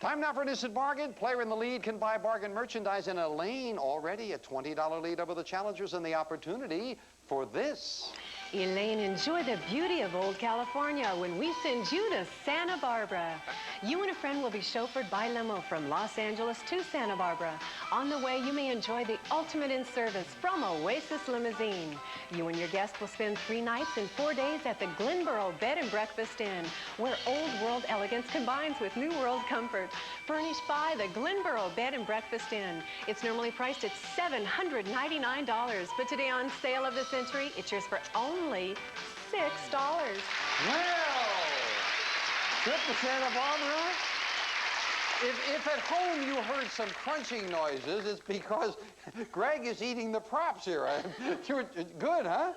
Time now for an instant bargain. Player in the lead can buy bargain merchandise in Elaine. Already a $20 lead over the challengers, and the opportunity for this. Elaine, enjoy the beauty of old California when we send you to Santa Barbara. You and a friend will be chauffeured by limo from Los Angeles to Santa Barbara. On the way, you may enjoy the ultimate in service from Oasis Limousine. You and your guest will spend 3 nights and 4 days at the Glenboro Bed and Breakfast Inn, where old world elegance combines with new world comfort. Furnished by the Glenboro Bed and Breakfast Inn. It's normally priced at $799, but today on Sale of the Century, it's yours for only $6. Well, trip to Santa Barbara? If at home you heard some crunching noises, it's because Greg is eating the props here. You're good, huh?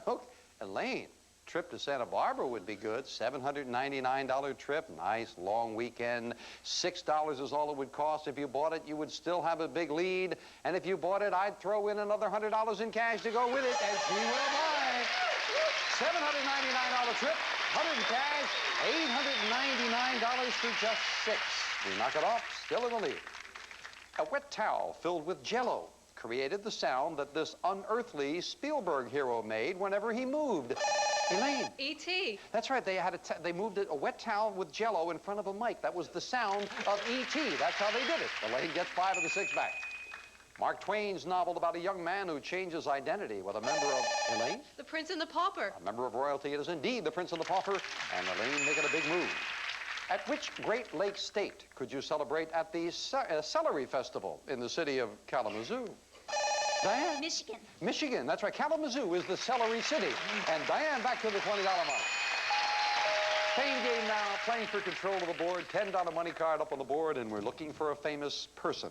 Okay. Elaine, trip to Santa Barbara would be good. $799 trip, nice long weekend. $6 is all it would cost. If you bought it, you would still have a big lead. And if you bought it, I'd throw in another $100 in cash to go with it, and she will buy. $799 trip, $100 in cash, $899 for just $6. We knock it off, still in the lead. A wet towel filled with Jell-O created the sound that this unearthly Spielberg hero made whenever he moved. Elaine. E.T. That's right. They moved a wet towel with Jell-O in front of a mic. That was the sound of E.T. That's how they did it. Elaine gets 5 of the 6 back. Mark Twain's novel about a young man who changes identity with a member of, Elaine? The Prince and the Pauper. A member of royalty. It is indeed the Prince and the Pauper, and Elaine making a big move. At which Great Lakes state could you celebrate at the Celery Festival in the city of Kalamazoo? Diane? Michigan. Michigan, that's right. Kalamazoo is the celery city. And Diane, back to the $20 money. Same game now, playing for control of the board. $10 money card up on the board, and we're looking for a famous person.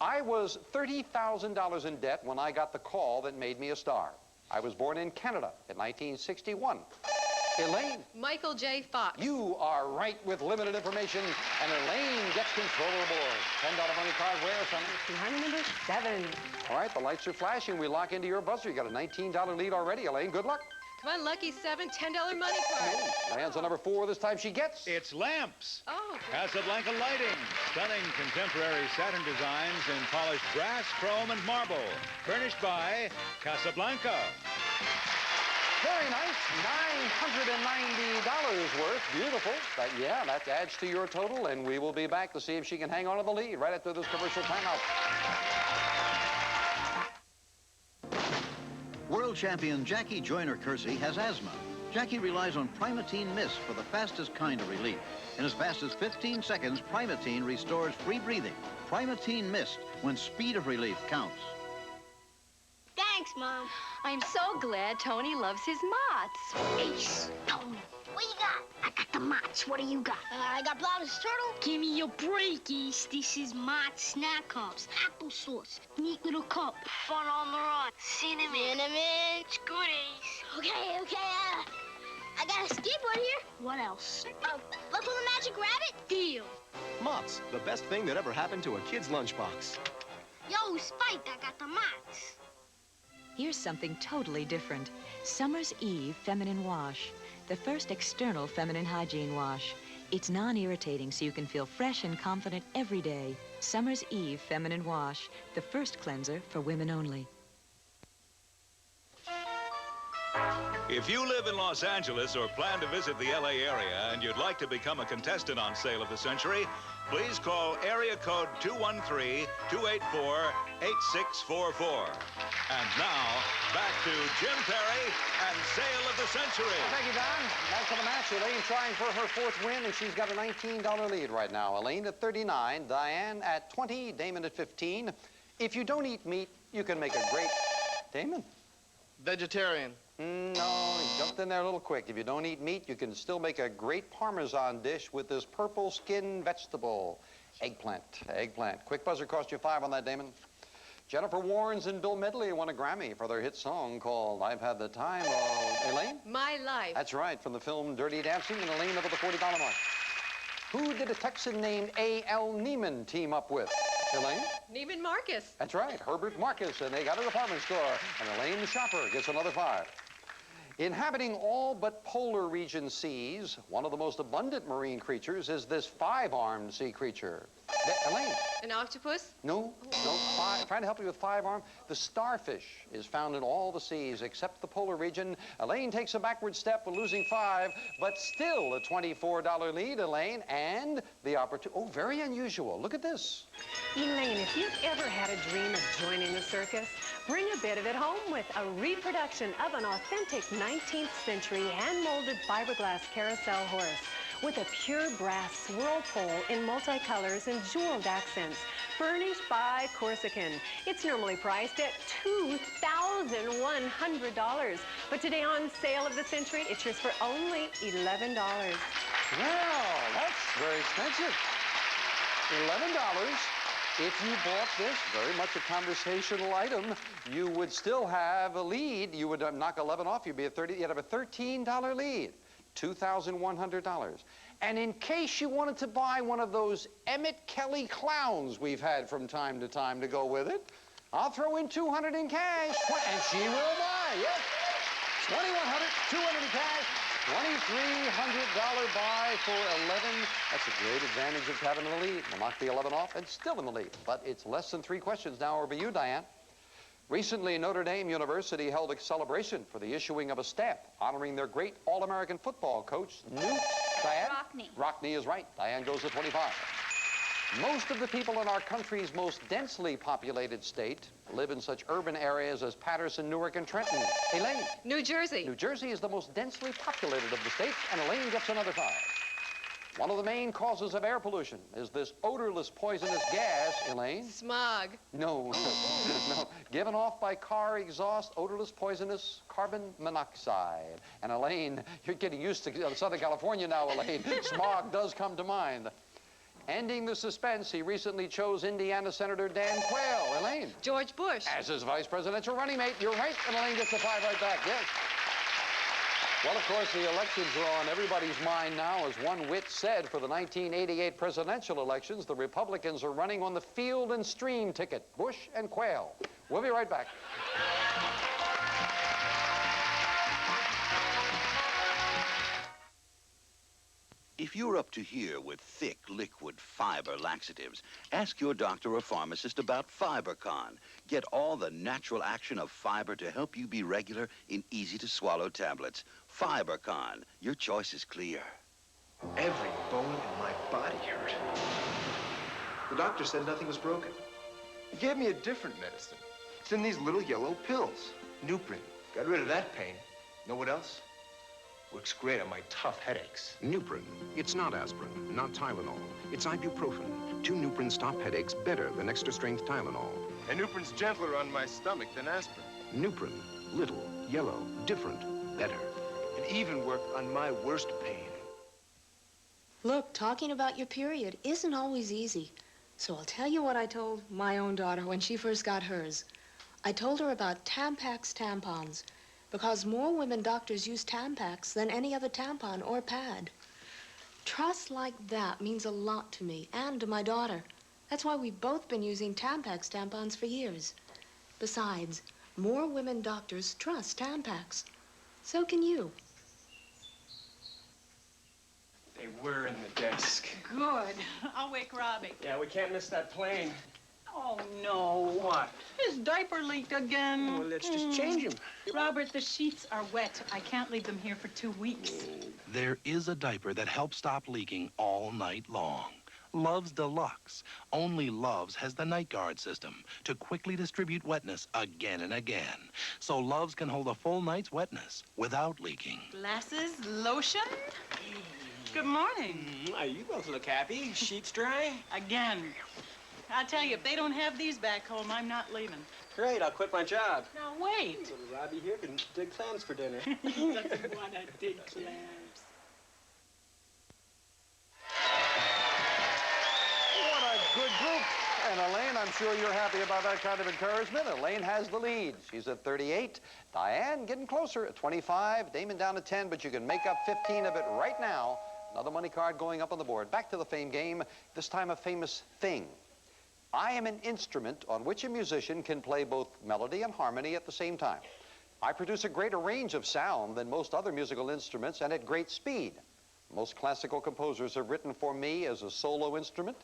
I was $30,000 in debt when I got the call that made me a star. I was born in Canada in 1961. Elaine? Michael J. Fox. You are right with limited information, and Elaine gets control of the board. $10 money card where, Sonny? Line number 7. All right, the lights are flashing. We lock into your buzzer. You got a $19 lead already, Elaine. Good luck. Come on, lucky 7, $10 money card. Diane's on number 4 this time. She gets... It's lamps. Oh. Casablanca Lighting. Stunning contemporary Saturn designs in polished brass, chrome, and marble. Furnished by Casablanca. Very nice. $990 worth. Beautiful. That adds to your total, and we will be back to see if she can hang on to the lead right after this commercial timeout. World champion Jackie Joyner-Kersee has asthma. Jackie relies on Primatene Mist for the fastest kind of relief. In as fast as 15 seconds, Primatene restores free breathing. Primatene Mist, when speed of relief counts. Thanks, Mom. I'm so glad Tony loves his Mott's. Ace, Tony, what you got? I got the Mott's. What do you got? I got Blobber's Turtle. Give me your break, Ace. This is Mott's Snack Cups. Applesauce. Neat little cup. Fun on the run. Cinnamon. It's good, Ace. Okay. I got a skateboard here. What else? Look for the magic rabbit. Deal. Mott's, the best thing that ever happened to a kid's lunchbox. Yo, Spike, I got the Mott's. Here's something totally different. Summer's Eve Feminine Wash. The first external feminine hygiene wash. It's non-irritating so you can feel fresh and confident every day. Summer's Eve Feminine Wash. The first cleanser for women only. If you live in Los Angeles or plan to visit the LA area and you'd like to become a contestant on Sale of the Century, please call area code 213-284-8644. And now, back to Jim Perry and Sale of the Century. Well, thank you, Don. Back to the match. Elaine trying for her 4th win, and she's got a $19 lead right now. Elaine at 39, Diane at 20, Damon at 15. If you don't eat meat, you can make a great... Damon? Vegetarian. No, you jumped in there a little quick. If you don't eat meat, you can still make a great Parmesan dish with this purple skin vegetable. Eggplant. Quick buzzer cost you 5 on that, Damon. Jennifer Warnes and Bill Medley won a Grammy for their hit song called I've Had the Time of... Elaine? My Life. That's right, from the film Dirty Dancing, and Elaine over the $40 mark. Who did a Texan named A.L. Neiman team up with? Elaine? Neiman Marcus. That's right, Herbert Marcus, and they got a department store. And Elaine the shopper gets another 5. Inhabiting all but polar region seas, one of the most abundant marine creatures is this 5-armed sea creature. Elaine? An octopus? No. Trying to help you with 5-arm. The starfish is found in all the seas except the polar region. Elaine takes a backward step with losing 5, but still a $24 lead, Elaine, and the opportunity. Oh, very unusual. Look at this. Elaine, if you've ever had a dream of joining the circus, bring a bit of it home with a reproduction of an authentic 19th century hand-molded fiberglass carousel horse with a pure brass swirl pole in multicolors and jeweled accents, furnished by Corsican. It's normally priced at $2,100, but today on Sale of the Century, it's yours for only $11. Well, that's very expensive. $11. If you bought this, very much a conversational item, you would still have a lead. You would knock 11 off. You'd have a $13 lead. $2,100. And in case you wanted to buy one of those Emmett Kelly clowns we've had from time to time to go with it, I'll throw in $200 in cash. And she will buy, yes. $2,100, $200 in cash, $2,300 buy for 11. That's a great advantage of having the lead. We'll knock the 11 off and still in the lead. But it's less than 3 questions now over you, Diane. Recently, Notre Dame University held a celebration for the issuing of a stamp honoring their great All-American football coach, Newt. Diane? Rockne. Rockne is right. Diane goes to 25. Most of the people in our country's most densely populated state live in such urban areas as Patterson, Newark, and Trenton. Elaine? New Jersey. New Jersey is the most densely populated of the states, and Elaine gets another 5. One of the main causes of air pollution is this odorless, poisonous gas, Elaine. Smog. No, no. Given off by car exhaust, odorless, poisonous carbon monoxide. And Elaine, you're getting used to Southern California now, Elaine. Smog does come to mind. Ending the suspense, he recently chose Indiana Senator Dan Quayle. Elaine? George Bush. As his vice presidential running mate. You're right, and Elaine gets the 5 right back. Yes. Well, of course, the elections are on everybody's mind now. As one wit said, for the 1988 presidential elections, the Republicans are running on the field and stream ticket. Bush and Quayle. We'll be right back. If you're up to here with thick, liquid fiber laxatives, ask your doctor or pharmacist about FiberCon. Get all the natural action of fiber to help you be regular in easy-to-swallow tablets. FiberCon. Your choice is clear. Every bone in my body hurt. The doctor said nothing was broken. He gave me a different medicine. It's in these little yellow pills. Nuprin. Got rid of that pain. Know what else? Works great on my tough headaches. Nuprin. It's not aspirin, not Tylenol. It's ibuprofen. 2 Nuprin stop headaches better than extra-strength Tylenol. And Nuprin's gentler on my stomach than aspirin. Nuprin. Little, yellow, different, better. It even worked on my worst pain. Look, talking about your period isn't always easy. So I'll tell you what I told my own daughter when she first got hers. I told her about Tampax tampons, because more women doctors use Tampax than any other tampon or pad. Trust like that means a lot to me and to my daughter. That's why we've both been using Tampax tampons for years. Besides, more women doctors trust Tampax. So can you. They were in the desk. Good. I'll wake Robbie. Yeah, we can't miss that plane. Oh, no. What? His diaper leaked again. Well, let's just change him. Robert, the sheets are wet. I can't leave them here for 2 weeks. There is a diaper that helps stop leaking all night long. Love's Deluxe. Only Love's has the night guard system to quickly distribute wetness again and again. So Love's can hold a full night's wetness without leaking. Glasses, lotion. Good morning. You both look happy. Sheets dry? Again. I tell you, if they don't have these back home, I'm not leaving. Great, I'll quit my job. Now, wait. Little Robbie here can dig clams for dinner. He doesn't want to dig clams. What a good group. And Elaine, I'm sure you're happy about that kind of encouragement. Elaine has the lead. She's at 38. Diane getting closer at 25. Damon down to 10, but you can make up 15 of it right now. Another money card going up on the board. Back to the fame game, this time a famous thing. I am an instrument on which a musician can play both melody and harmony at the same time. I produce a greater range of sound than most other musical instruments and at great speed. Most classical composers have written for me as a solo instrument.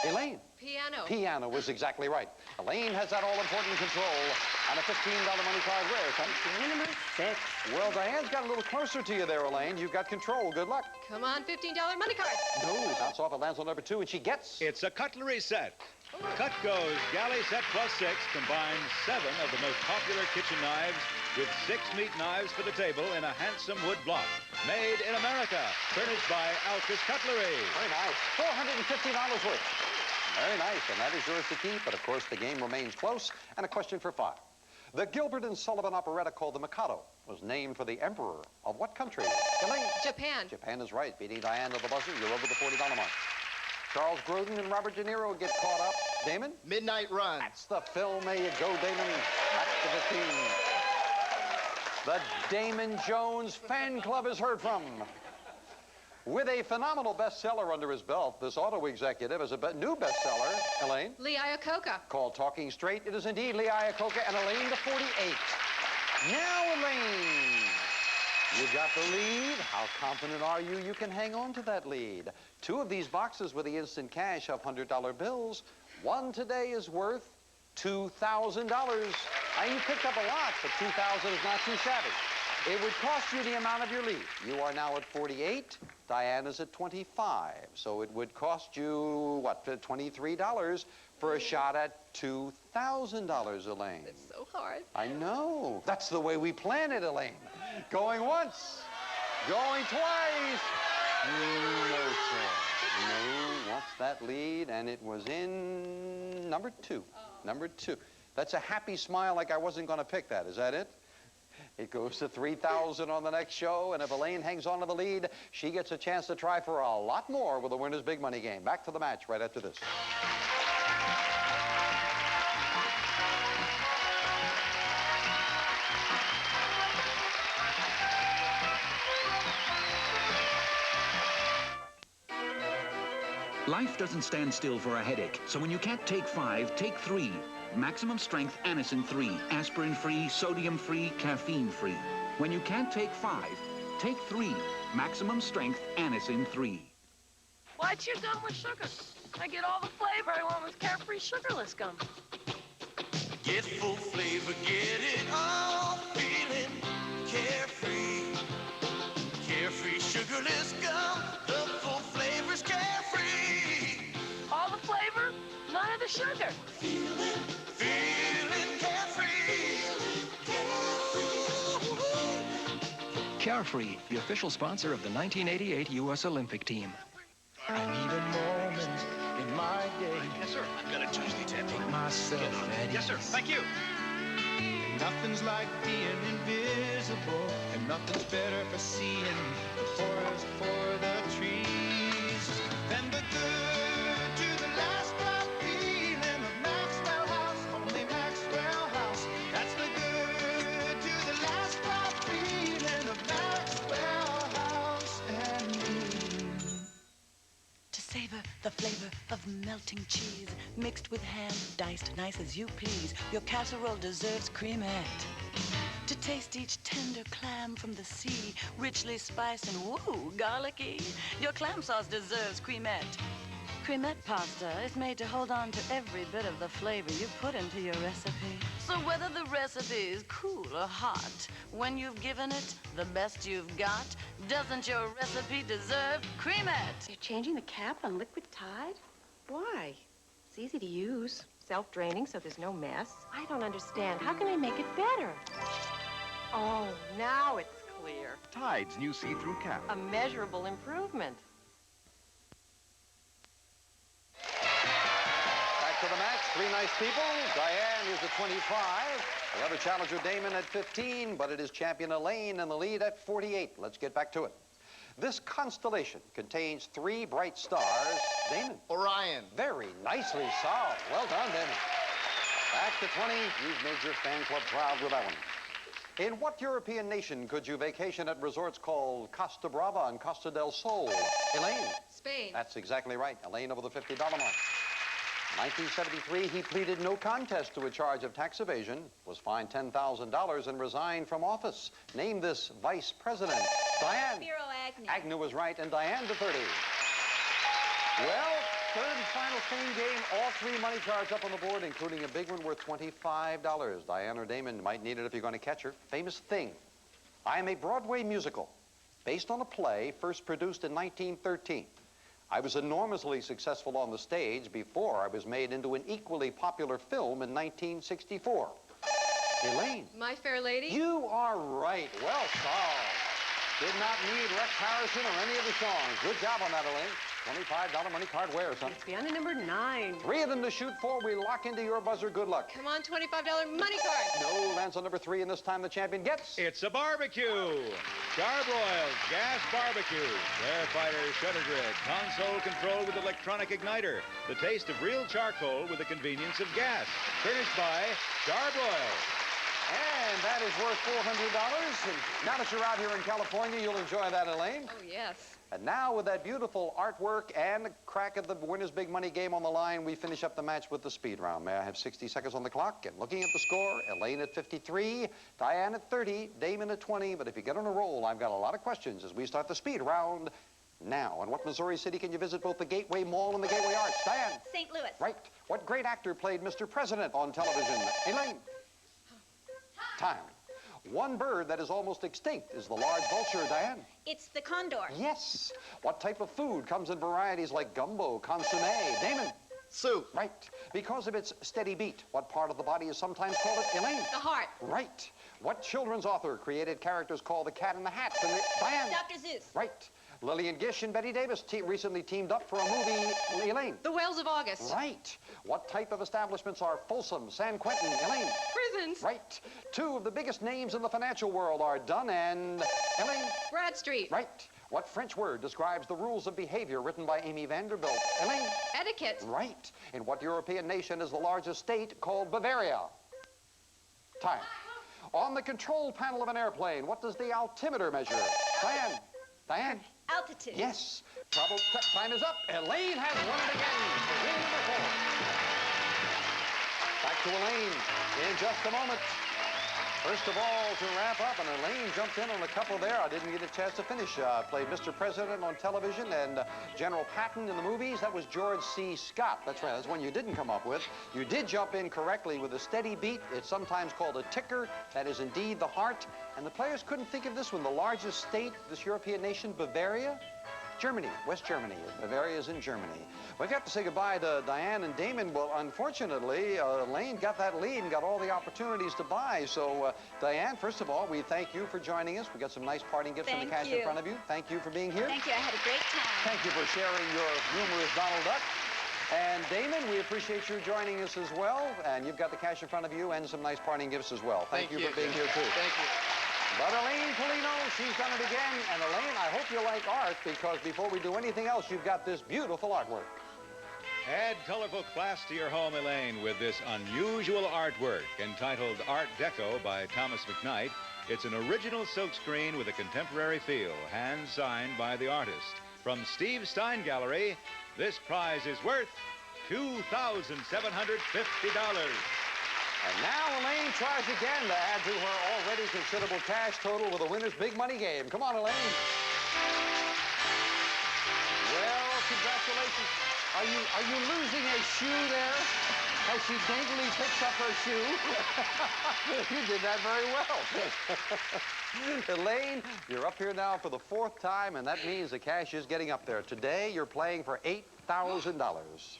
Elaine. Piano. Piano was exactly right. Elaine has that all-important control and a $15 money card. Where, son? Number 6. Well, Diane's got a little closer to you there, Elaine. You've got control. Good luck. Come on, $15 money card. No, bounce off. It lands on number 2, and she gets... It's a cutlery set. Cutco's Galley Set Plus 6 combines 7 of the most popular kitchen knives with 6 meat knives for the table in a handsome wood block. Made in America. Furnished by Alka's Cutlery. Very nice. $450 worth. Very nice, and that is yours to keep. But, of course, the game remains close. And a question for 5. The Gilbert and Sullivan operetta called The Mikado was named for the emperor of what country? Elaine? Japan. Japan is right. Beating Diane to the buzzer, you're over the $40 mark. Charles Grodin and Robert De Niro get caught up. Damon? Midnight Run. That's the film. There you go, Damon. Back to 15. The Damon Jones fan club is heard from. With a phenomenal bestseller under his belt, this auto executive is a new bestseller. Elaine? Lee Iacocca. Called Talking Straight. It is indeed Lee Iacocca and Elaine to 48. Now, Elaine, you got the lead. How confident are you you can hang on to that lead? 2 of these boxes with the instant cash of $100 bills. One today is worth $2,000. And you picked up a lot, but $2,000 is not too shabby. It would cost you the amount of your lead. You are now at 48. Diane is at 25. So it would cost you, what, $23 for a shot at $2,000, Elaine. It's so hard. I know. That's the way we plan it, Elaine. Going once. Going twice. No, sir. No, what's that lead? And it was in number 2. Number 2. That's a happy smile like I wasn't going to pick that. Is that it? It goes to 3,000 on the next show, and if Elaine hangs on to the lead, she gets a chance to try for a lot more with the winner's big money game. Back to the match right after this. Life doesn't stand still for a headache, so when you can't take 5, take 3. Maximum strength Anisin 3, aspirin-free, sodium-free, caffeine-free. When you can't take 5, take 3. Maximum strength Anisin 3. Why chew gum with sugar? I get all the flavor I want with carefree sugarless gum. Get full flavor, get it all, feeling carefree. Carefree sugarless gum, the full flavor's carefree. All the flavor, none of the sugar. Feeling carefree. Carefree, the official sponsor of the 1988 U.S. Olympic team. I need a moment in my day. Yes, sir. I've got a Tuesday tab. Make myself at ease. Yes, sir. Thank you. And nothing's like being invisible, and nothing's better for seeing the forest for the trees than the good to the last drop feeling of Maxwell House, only Maxwell House. That's the good to the last drop feeling of Maxwell House and me. To savor the flavor of melting cheese, mixed with ham, diced nice as you please, your casserole deserves cremette. To taste each tender clam from the sea, richly spiced and woo, garlicky, your clam sauce deserves cremette. Cremette pasta is made to hold on to every bit of the flavor you put into your recipe. So whether the recipe is cool or hot, when you've given it the best you've got, doesn't your recipe deserve cremette? You're changing the cap on liquid Tide? Why? It's easy to use. Self-draining, so there's no mess. I don't understand. How can I make it better? Oh, now it's clear. Tide's new see-through cap. A measurable improvement. Back to the match. 3 nice people. Diane is at 25. The other challenger, Damon, at 15. But it is champion Elaine in the lead at 48. Let's get back to it. This constellation contains 3 bright stars. Damon. Orion. Very nicely solved. Well done, Damon. Back to 20. You've made your fan club proud with that one. In what European nation could you vacation at resorts called Costa Brava and Costa del Sol? Elaine. Spain. That's exactly right. Elaine over the $50 mark. 1973, he pleaded no contest to a charge of tax evasion, was fined $10,000, and resigned from office. Name this vice president. Diane. Spiro Agnew. Agnew was right, and Diane to 30. Well, third and final Spain game, all 3 money cards up on the board, including a big one worth $25. Diane or Damon might need it if you're going to catch her. Famous thing. I am a Broadway musical based on a play first produced in 1913. I was enormously successful on the stage before I was made into an equally popular film in 1964. Elaine. My Fair Lady? You are right. Well solved. Did not need Rex Harrison or any of the songs. Good job on that, Elaine. $25 money card where, son? It's beyond the number 9. 3 of them to shoot for. We lock into your buzzer. Good luck. Come on, $25 money card. No, lands on number 3, and this time the champion gets... It's a barbecue. Charbroiled gas barbecue. Air fighter shutter grid. Console control with electronic igniter. The taste of real charcoal with the convenience of gas. Furnished by Charbroiled. And that is worth $400. And now that you're out here in California, you'll enjoy that, Elaine. Oh, yes. And now, with that beautiful artwork and the crack of the winner's big money game on the line, we finish up the match with the speed round. May I have 60 seconds on the clock? And looking at the score, Elaine at 53, Diane at 30, Damon at 20. But if you get on a roll, I've got a lot of questions as we start the speed round now. And what Missouri city can you visit both the Gateway Mall and the Gateway Arch? Diane. St. Louis. Right. What great actor played Mr. President on television? Elaine. Time. One bird that is almost extinct is the large vulture, Diane. It's the condor. Yes. What type of food comes in varieties like gumbo, consommé? Damon? Soup. Right. Because of its steady beat, what part of the body is sometimes called it? Elaine? The heart. Right. What children's author created characters called the Cat in the Hat? And Diane? Dr. Seuss. Right. Lillian Gish and Betty Davis recently teamed up for a movie. Elaine? The Wells of August. Right. What type of establishments are Folsom, San Quentin? Elaine? Prisons. Right. Two of the biggest names in the financial world are Dunn and... Elaine? Bradstreet. Right. What French word describes the rules of behavior written by Amy Vanderbilt? Elaine? Etiquette. Right. In what European nation is the largest state called Bavaria? Time. On the control panel of an airplane, what does the altimeter measure? Diane? Diane? Altitude. Yes. Time is up. Elaine has won it again. For win number 4. Back to Elaine in just a moment. First of all, to wrap up, and Elaine jumped in on a couple there. I didn't get a chance to finish. Played Mr. President on television and General Patton in the movies. That was George C. Scott. That's right. That's one you didn't come up with. You did jump in correctly with a steady beat. It's sometimes called a ticker. That is indeed the heart. And the players couldn't think of this one. The largest state, this European nation, Bavaria? Germany, West Germany. Bavaria is in Germany. We've got to say goodbye to Diane and Damon. Well, unfortunately, Elaine got that lead and got all the opportunities to buy. So, Diane, first of all, we thank you for joining us. We got some nice parting gifts from the cash in front of you. Thank you for being here. Thank you. I had a great time. Thank you for sharing your humorous Donald Duck. And Damon, we appreciate you joining us as well. And you've got the cash in front of you and some nice parting gifts as well. Thank you for being here, too. Thank you. But Elaine Polino, she's done it again. And Elaine, I hope you like art, because before we do anything else, you've got this beautiful artwork. Add colorful class to your home, Elaine, with this unusual artwork entitled Art Deco by Thomas McKnight. It's an original silkscreen with a contemporary feel, hand-signed by the artist. From Steve Stein Gallery, this prize is worth $2,750. And now Elaine tries again to add to her already considerable cash total with a winner's big money game. Come on, Elaine. Well, congratulations. Are you losing a shoe there? As she daintily picks up her shoe. You did that very well. Elaine, you're up here now for the 4th time, and that means the cash is getting up there. Today, you're playing for $8,000.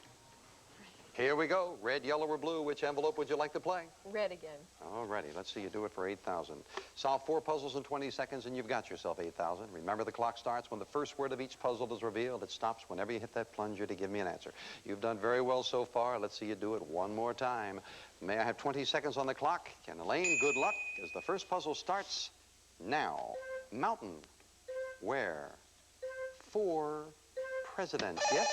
Here we go. Red, yellow, or blue. Which envelope would you like to play? Red again. All righty. Let's see you do it for $8,000. Solve 4 puzzles in 20 seconds, and you've got yourself $8,000. Remember, the clock starts when the first word of each puzzle is revealed. It stops whenever you hit that plunger to give me an answer. You've done very well so far. Let's see you do it one more time. May I have 20 seconds on the clock? And Elaine, good luck, as the first puzzle starts now. Mountain. Where? 4 presidents. Yes?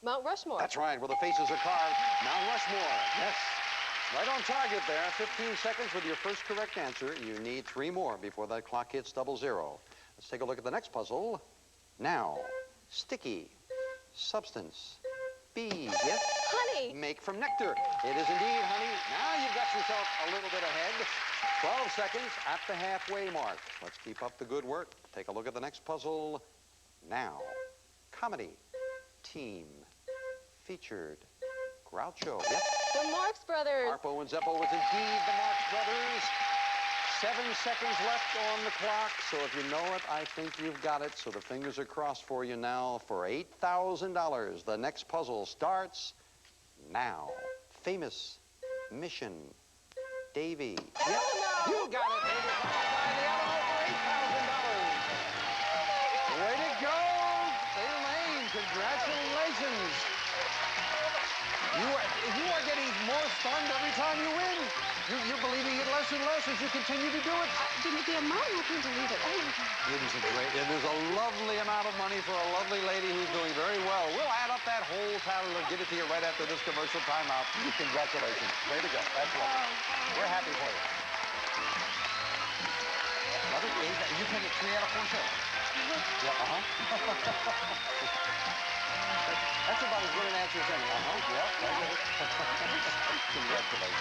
Mount Rushmore. That's right, where the faces are carved. Mount Rushmore. Yes. Right on target there. 15 seconds with your first correct answer. You need 3 more before that clock hits 00. Let's take a look at the next puzzle. Now, sticky, substance, bees. Yes? Honey. Make from nectar. It is indeed honey. Now you've got yourself a little bit ahead. 12 seconds at the halfway mark. Let's keep up the good work. Take a look at the next puzzle. Now, comedy, team, featured, Groucho. Yes? The Marx Brothers. Harpo and Zeppo was indeed the Marx Brothers. 7 seconds left on the clock, so if you know it, I think you've got it. So the fingers are crossed for you now for $8,000. The next puzzle starts now. Famous, mission, Davy. Yep, you got it, Davy. Find the Alamo for $8,000. Way to go, Elaine. Congratulations. You are getting more stunned every time you win. You're believing it less and less as you continue to do it. Didn't the amount I can believe it. Oh, my God. It is a lovely amount of money for a lovely lady who's doing very well. We'll add up that whole tally and give it to you right after this commercial timeout. Congratulations. Way to go. That's lovely. We're happy for you. You take it 3 out of 4 shows. Yeah, That's about as good an answer as any. Yeah. Congratulations.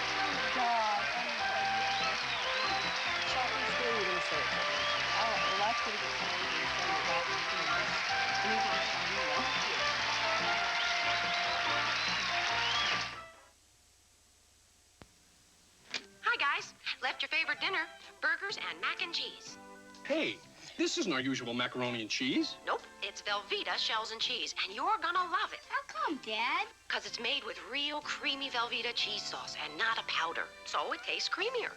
Hi, guys. Left your favorite dinner. Burger, peppers and mac and cheese. Hey, this isn't our usual macaroni and cheese. Nope, it's Velveeta shells and cheese, and you're gonna love it. How come, Dad? Because it's made with real creamy Velveeta cheese sauce and not a powder, so it tastes creamier.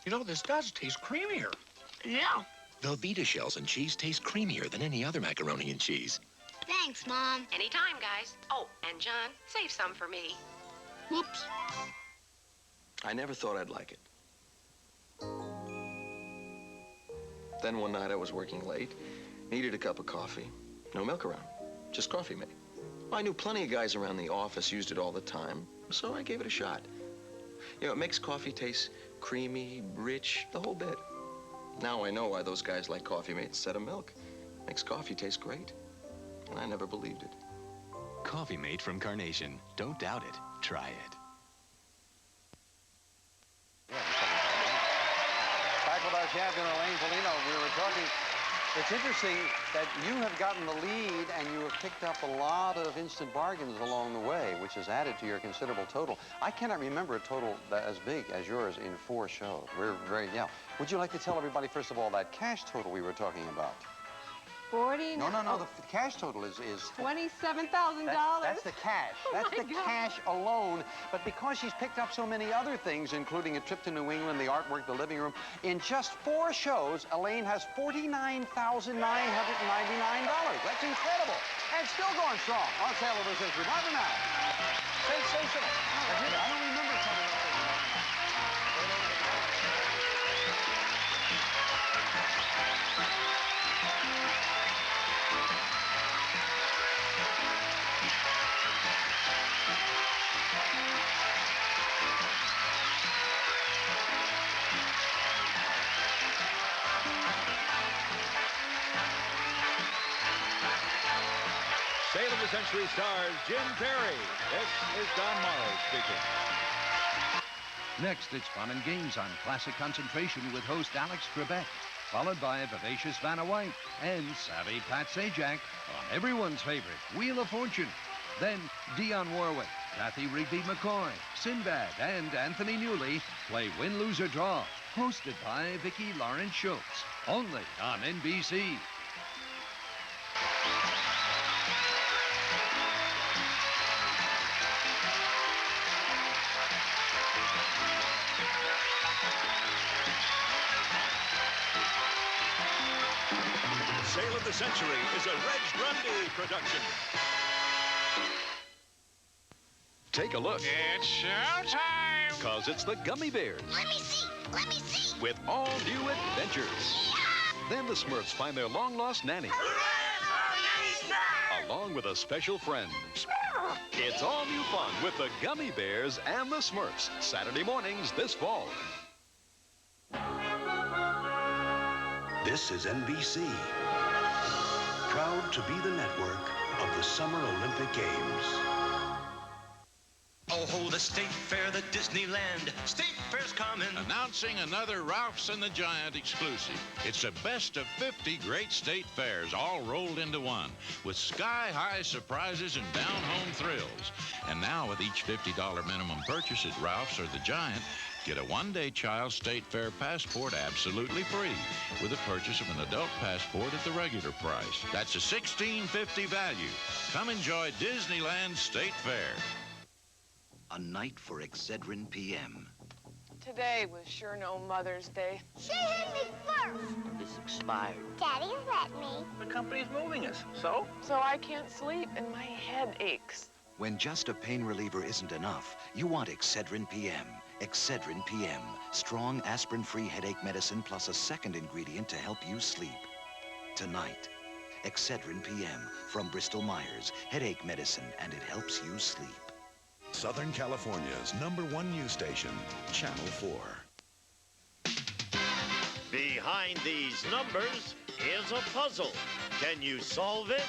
You know, this does taste creamier. Yeah. Velveeta shells and cheese taste creamier than any other macaroni and cheese. Thanks, Mom. Anytime, guys. Oh, and John, save some for me. Whoops. I never thought I'd like it. Then one night I was working late, needed a cup of coffee. No milk around, just coffee made. I knew plenty of guys around the office used it all the time, so I gave it a shot. You know, it makes coffee taste creamy, rich, the whole bit. Now I know why those guys like coffee made instead of milk. Makes coffee taste great. And I never believed it. Coffee made from Carnation. Don't doubt it. Try it. Back with our champion, Elaine Polino. We were talking. It's interesting that you have gotten the lead and you have picked up a lot of instant bargains along the way, which has added to your considerable total. I cannot remember a total as big as yours in 4 shows. We're very, yeah. Would you like to tell everybody, first of all, that cash total we were talking about? 40? No. The cash total is $27,000. That's the cash. That's the cash alone. But because she's picked up so many other things, including a trip to New England, the artwork, the living room, in just 4 shows, Elaine has $49,999. That's incredible. And still going strong on Sale of the Century. Bye for now. Sensational. I don't remember something like that. Sale of the Century stars Jim Perry. This is Don Morrow speaking. Next, it's fun and games on Classic Concentration with host Alex Trebek, followed by vivacious Vanna White and savvy Pat Sajak on everyone's favorite Wheel of Fortune. Then Dionne Warwick, Kathy Rigby McCoy, Sinbad, and Anthony Newley play Win, Lose, or Draw, hosted by Vicki Lawrence Schultz, only on NBC. Sale of the Century is a Reg Grundy production. Take a look. It's showtime! Because it's the Gummy Bears. Let me see. Let me see. With all new adventures. Then the Smurfs find their long-lost nanny. Along with a special friend. It's all new fun with the Gummy Bears and the Smurfs. Saturday mornings this fall. This is NBC. Proud to be the network of the Summer Olympic Games. Oh, the State Fair, the Disneyland. State Fair's coming. Announcing another Ralph's and the Giant exclusive. It's a best of 50 great state fairs all rolled into one with sky-high surprises and down-home thrills. And now with each $50 minimum purchase at Ralph's or the Giant, get a one-day child state fair passport absolutely free with a purchase of an adult passport at the regular price. That's a $16.50 value. Come enjoy Disneyland State Fair. A night for Excedrin PM. Today was sure no Mother's Day. She hit me first. This expired. Daddy let me. The company's moving us, so? So I can't sleep and my head aches. When just a pain reliever isn't enough, you want Excedrin PM. Excedrin PM. Strong aspirin-free headache medicine plus a second ingredient to help you sleep. Tonight, Excedrin PM from Bristol Myers. Headache medicine, and it helps you sleep. Southern California's #1 news station, Channel 4. Behind these numbers is a puzzle. Can you solve it?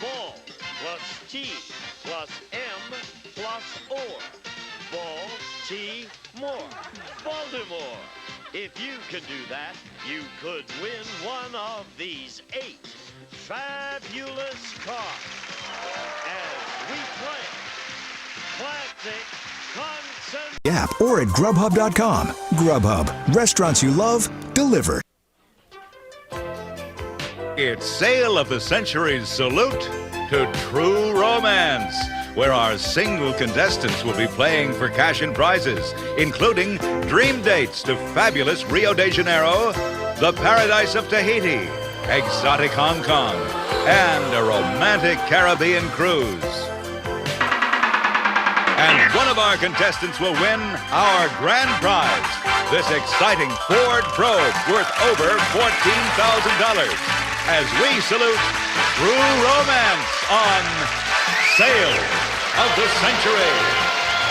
Ball plus T plus M plus OR. Ball, T, more. Baltimore. If you can do that, you could win one of these 8 fabulous cars. As we play Classic app or at Grubhub.com. Grubhub, restaurants you love, delivered. It's Sale of the Century's salute to True Romance, where our single contestants will be playing for cash and prizes, including dream dates to fabulous Rio de Janeiro, the paradise of Tahiti, exotic Hong Kong, and a romantic Caribbean cruise. And one of our contestants will win our grand prize, this exciting Ford Probe worth over $14,000, as we salute True Romance on Sale of the Century.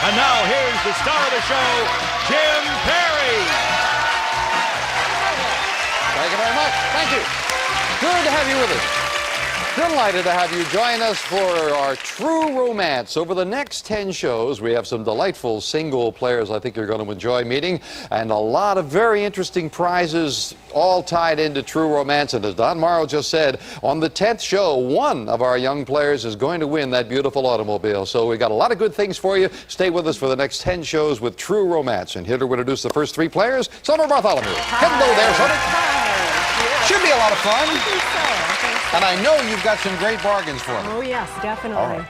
And now here's the star of the show, Jim Perry. Thank you very much. Thank you. Good to have you with us. Delighted to have you join us for our True Romance. Over the next 10 shows, we have some delightful single players I think you're going to enjoy meeting, and a lot of very interesting prizes all tied into True Romance. And as Don Morrow just said, on the 10th show, one of our young players is going to win that beautiful automobile. So we got a lot of good things for you. Stay with us for the next 10 shows with True Romance. And here to introduce the first three players, Summer Bartholomew. Hello there, Summer. Hi. Should be a lot of fun. And I know you've got some great bargains for me. Oh, yes, definitely.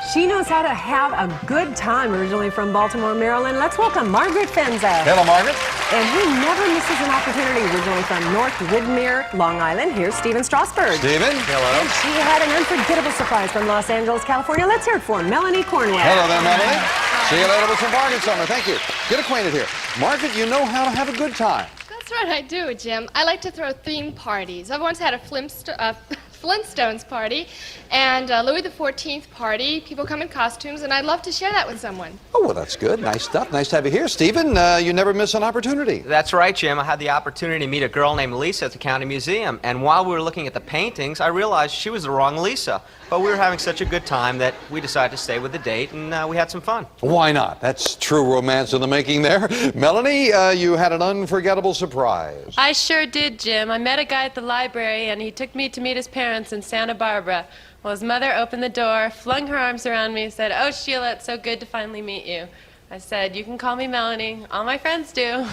She knows how to have a good time, originally from Baltimore, Maryland. Let's welcome Margaret Fenza. Hello, Margaret. And who never misses an opportunity, originally from North Widmer, Long Island. Here's Stephen Strasberg. Stephen, hello. And she had an unforgettable surprise from Los Angeles, California. Let's hear it for Melanie Cornwell. Hello there, Melanie. See you later with some bargains, Summer. Thank you. Get acquainted here. Margaret, you know how to have a good time. That's right, I do, Jim. I like to throw theme parties. I've once had a Flintstones party and a Louis XIV party. People come in costumes, and I'd love to share that with someone. Oh, well, that's good. Nice stuff. Nice to have you here. Stephen, you never miss an opportunity. That's right, Jim. I had the opportunity to meet a girl named Lisa at the County Museum, and while we were looking at the paintings, I realized she was the wrong Lisa. But we were having such a good time that we decided to stay with the date, and we had some fun. Why not? That's true romance in the making there. Melanie, you had an unforgettable surprise. I sure did, Jim. I met a guy at the library, and he took me to meet his parents in Santa Barbara. Well, his mother opened the door, flung her arms around me, said, "Oh, Sheila, it's so good to finally meet you." I said, "You can call me Melanie. All my friends do."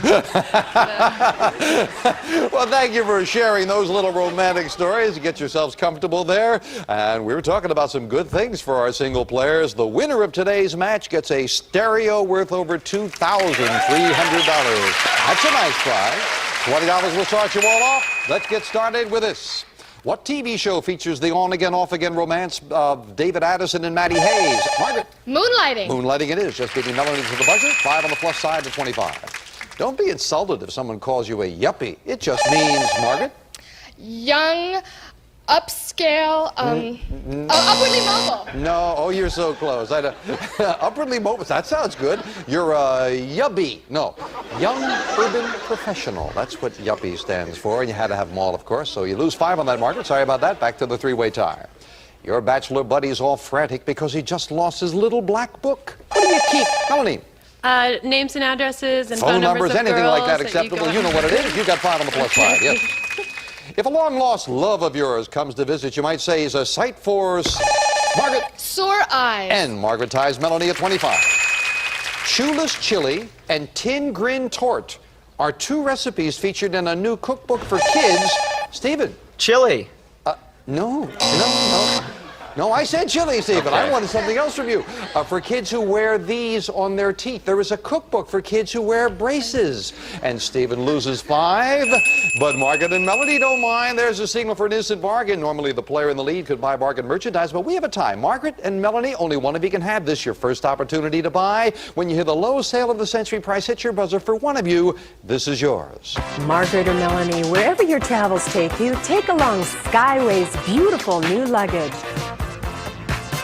Well, thank you for sharing those little romantic stories. Get yourselves comfortable there. And we were talking about some good things for our single players. The winner of today's match gets a stereo worth over $2,300. That's a nice prize. $20 will start you all off. Let's get started with this. What TV show features the on-again, off-again romance of David Addison and Maddie Hayes? Margaret? Moonlighting. Moonlighting it is. Just giving Melanie to the buzzer. 5 on the plus side to 25. Don't be insulted if someone calls you a yuppie. It just means, Margaret? Young, upscale, upwardly mobile. No, oh, you're so close. Upwardly mobile, that sounds good. You're a yuppie. No, young urban professional. That's what yuppie stands for, and you had to have them all, of course. So you lose 5 on that, Margaret. Sorry about that. Back to the three-way tie. Your bachelor buddy's all frantic because he just lost his little black book. What do you keep, Melanie? Names and addresses and phone numbers, of anything girls like that acceptable. You know what it is. You got 5 on the plus side. Yes. If a long-lost love of yours comes to visit, you might say he's a sight for Margaret. Sore eyes. And Margaret ties Melanie at 25. Shoeless chili and tin grin tort are 2 recipes featured in a new cookbook for kids. Stephen. Chili. No. No, I said chili, Stephen. Okay. I wanted something else from you. For kids who wear these on their teeth. There is a cookbook for kids who wear braces. And Stephen loses 5. But Margaret and Melanie don't mind. There's a signal for an instant bargain. Normally, the player in the lead could buy bargain merchandise, but we have a tie. Margaret and Melanie, only one of you can have this. Your first opportunity to buy. When you hear the low sale of the century price, hit your buzzer for one of you. This is yours. Margaret or Melanie, wherever your travels take you, take along Skyway's beautiful new luggage.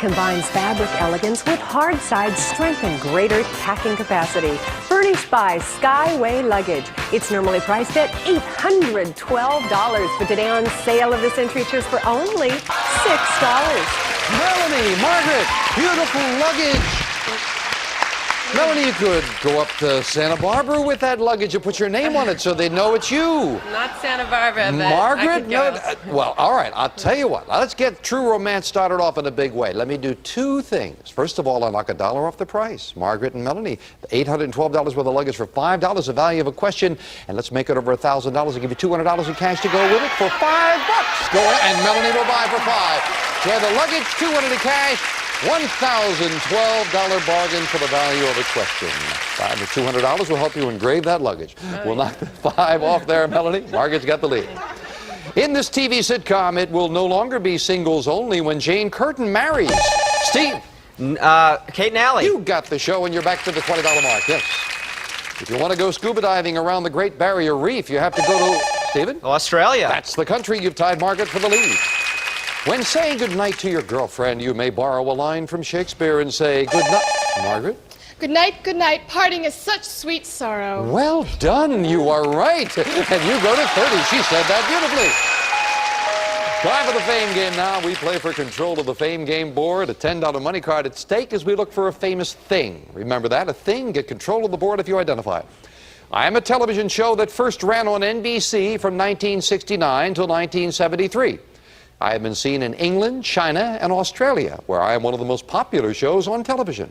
Combines fabric elegance with hard side strength and greater packing capacity. Furnished by Skyway Luggage. It's normally priced at $812, but today on Sale of the Century Tours for only $6. Melanie, Margaret, beautiful luggage. Melanie, you could go up to Santa Barbara with that luggage and put your name on it so they know it's you. Not Santa Barbara, but Margaret? I could go. No, well, all right, I'll tell you what. Let's get True Romance started off in a big way. Let me do two things. First of all, I'll knock $1 off the price. Margaret and Melanie, $812 worth of luggage for $5, the value of a question, and let's make it over $1,000. I'll give you $200 in cash to go with it for $5. Go on, and Melanie will buy for $5. So the luggage, $200 in cash, $1,012 bargain for the value of a question. $5 to $200 will help you engrave that luggage. We'll knock the $5 off there, Melanie. Margaret's got the lead. In this TV sitcom, it will no longer be singles only when Jane Curtin marries. Steve. Kate and Allie. You got the show, and you're back to the $20 mark. Yes. If you want to go scuba diving around the Great Barrier Reef, you have to go to, Stephen? Australia. That's the country. You've tied Margaret for the lead. When saying goodnight to your girlfriend, you may borrow a line from Shakespeare and say, good night, Margaret. Good night, parting is such sweet sorrow. Well done, you are right. And you go to 30. She said that beautifully. Time for the Fame Game now. We play for control of the Fame Game board. A $10 money card at stake as we look for a famous thing. Remember that, a thing. Get control of the board if you identify it. I am a television show that first ran on NBC from 1969 till 1973. I have been seen in England, China, and Australia, where I am one of the most popular shows on television.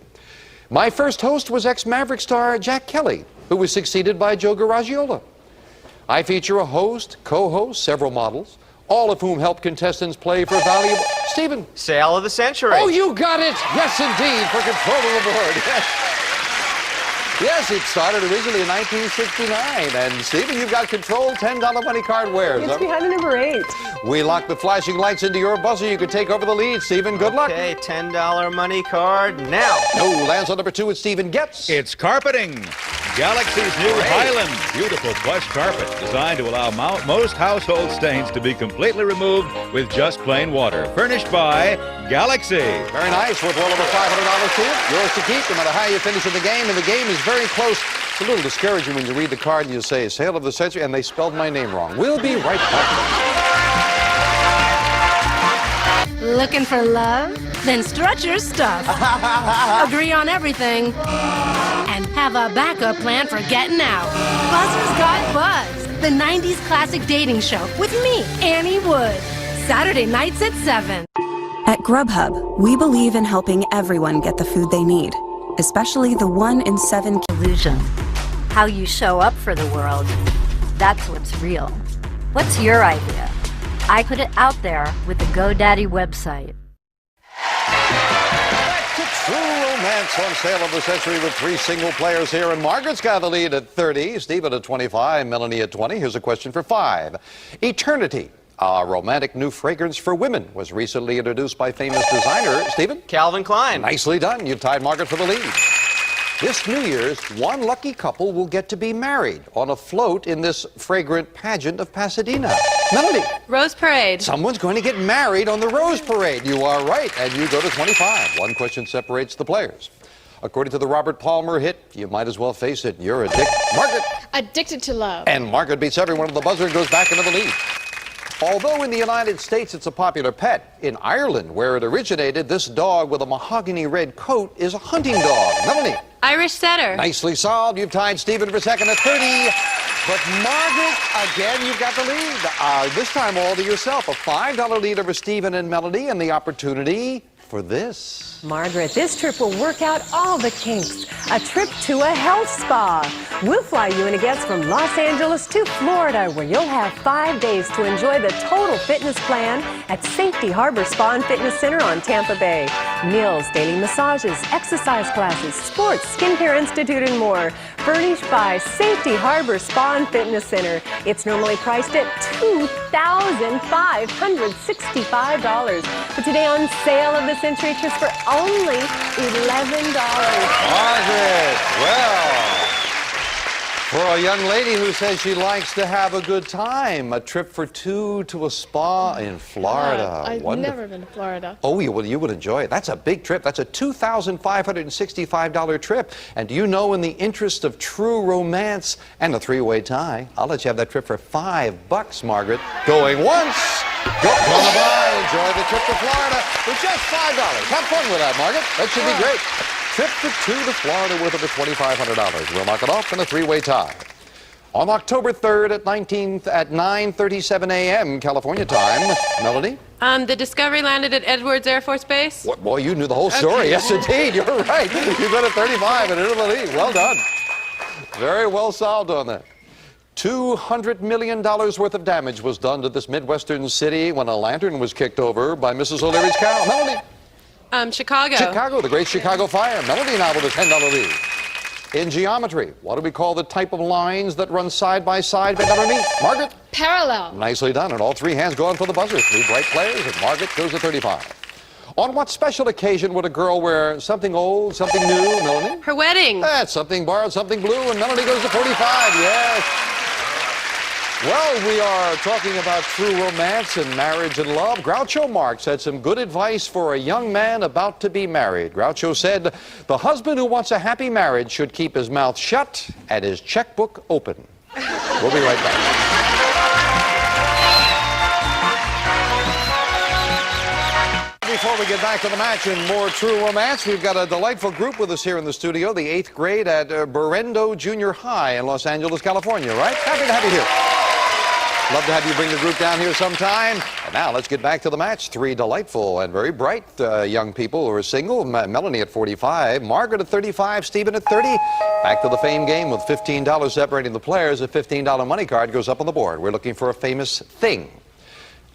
My first host was ex-Maverick star Jack Kelly, who was succeeded by Joe Garagiola. I feature a host, co-host, several models, all of whom help contestants play for valuable... Stephen. Sale of the century. Oh, you got it! Yes, indeed, for control of the board. Yes. Yes, it started originally in 1969. And Stephen, you've got control. $10 money card where? It's behind the number 8. We lock the flashing lights into your buzzer. You can take over the lead, Stephen. Good luck. Okay, $10 money card now. No, lands on number 2 and Stephen gets. It's carpeting. Galaxy's new Highland. Beautiful plush carpet designed to allow most household stains to be completely removed with just plain water. Furnished by Galaxy. Very nice. Worth well over $500 to you. Yours to keep no matter how you finish in the game. And the game is very close. It's a little discouraging when you read the card and you say, Sale of the Century, and they spelled my name wrong. We'll be right back. Looking for love? Then strut your stuff. Agree on everything. And have a backup plan for getting out. Buzzers Got Buzz, the 90s classic dating show with me, Annie Wood. Saturday nights at 7. At Grubhub, we believe in helping everyone get the food they need, especially the 1 in 7 illusion. How you show up for the world, that's what's real. What's your idea? I put it out there with the GoDaddy website. Back to True Romance on Sale of the Century with 3 single players here. And Margaret's got the lead at 30, Stephen at 25, Melanie at 20. Here's a question for 5. Eternity, a romantic new fragrance for women, was recently introduced by famous designer, Stephen? Calvin Klein. Nicely done. You've tied Margaret for the lead. This New Year's, one lucky couple will get to be married on a float in this fragrant pageant of Pasadena. Melody. Rose Parade. Someone's going to get married on the Rose Parade. You are right, and you go to 25. One question separates the players. According to the Robert Palmer hit, you might as well face it, you're addicted. Margaret. Addicted to love. And Margaret beats everyone at the buzzer and goes back into the lead. Although in the United States it's a popular pet, in Ireland, where it originated, this dog with a mahogany red coat is a hunting dog. Melanie. Irish Setter. Nicely solved. You've tied Stephen for second at 30. But Margaret, again, you've got the lead. This time all to yourself. A $5 lead over Stephen and Melanie, and the opportunity for this. Margaret, this trip will work out all the kinks. A trip to a health spa. We'll fly you and a guest from Los Angeles to Florida, where you'll have 5 days to enjoy the total fitness plan at Safety Harbor Spa and Fitness Center on Tampa Bay. Meals, daily massages, exercise classes, sports, skincare institute, and more. Furnished by Safety Harbor Spa and Fitness Center. It's normally priced at $2,565. But today on Sale of the Century trips for only $11. Margaret, well, for a young lady who says she likes to have a good time, a trip for 2 to a spa in Florida. I've never been to Florida. Oh, you would enjoy it. That's a big trip. That's a $2,565 trip. And do you know, in the interest of true romance and a 3-way tie, I'll let you have that trip for $5, Margaret. Going once, gonna buy. Enjoy the trip to Florida for just $5. Have fun with that, Margaret. That should be great. trip to Florida worth over $2,500. We'll knock it off in a three-way tie. On October 3rd at 9:37 a.m. California time, Melody? The Discovery landed at Edwards Air Force Base. What, boy, you knew the whole story. Okay. Yes, indeed. You're right. You got a 35 and into the lead. Well done. Very well solved on that. $200 million worth of damage was done to this Midwestern city when a lantern was kicked over by Mrs. O'Leary's cow. Melody? Chicago. Chicago, the Great Chicago Fire. Melody now with a $10 lead. In geometry, what do we call the type of lines that run side by side but never meet? Margaret? Parallel. Nicely done, and all three hands go on for the buzzer. Three bright players, and Margaret goes to 35. On what special occasion would a girl wear something old, something new, Melanie? Her wedding. That's something borrowed, something blue, and Melanie goes to 45, yes. Well, we are talking about true romance and marriage and love. Groucho Marx had some good advice for a young man about to be married. Groucho said, the husband who wants a happy marriage should keep his mouth shut and his checkbook open. We'll be right back. Before we get back to the match and more true romance, we've got a delightful group with us here in the studio, the 8th grade at Berendo Junior High in Los Angeles, California, right? Happy to have you here. Love to have you bring the group down here sometime. And now let's get back to the match. Three delightful and very bright young people who are single. Melanie at 45, Margaret at 35, Stephen at 30. Back to the fame game with $15 separating the players. A $15 money card goes up on the board. We're looking for a famous thing.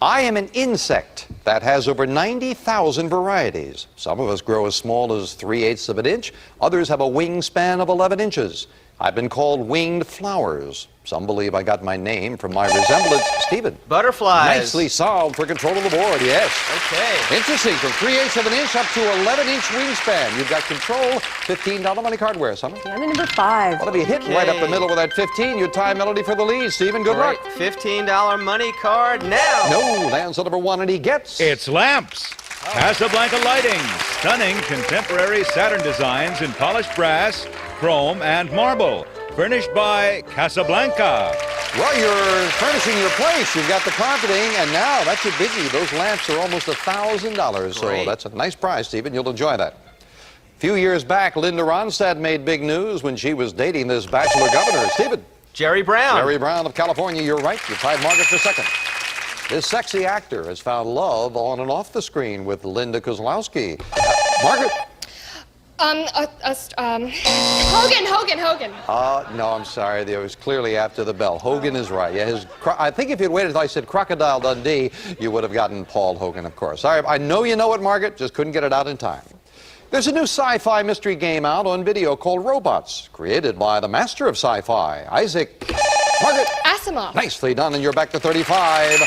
I am an insect that has over 90,000 varieties. Some of us grow as small as 3/8 of an inch. Others have a wingspan of 11 inches. I've been called winged flowers. Some believe I got my name from my resemblance. Stephen. Butterflies. Nicely solved for control of the board, yes. Okay. Interesting, from 3/8 of an inch up to 11-inch wingspan. You've got control. $15 money card where, Summer? Diamond number 5. Well, if you hit right up the middle with that 15, you tie Melody for the lead. Stephen, good luck. $15 money card now. No, lands on number 1, and he gets... It's lamps. Casablanca Lighting. Stunning contemporary Saturn designs in polished brass, chrome, and marble. Furnished by Casablanca. Well, you're furnishing your place. You've got the carpeting, and now that's a biggie. Those lamps are almost $1,000, so that's a nice prize, Stephen. You'll enjoy that. A few years back, Linda Ronstadt made big news when she was dating this bachelor governor. Stephen. Jerry Brown. Jerry Brown of California. You're right. You tied Margaret for second. This sexy actor has found love on and off the screen with Linda Kozlowski. Margaret. Hogan. No, I'm sorry. It was clearly after the bell. Hogan is right. Yeah, I think if you'd waited until I said Crocodile Dundee, you would have gotten Paul Hogan, of course. Sorry, I know you know it, Margaret, just couldn't get it out in time. There's a new sci-fi mystery game out on video called Robots, created by the master of sci-fi, Isaac. Margaret. Asimov. Nicely done, and you're back to 35.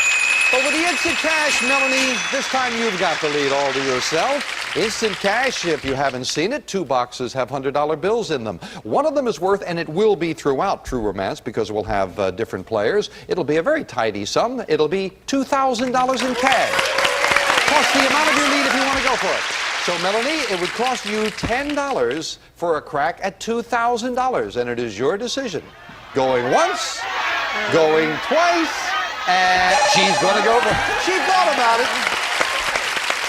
But with the instant cash, Melanie, this time you've got the lead all to yourself. Instant cash, if you haven't seen it, 2 boxes have $100 bills in them. One of them is worth, and it will be throughout True Romance because we'll have different players. It'll be a very tidy sum. It'll be $2,000 in cash. Plus the amount of your lead if you want to go for it. So, Melanie, it would cost you $10 for a crack at $2,000, and it is your decision. Going once, going twice, and she's going to go for it. She thought about it.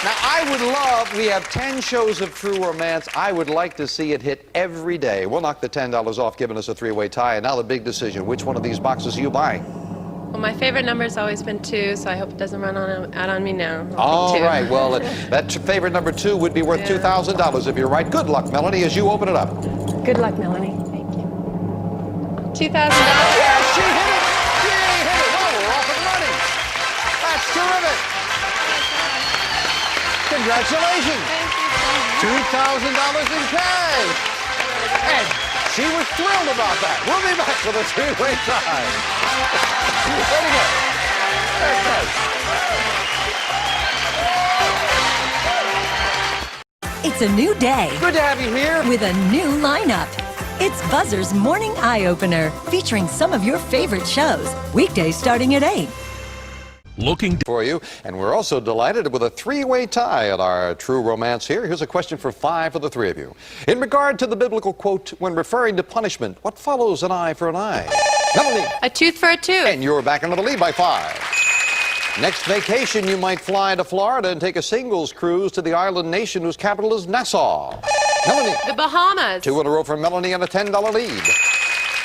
Now, I would love, we have 10 shows of True Romance. I would like to see it hit every day. We'll knock the $10 off, giving us a 3-way tie. And now the big decision. Which one of these boxes do you buy? Well, my favorite number's always been 2, so I hope it doesn't run out on me now. All right. Well, that favorite number 2 would be worth $2,000 if you're right. Good luck, Melanie, as you open it up. Good luck, Melanie. Thank you. $2,000. Yes, she hit it. She hit it. Oh, we're off and running. That's terrific. Congratulations. $2,000 in cash. And she was thrilled about that. We'll be back with a 3-way tie. Very good. Very good. It's a new day. Good to have you here. With a new lineup. It's Buzzer's Morning Eye Opener, featuring some of your favorite shows. Weekdays starting at 8. Looking for you, and we're also delighted with a 3-way tie at our True Romance here. Here's a question for 5 for the 3 of you. In regard to the biblical quote, when referring to punishment, what follows an eye for an eye? Melanie. A tooth for a tooth. And you're back into the lead by 5. Next vacation, you might fly to Florida and take a singles cruise to the island nation whose capital is Nassau. Melanie. The Bahamas. 2 in a row for Melanie and a $10 lead.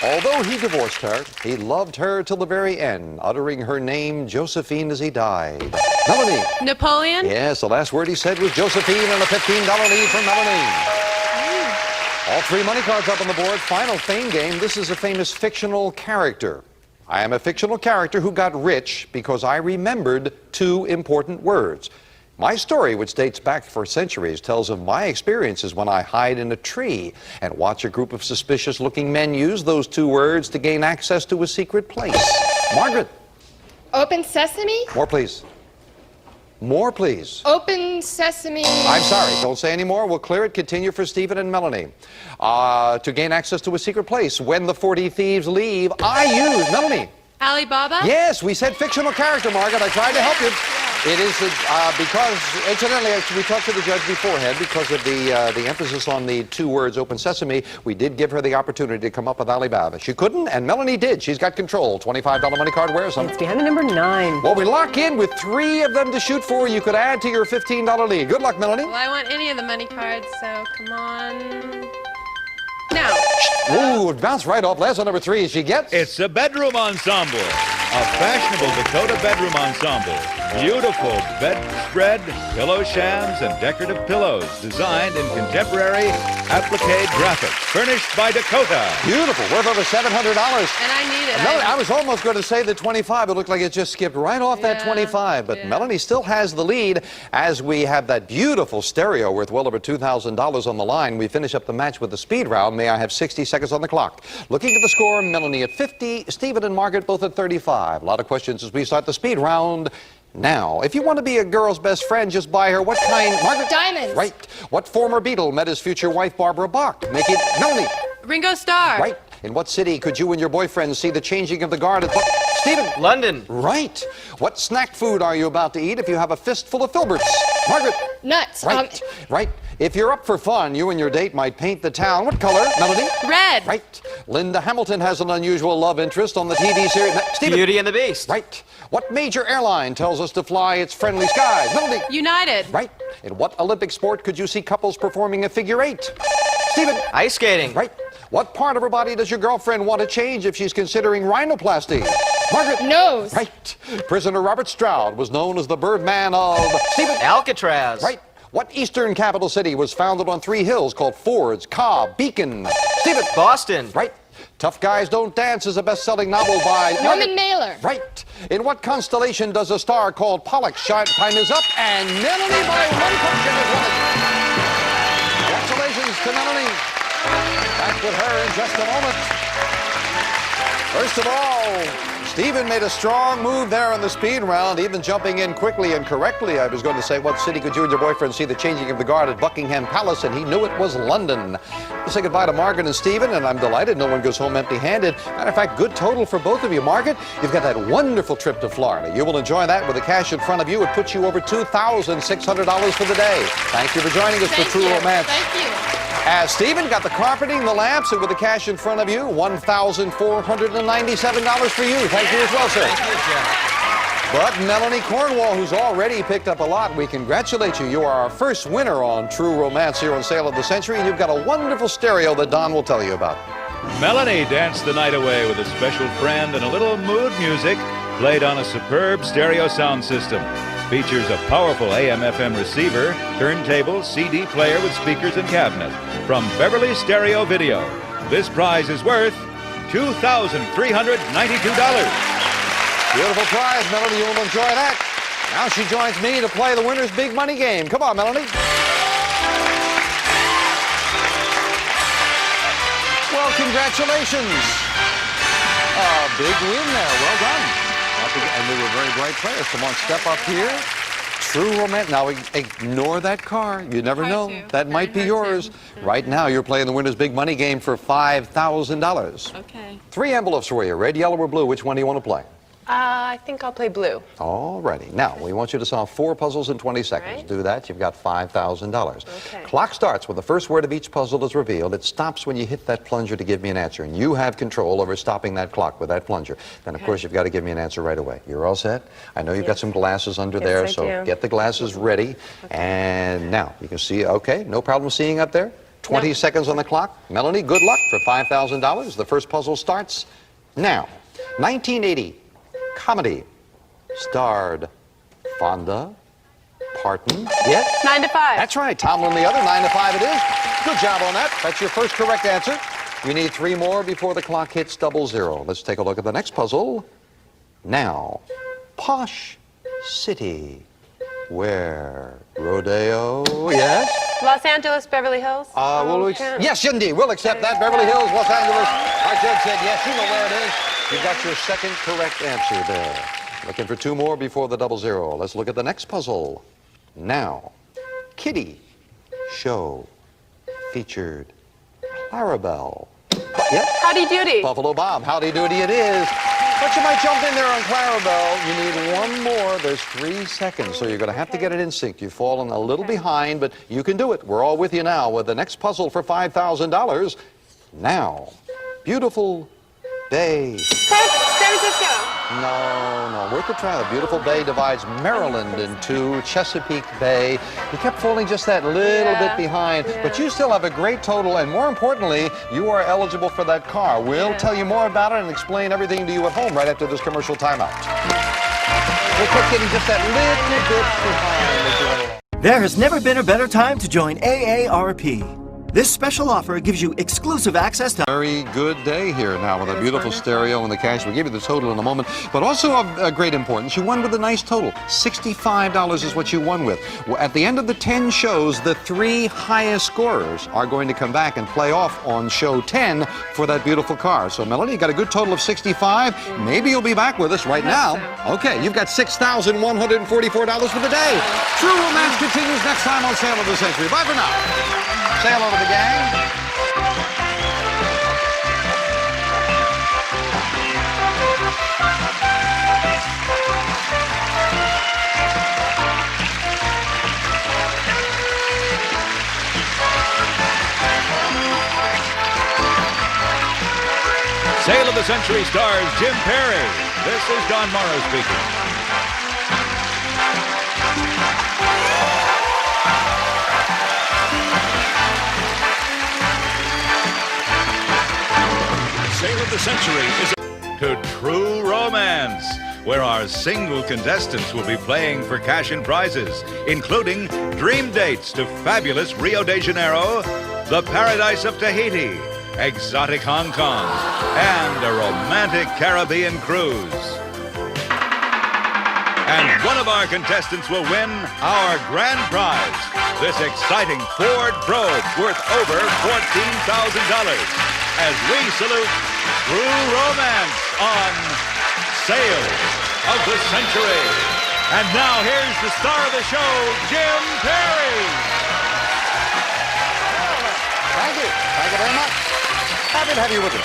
Although he divorced her, he loved her till the very end, uttering her name Josephine as he died. Melanie. Napoleon. Yes, the last word he said was Josephine, and a $15 lead for Melanie. All 3 money cards up on the board. Final fame game. This is a famous fictional character. I am a fictional character who got rich because I remembered 2 important words. My story, which dates back for centuries, tells of my experiences when I hide in a tree and watch a group of suspicious-looking men use those 2 words to gain access to a secret place. Margaret. Open sesame? More, please. More, please. Open sesame. I'm sorry. Don't say any more. We'll clear it. Continue for Stephen and Melanie. To gain access to a secret place. When the 40 thieves leave, I use Melanie. Alibaba? Yes, we said fictional character, Margaret. I tried to help you. It is because, incidentally, we talked to the judge beforehand because of the emphasis on the 2 words, open sesame. We did give her the opportunity to come up with Alibaba. She couldn't, and Melanie did. She's got control. $25 money card. Where's some? It's behind the number 9. Well, we lock in with 3 of them to shoot for. You could add to your $15 lead. Good luck, Melanie. Well, I want any of the money cards, so come on. Now. Ooh, it bounced right off. Last one, number 3, she gets. It's a bedroom ensemble. A fashionable Dakota bedroom ensemble. Beautiful bedspread, pillow shams, and decorative pillows designed in contemporary applique graphics. Furnished by Dakota. Beautiful. Worth over $700. And I need it. Melanie, I was almost going to say the 25. It looked like it just skipped right off that 25. But Melanie still has the lead as we have that beautiful stereo worth well over $2,000 on the line. We finish up the match with the speed round. May I have 60 seconds on the clock? Looking at the score, Melanie at 50, Stephen and Margaret both at 35. A lot of questions as we start the speed round. Now, if you want to be a girl's best friend, just buy her what kind? Margaret? Diamonds. Right. What former Beatle met his future wife, Barbara Bach? Make it Melanie. Ringo Starr. Right. In what city could you and your boyfriend see the changing of the guard at Stephen? London. Right. What snack food are you about to eat if you have a fistful of filberts? Margaret. Nuts. Right. Right. If you're up for fun, you and your date might paint the town. What color? Melody? Red. Right. Linda Hamilton has an unusual love interest on the TV series. Stephen. Beauty and the Beast. Right. What major airline tells us to fly its friendly skies? Melody. United. Right. In what Olympic sport could you see couples performing a figure 8? Stephen. Ice skating. Right. What part of her body does your girlfriend want to change if she's considering rhinoplasty? Margaret. Nose. Right. Prisoner Robert Stroud was known as the Birdman of Stephen. Alcatraz. Right. What eastern capital city was founded on 3 hills called Fords, Cobb, Beacon? Stephen. Boston. Right. Tough Guys Don't Dance is a best-selling novel by Norman Mailer. Right. In what constellation does a star called Pollux shine? Time is up, and Melanie by 1 question has won it. Congratulations to Melanie. Back with her in just a moment. First of all, Stephen made a strong move there in the speed round, even jumping in quickly and correctly. I was going to say, what city could you and your boyfriend see the changing of the guard at Buckingham Palace? And he knew it was London. We'll say goodbye to Margaret and Stephen, and I'm delighted no one goes home empty-handed. Matter of fact, good total for both of you. Margaret, you've got that wonderful trip to Florida. You will enjoy that with the cash in front of you. It puts you over $2,600 for the day. Thank you for joining us for True Romance. Thank you. As Stephen got the carpeting, the lamps, and with the cash in front of you, $1,497 for you. Thank you as well, sir. Thank you, Jim. But Melanie Cornwall, who's already picked up a lot, we congratulate you. You are our first winner on True Romance here on Sale of the Century, and you've got a wonderful stereo that Don will tell you about. Melanie danced the night away with a special friend and a little mood music played on a superb stereo sound system. Features a powerful AM/FM receiver, turntable, CD player with speakers and cabinet from Beverly Stereo Video. This prize is worth $2,392. Beautiful prize, Melanie. You will enjoy that. Now she joins me to play the winner's big money game. Come on, Melanie. Well, congratulations. A big win there. Well done. And they were very bright players. Come on, step up here. True Romance. Now, ignore that car. You never know. That might be yours. Right now, you're playing the winner's big money game for $5,000. Okay. 3 envelopes for you. Red, yellow, or blue. Which one do you want to play? I think I'll play blue. All righty. Now, we want you to solve 4 puzzles in 20 seconds. Right. Do that, you've got $5,000. Okay. Clock starts when the first word of each puzzle is revealed. It stops when you hit that plunger to give me an answer, and you have control over stopping that clock with that plunger. Then, of course, you've got to give me an answer right away. You're all set? I know you've got some glasses under there, I so do. get the glasses ready. And now, you can see, okay, no problem seeing up there? 20 Nope. seconds on the clock. Melanie, good luck for $5,000. The first puzzle starts now. 1980 comedy starred Fonda, Parton. Yes? 9 to 5. That's right. Tomlin the other. 9 to 5 it is. Good job on that. That's your first correct answer. You need 3 more before the clock hits 00. Let's take a look at the next puzzle. Now, Posh City. Where? Rodeo? Yes? Los Angeles, Beverly Hills. Yes, indeed. We'll accept that. Beverly Hills, Los Angeles. Our judge said yes. You know where it is. You got your second correct answer there. Looking for 2 more before the 00. Let's look at the next puzzle. Now, Kitty Show featured Clarabelle. Yep. Howdy Doody. Buffalo Bob. Howdy Doody it is. But you might jump in there on Clarabelle. You need 1 more. There's 3 seconds, so you're going to have to get it in sync. You've fallen a little behind, but you can do it. We're all with you now with the next puzzle for $5,000. Now, Beautiful Bay. San Francisco. No, worth a try. The Beautiful Bay divides Maryland in 2, Chesapeake Bay. You kept falling just that little bit behind, but you still have a great total, and more importantly, you are eligible for that car. We'll tell you more about it and explain everything to you at home right after this commercial timeout. We'll keep getting just that little bit behind. There has never been a better time to join AARP. This special offer gives you exclusive access to... Very good day here now with a beautiful stereo and the cash. We'll give you the total in a moment, but also of great importance, you won with a nice total. $65 is what you won with. At the end of the 10 shows, the 3 highest scorers are going to come back and play off on show 10 for that beautiful car. So, Melanie, you got a good total of 65. Maybe you'll be back with us right now. Okay, you've got $6,144 for the day. True Romance continues next time on Sale of the Century. Bye for now. Say hello to the gang. Sale of the Century stars Jim Perry. This is Don Morrow speaking. Sale of the Century is to True Romance, where our single contestants will be playing for cash and prizes, including dream dates to fabulous Rio de Janeiro, the paradise of Tahiti, exotic Hong Kong, and a romantic Caribbean cruise. And one of our contestants will win our grand prize, this exciting Ford Probe worth over $14,000. As we salute True Romance on Sale of the Century. And now here's the star of the show, Jim Perry. Thank you. Thank you very much. Happy to have you with us.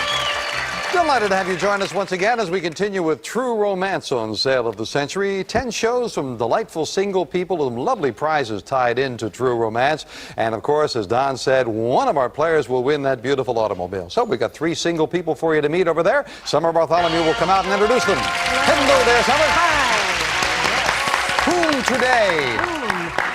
Delighted to have you join us once again as we continue with True Romance on Sale of the Century. 10 shows from delightful single people with lovely prizes tied into True Romance. And of course, as Don said, one of our players will win that beautiful automobile. So we've got 3 single people for you to meet over there. Summer Bartholomew will come out and introduce them. Hello there, Summer. Hi. Whom today?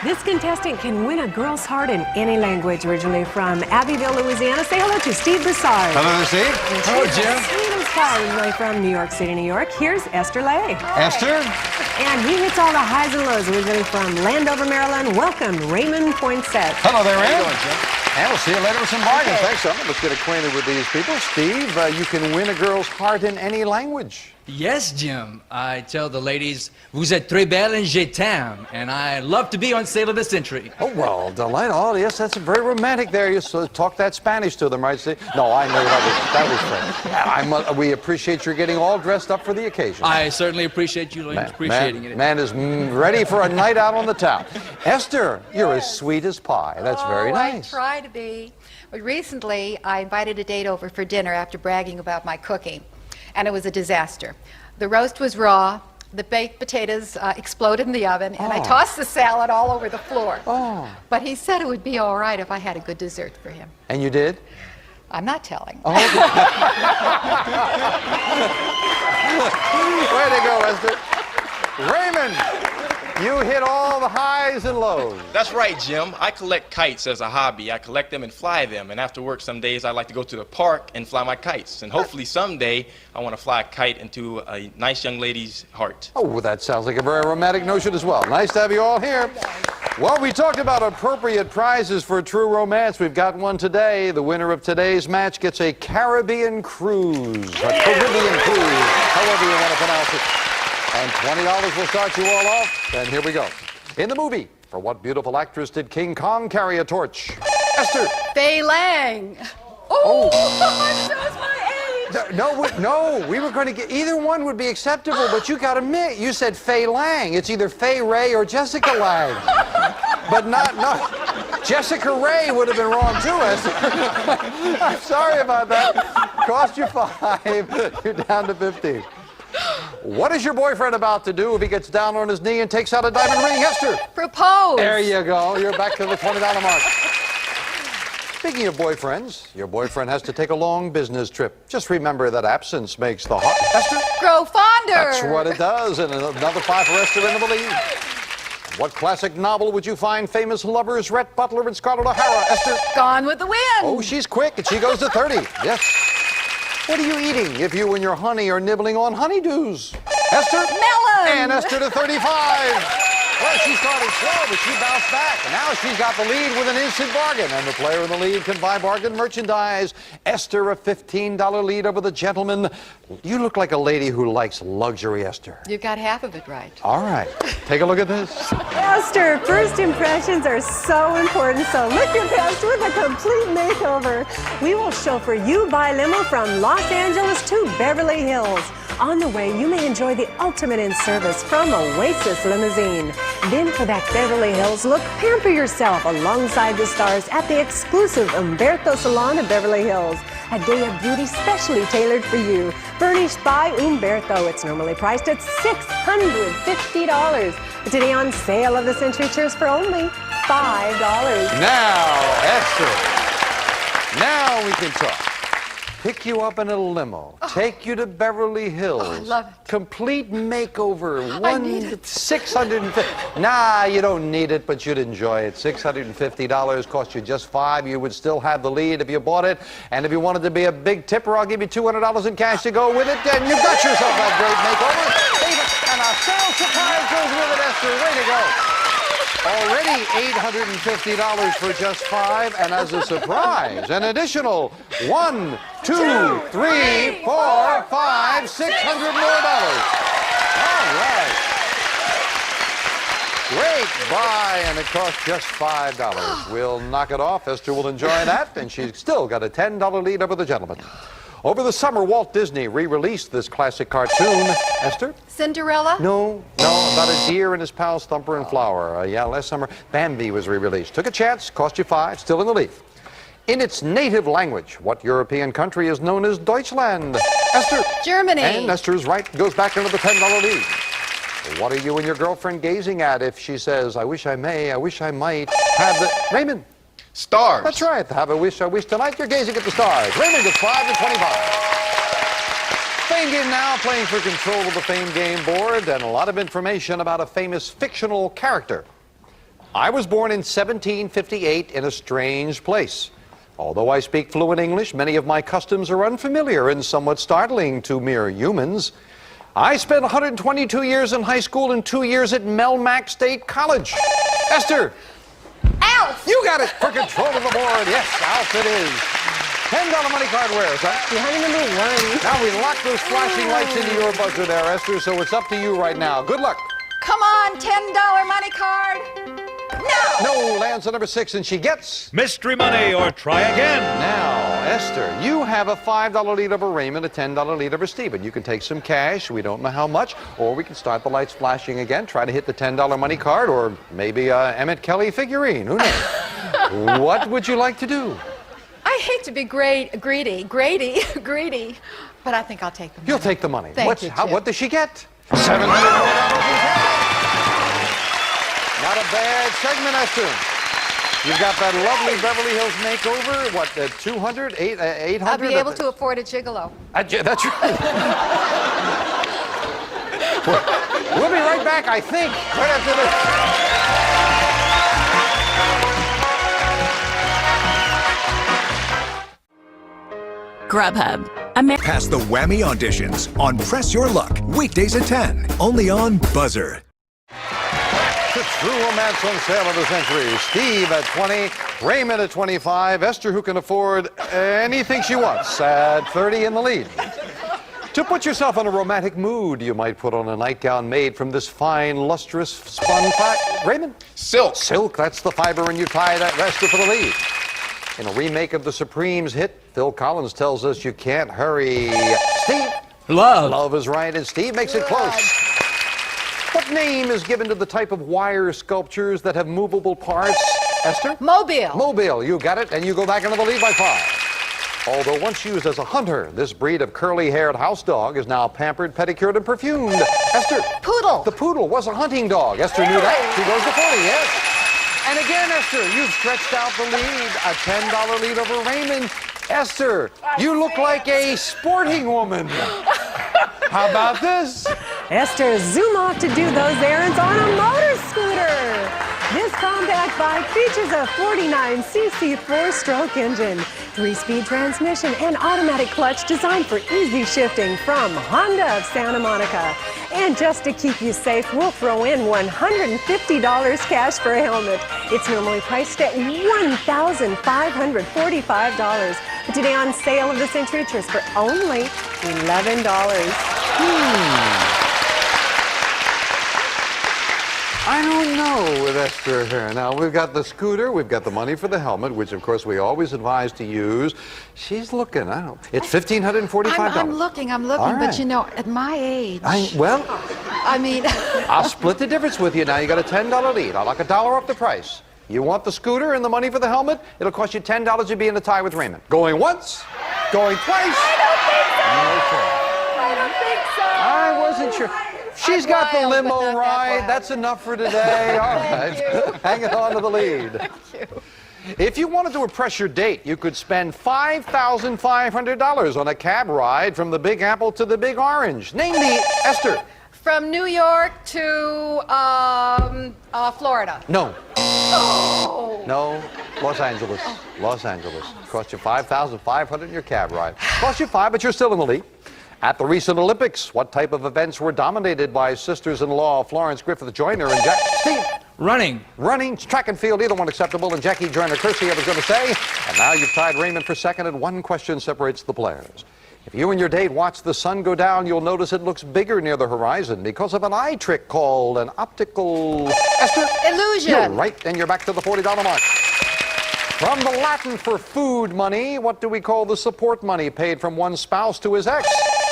This contestant can win a girl's heart in any language. Originally from Abbeville, Louisiana. Say hello to Steve Broussard. Hello, Steve. Hello, Jim. Sweetest guy, originally from New York City, New York. Here's Esther Lay. Esther. And he hits all the highs and lows. Originally from Landover, Maryland. Welcome, Raymond Poinsett. Hello there, Raymond. How you doing, Jim? And we'll see you later with some bargains. Thanks, Summer. Let's get acquainted with these people. Steve, you can win a girl's heart in any language. Yes, Jim. I tell the ladies, vous êtes très belle and je t'aime, and I love to be on Sale of the Century. Oh, well, delight. Oh, yes, that's very romantic there. You talk that Spanish to them, right, Steve? No, I know that was French. We appreciate your getting all dressed up for the occasion. I certainly appreciate you appreciating it. Man is ready for a night out on the town. Esther, you're as sweet as pie. That's very nice. I try to be. But recently, I invited a date over for dinner after bragging about my cooking, and it was a disaster. The roast was raw, the baked potatoes exploded in the oven, and I tossed the salad all over the floor. But he said it would be all right if I had a good dessert for him. And you did? I'm not telling. Oh, way to go, Esther. Raymond, you hit all the highs highs and lows. That's right, Jim. I collect kites as a hobby. I collect them and fly them. And after work, some days I like to go to the park and fly my kites. And hopefully someday I want to fly a kite into a nice young lady's heart. Oh, well, that sounds like a very romantic notion as well. Nice to have you all here. Well, we talked about appropriate prizes for True Romance. We've got one today. The winner of today's match gets a Caribbean cruise. A Caribbean cruise, however you want to pronounce it. And $20 will start you all off. And here we go. In the movie, for what beautiful actress did King Kong carry a torch? Esther. Fei Lang. Oh, shows my age. No, we were going to get, either one would be acceptable, but you got to admit, you said Fei Lang. It's either Fei Ray or Jessica Lang. But no, Jessica Ray would have been wrong too, Esther. I'm sorry about that. Cost you 5. You're down to 15. What is your boyfriend about to do if he gets down on his knee and takes out a diamond ring, Esther? Propose. There you go. You're back to the $20 mark. Speaking of boyfriends, your boyfriend has to take a long business trip. Just remember that absence makes the heart. Esther? Grow fonder. That's what it does. And another 5 for Esther in the lead. What classic novel would you find famous lovers Rhett Butler and Scarlett O'Hara? Esther? Gone with the Wind. Oh, she's quick, and she goes to 30. Yes. What are you eating if you and your honey are nibbling on honeydews? Esther? Melon. And Esther to 35. Well, she started slow, but she bounced back. And now she's got the lead with an instant bargain. And the player in the lead can buy bargain merchandise. Esther, a $15 lead over the gentleman. You look like a lady who likes luxury, Esther. You got half of it right. All right. Take a look at this. Esther, first impressions are so important, so look your best with a complete makeover. We will chauffeur you by limo from Los Angeles to Beverly Hills. On the way, you may enjoy the ultimate in service from Oasis Limousine. Then for that Beverly Hills look, pamper yourself alongside the stars at the exclusive Umberto Salon of Beverly Hills. A day of beauty specially tailored for you. Furnished by Umberto. It's normally priced at $650. But today on sale of the Century Chairs for only $5. Now, Esther, now we can talk. Pick you up in a limo, take you to Beverly Hills. Oh, I love it. Complete makeover. I need it. $650. Nah, you don't need it, but you'd enjoy it. $650 cost you just $5. You would still have the lead if you bought it. And if you wanted to be a big tipper, I'll give you $200 in cash to go with it. And you've got yourself that great makeover. And a sales surprise goes with it, Esther. Way to go. Already $850 for just $5, and as a surprise, an additional $1, 2, 3, 4, 5, $600 more. All right. Great buy, and it costs just $5. We'll knock it off. Esther will enjoy that, and she's still got a $10 lead over the gentleman. Over the summer, Walt Disney re-released this classic cartoon. Esther? Cinderella? No, about a deer and his pals Thumper and Flower. Yeah, last summer, Bambi was re-released. Took a chance, cost you $5, still in the lead. In its native language, what European country is known as Deutschland? Esther? Germany. And Esther's right, goes back into the $10 lead. What are you and your girlfriend gazing at if she says, I wish I may, I wish I might have the... Raymond? Stars. That's right. Have a wish, I wish tonight. You're gazing at the stars. Raymond gets 5 to 25. Fame Game now, playing for control of the Fame Game board, and a lot of information about a famous fictional character. I was born in 1758 in a strange place. Although I speak fluent English, many of my customs are unfamiliar and somewhat startling to mere humans. I spent 122 years in high school and 2 years at Melmac State College. Esther. Alf! You got it for control of the board. Yes, Alf it is. $10 money card wears, huh? Behind number 1. Now we lock those flashing lights into your buzzer there, Esther, so it's up to you right now. Good luck. Come on, $10 money card. No, lands on number 6, and she gets... Mystery money, or try again. Now, Esther, you have a $5 lead over Raymond, a $10 lead over Stephen. You can take some cash, we don't know how much, or we can start the lights flashing again, try to hit the $10 money card, or maybe a Emmett Kelly figurine, who knows? What would you like to do? I hate to be greedy, but I think I'll take the money. You'll take the money. Thank you, Chip. What does she get? $700 in cash. Not a bad segment, Esther. You've got that lovely Beverly Hills makeover. What, 200, 800? I'll be able to afford a gigolo. That's right. We'll be right back, I think, right after this. Grubhub. Pass the whammy auditions on Press Your Luck, weekdays at 10, only on Buzzer. The true romance on sale of the century. Steve at 20, Raymond at 25, Esther, who can afford anything she wants, at 30 in the lead. To put yourself in a romantic mood, you might put on a nightgown made from this fine, lustrous spun Raymond? Silk. Silk, that's the fiber, and you tie that Esther for the lead. In a remake of the Supremes hit, Phil Collins tells us you can't hurry. Steve? Love. Love is right, and Steve makes it close. What name is given to the type of wire sculptures that have movable parts? Esther? Mobile. Mobile, you got it, and you go back into the lead by 5. Although once used as a hunter, this breed of curly-haired house dog is now pampered, pedicured, and perfumed. Esther? Poodle. The poodle was a hunting dog. Esther knew that. She goes to 40, yes. And again, Esther, you've stretched out the lead. A $10 lead over Raymond. Esther, you look like a sporting woman. How about this? Esther, zoom off to do those errands on a motor scooter. This compact bike features a 49cc 4-stroke engine, 3-speed transmission, and automatic clutch designed for easy shifting from Honda of Santa Monica. And just to keep you safe, we'll throw in $150 cash for a helmet. It's normally priced at $1,545. But today on Sale of the Century, it's for only $11. I don't know with Esther here. Now, we've got the scooter, we've got the money for the helmet, which, of course, we always advise to use. She's looking, it's $1,545. I'm looking, All but right. you know, at my age. I mean. I'll split the difference with you. Now, you got a $10 lead. I'll knock $1 off the price. You want the scooter and the money for the helmet? It'll cost you $10 to be in a tie with Raymond. Going once, going twice. I don't think so. I wasn't sure. She's got the limo ride. That's enough for today. All right. Hanging on to the lead. Thank you. If you wanted to impress your date, you could spend $5,500 on a cab ride from the Big Apple to the Big Orange. Name me, Esther. From New York to Florida. No. Oh. No. Los Angeles. Los Angeles. Cost you $5,500 in your cab ride. Cost you $5, but you're still in the lead. At the recent Olympics, what type of events were dominated by sisters-in-law Florence Griffith Joyner and Steve? Running. Running, track and field, either one acceptable, and Jackie Joyner Kersey, I was going to say. And now you've tied Raymond for second, and one question separates the players. If you and your date watch the sun go down, you'll notice it looks bigger near the horizon because of an eye trick called an optical... Esther? Illusion. You're right, and you're back to the $40 mark. From the Latin for food money, what do we call the support money paid from one spouse to his ex?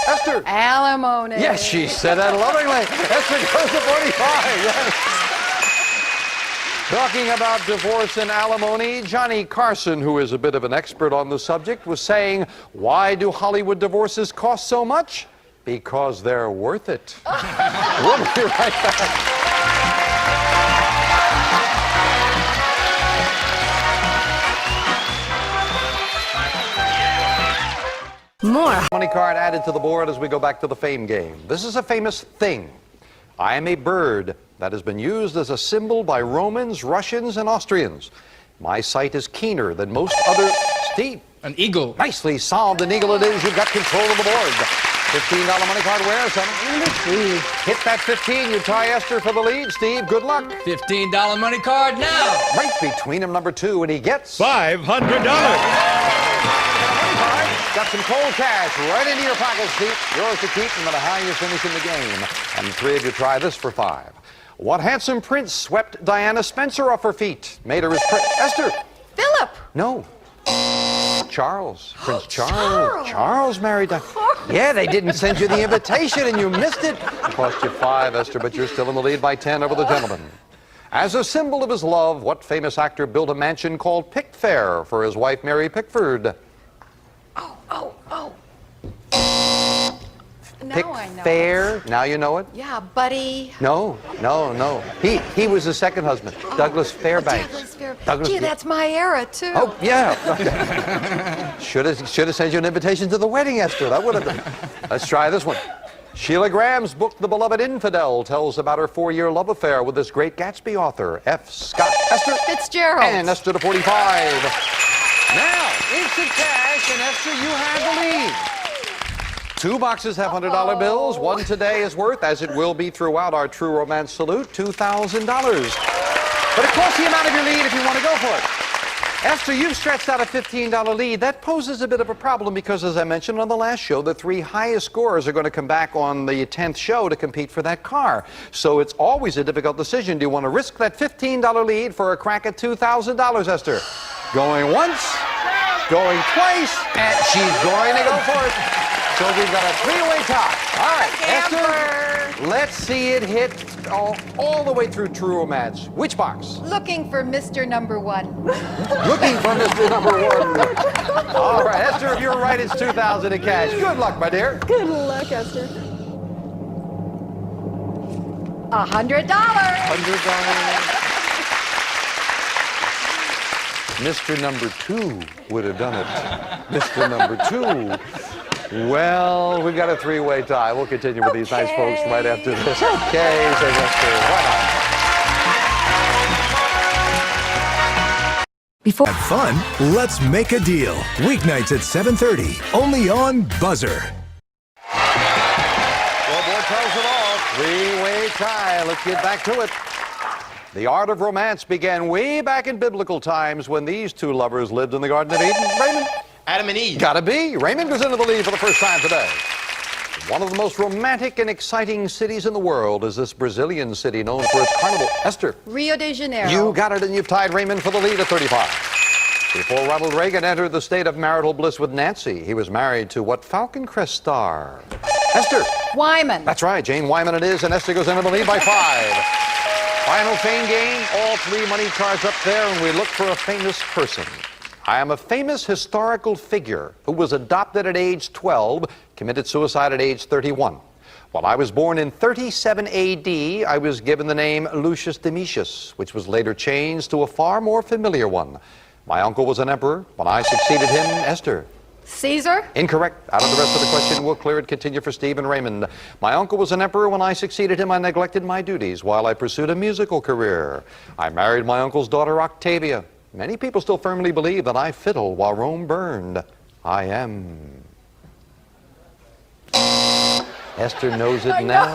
Esther? Alimony. Yes, she said that lovingly. Esther goes to 45, yes. Talking about divorce and alimony, Johnny Carson, who is a bit of an expert on the subject, was saying, why do Hollywood divorces cost so much? Because they're worth it. We'll be right back. More money card added to the board as we go back to the fame game. This is a famous thing. I am a bird that has been used as a symbol by Romans, Russians, and Austrians. My sight is keener than most other... Steve. An eagle. Nicely solved. An eagle it is. You've got control of the board. $15 money card where, son? Hit that 15. You tie Esther for the lead. Steve, good luck. $15 money card now. Right between him, number 2, and he gets... $500. Got some cold cash right into your pocket, Steve. Yours to keep no matter how you finish in the game. And 3 of you try this for 5. What handsome prince swept Diana Spencer off her feet? Made her his prince. Esther. Philip. No. Charles. Prince Charles. Charles married Diana. Yeah, they didn't send you the invitation and you missed it. It cost you 5, Esther, but you're still in the lead by 10 over the gentleman. As a symbol of his love, what famous actor built a mansion called Pickfair for his wife Mary Pickford? Now I know. Pickfair. Now you know it? Yeah, Buddy. No. He was the second husband, Douglas Fairbanks. Gee, that's my era, too. Oh, yeah. Should have sent you an invitation to the wedding, Esther. That would have been. Let's try this one. Sheila Graham's book, The Beloved Infidel, tells about her 4-year love affair with this great Gatsby author, F. Scott. Esther? Fitzgerald. And Esther to 45. Now, instant cash, and Esther, you have the lead. 2 boxes have $100 bills. One today is worth, as it will be throughout our True Romance Salute, $2,000. But of course, the amount of your lead if you want to go for it. Esther, you've stretched out a $15 lead. That poses a bit of a problem because, as I mentioned on the last show, the 3 highest scorers are going to come back on the 10th show to compete for that car. So it's always a difficult decision. Do you want to risk that $15 lead for a crack at $2,000, Esther? Going once, going twice, and she's going to go for it. So we've got a 3-way tie. All right, Esther, let's see it hit all the way through True Romance. Which box? Looking for Mr. Number 1. Looking for Mr. Number 1. All right, Esther, if you're right, it's $2,000 in cash. Good luck, my dear. Good luck, Esther. $100. $100. Mr. Number 2 would have done it. Mr. Number 2. Well, we've got a 3-way tie. We'll continue with these nice folks right after this. Okay, so Esther, why not? Before have fun, let's make a deal. Weeknights at 7:30, only on Buzzer. Scoreboard tells it all. 3-way tie. Let's get back to it. The art of romance began way back in biblical times when these 2 lovers lived in the Garden of Eden. Raymond? Adam and Eve. Gotta be. Raymond goes into the lead for the first time today. One of the most romantic and exciting cities in the world is this Brazilian city known for its carnival. Esther? Rio de Janeiro. You got it, and you've tied Raymond for the lead at 35. Before Ronald Reagan entered the state of marital bliss with Nancy, he was married to what Falcon Crest star? Esther? Wyman. That's right, Jane Wyman it is, and Esther goes into the lead by 5. Final fame game, all 3 money cards up there, and we look for a famous person. I am a famous historical figure who was adopted at age 12, committed suicide at age 31. While I was born in 37 AD, I was given the name Lucius Domitius, which was later changed to a far more familiar one. My uncle was an emperor. When I succeeded him, Esther. Caesar? Incorrect. Out of the rest of the question, we'll clear it. Continue for Steve and Raymond. My uncle was an emperor. When I succeeded him, I neglected my duties while I pursued a musical career. I married my uncle's daughter, Octavia. Many people still firmly believe that I fiddled while Rome burned. I am. Esther knows it now.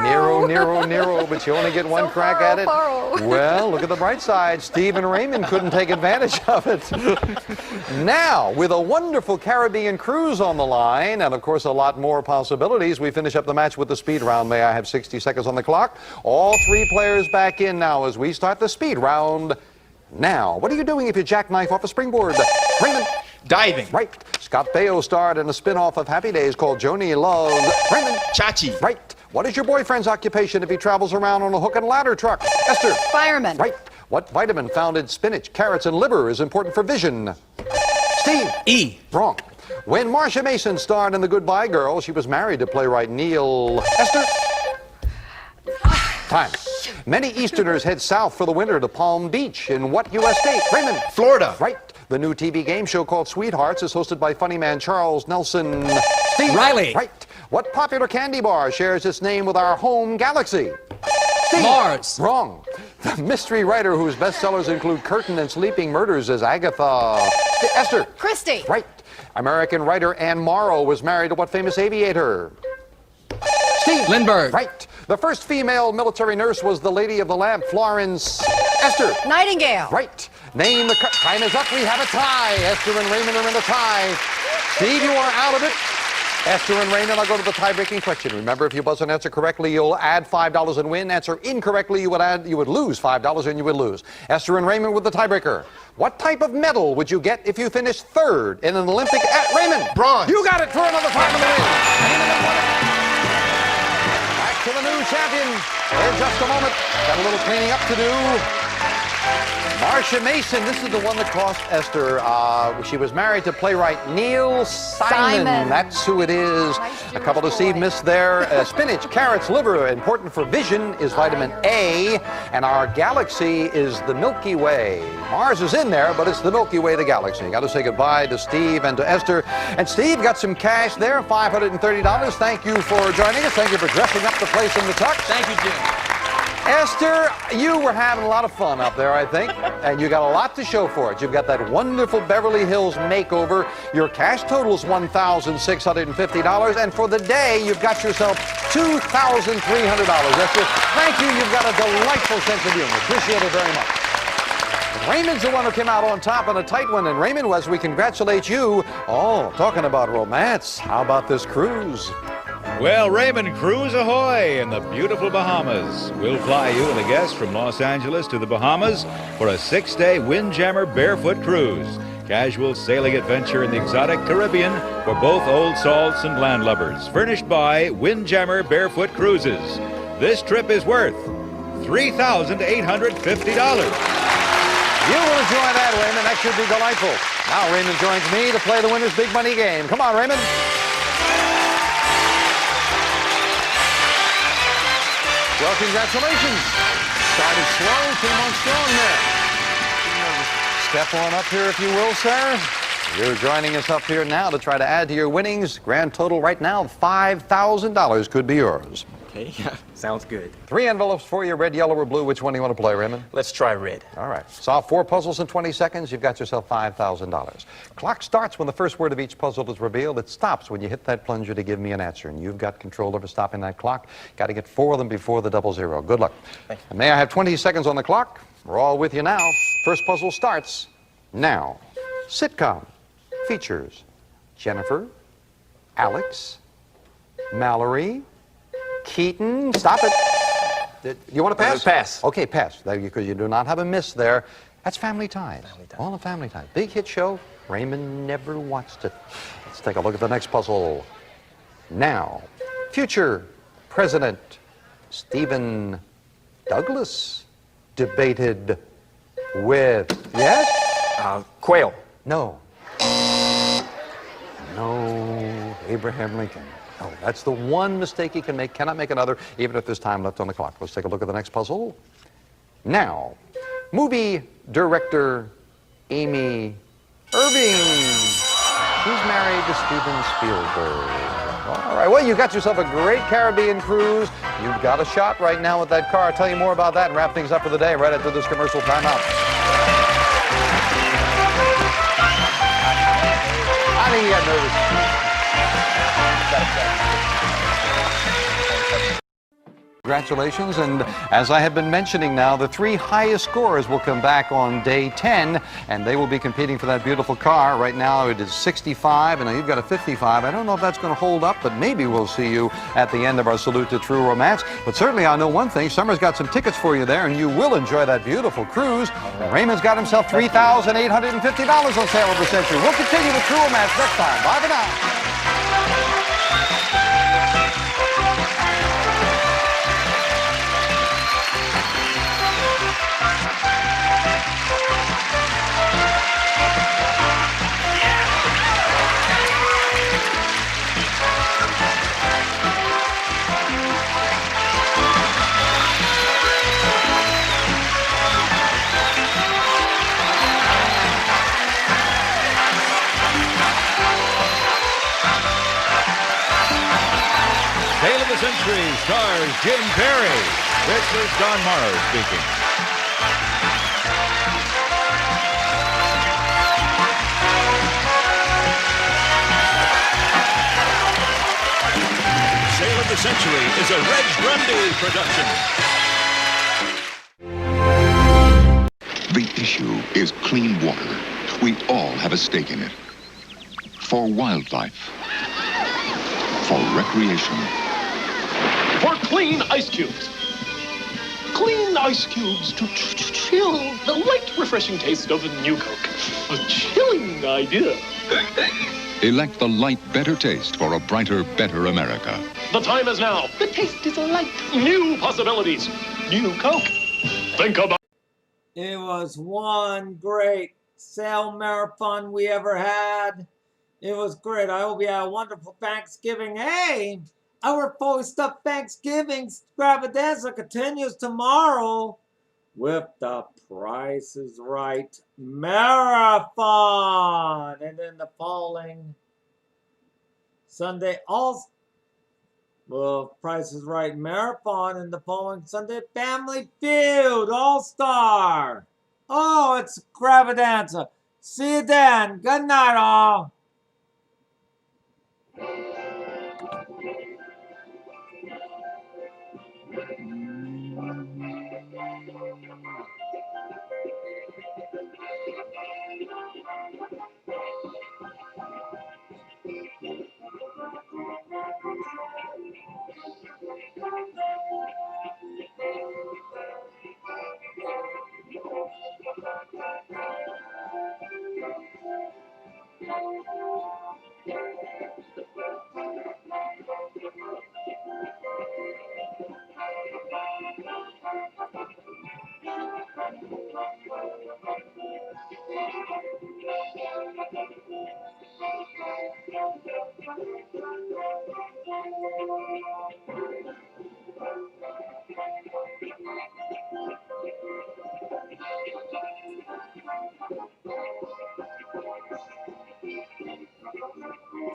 Nero, but you only get one crack at it. Well, look at the bright side. Steve and Raymond couldn't take advantage of it. Now, with a wonderful Caribbean cruise on the line, and of course a lot more possibilities, we finish up the match with the speed round. May I have 60 seconds on the clock? All 3 players back in now as we start the speed round. Now, what are you doing if you jackknife off a springboard? Raymond? Diving. Right. Scott Baio starred in a spin-off of Happy Days called Joni Loved. Raymond? Chachi. Right. What is your boyfriend's occupation if he travels around on a hook and ladder truck? Esther? Fireman. Right. What vitamin found in spinach, carrots, and liver is important for vision? Steve? E. Wrong. When Marcia Mason starred in The Goodbye Girl, she was married to playwright Neil. Esther? Time. Many Easterners head south for the winter to Palm Beach. In what U.S. state? Raymond? Florida. Right. The new TV game show called Sweethearts is hosted by funny man Charles Nelson. Steve? Riley. Right. What popular candy bar shares its name with our home galaxy? Steve? Mars. Wrong. The mystery writer whose bestsellers include Curtain and Sleeping Murders is Agatha. Esther? Christie. Right. American writer Anne Morrow was married to what famous aviator? Steve? Lindbergh. Right. The first female military nurse was the Lady of the Lamp, Florence. Esther? Nightingale. Right. Name the... Time is up. We have a tie. Esther and Raymond are in a tie. Steve, you are out of it. Esther and Raymond, I'll go to the tie-breaking question. Remember, if you buzz and answer correctly, you'll add $5 and win. Answer incorrectly, you would lose $5 and you would lose. Esther and Raymond with the tiebreaker. What type of medal would you get if you finished 3rd in an Olympic... Raymond! Bronze. You got it for another $5 and win. Back to the new champion in just a moment. Got a little cleaning up to do. Marcia Mason, this is the one that cost Esther. She was married to playwright Neil Simon. That's who it is. A couple to Steve missed there. Spinach, carrots, liver, important for vision is vitamin A. And our galaxy is the Milky Way. Mars is in there, but it's the Milky Way, the galaxy. Got to say goodbye to Steve and to Esther. And Steve got some cash there, $530. Thank you for joining us. Thank you for dressing up the place in the tux. Thank you, Jim. Esther, you were having a lot of fun up there, I think, and you got a lot to show for it. You've got that wonderful Beverly Hills makeover. Your cash total is $1,650, and for the day, you've got yourself $2,300. Esther, thank you. You've got a delightful sense of humor. Appreciate it very much. Raymond's the one who came out on top in a tight one, and Raymond, as we congratulate you. Oh, talking about romance, how about this cruise? Well, Raymond, cruise ahoy in the beautiful Bahamas. We'll fly you and a guest from Los Angeles to the Bahamas for a 6-day Windjammer barefoot cruise. Casual sailing adventure in the exotic Caribbean for both old salts and landlubbers. Furnished by Windjammer Barefoot Cruises. This trip is worth $3,850. You will enjoy that, Raymond. That should be delightful. Now Raymond joins me to play the winner's big money game. Come on, Raymond. Well, congratulations. Started slow, came on strong there. Step on up here, if you will, sir. You're joining us up here now to try to add to your winnings. Grand total right now, $5,000 could be yours. Okay, sounds good. 3 envelopes for you, red, yellow, or blue. Which one do you want to play, Raymond? Let's try red. All right. Solve 4 puzzles in 20 seconds. You've got yourself $5,000. Clock starts when the first word of each puzzle is revealed. It stops when you hit that plunger to give me an answer. And you've got control over stopping that clock. Got to get 4 of them before the 00. Good luck. And may I have 20 seconds on the clock? We're all with you now. First puzzle starts now. Sitcom features Jennifer, Alex, Mallory, Keaton. Stop it. You want to pass? Pass. Okay, pass. Because you do not have a miss there. That's Family Ties. All the Family Ties. Big hit show. Raymond never watched it. Let's take a look at the next puzzle. Now, future President Stephen Douglas debated with, yes? Quail. No. No, Abraham Lincoln. Oh, that's the one mistake he can make. Cannot make another, even if there's time left on the clock. Let's take a look at the next puzzle. Now, movie director Amy Irving. She's married to Steven Spielberg. All right, well, you got yourself a great Caribbean cruise. You've got a shot right now with that car. I'll tell you more about that and wrap things up for the day right after this commercial timeout. I think you got nervous. Congratulations, and as I have been mentioning now, the 3 highest scorers will come back on day 10, and they will be competing for that beautiful car. Right now it is 65, and now you've got a 55. I don't know if that's going to hold up, but maybe we'll see you at the end of our Salute to True Romance. But certainly I know one thing, Summer's got some tickets for you there, and you will enjoy that beautiful cruise. And Raymond's got himself $3,850 on sale over Century. We'll continue with True Romance next time. Bye for now. Tale of the Century stars Jim Perry. This is Don Morrow speaking. Tale of the Century is a Reg Grundy production. The issue is clean water. We all have a stake in it. For wildlife. For recreation. For clean ice cubes. Clean ice cubes to chill the light, refreshing taste of a new Coke. A chilling idea. Elect the light, better taste for a brighter, better America. The time is now. The taste is light. New possibilities. New Coke. Think about It was one great sale marathon we ever had. It was great. I hope you had a wonderful Thanksgiving. Hey, our fully stuffed Thanksgiving extravaganza continues tomorrow with the Price is Right Marathon. And then the following Sunday, Well, Price is Right Marathon and the following Sunday Family Feud All-Star. Oh, it's Cravadanza. See you then. Good night, all.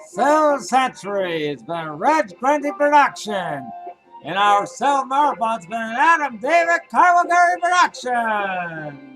Cell Century has been a Reg Grundy production. And our Cell Marathon's been an Adam David Kawagari production.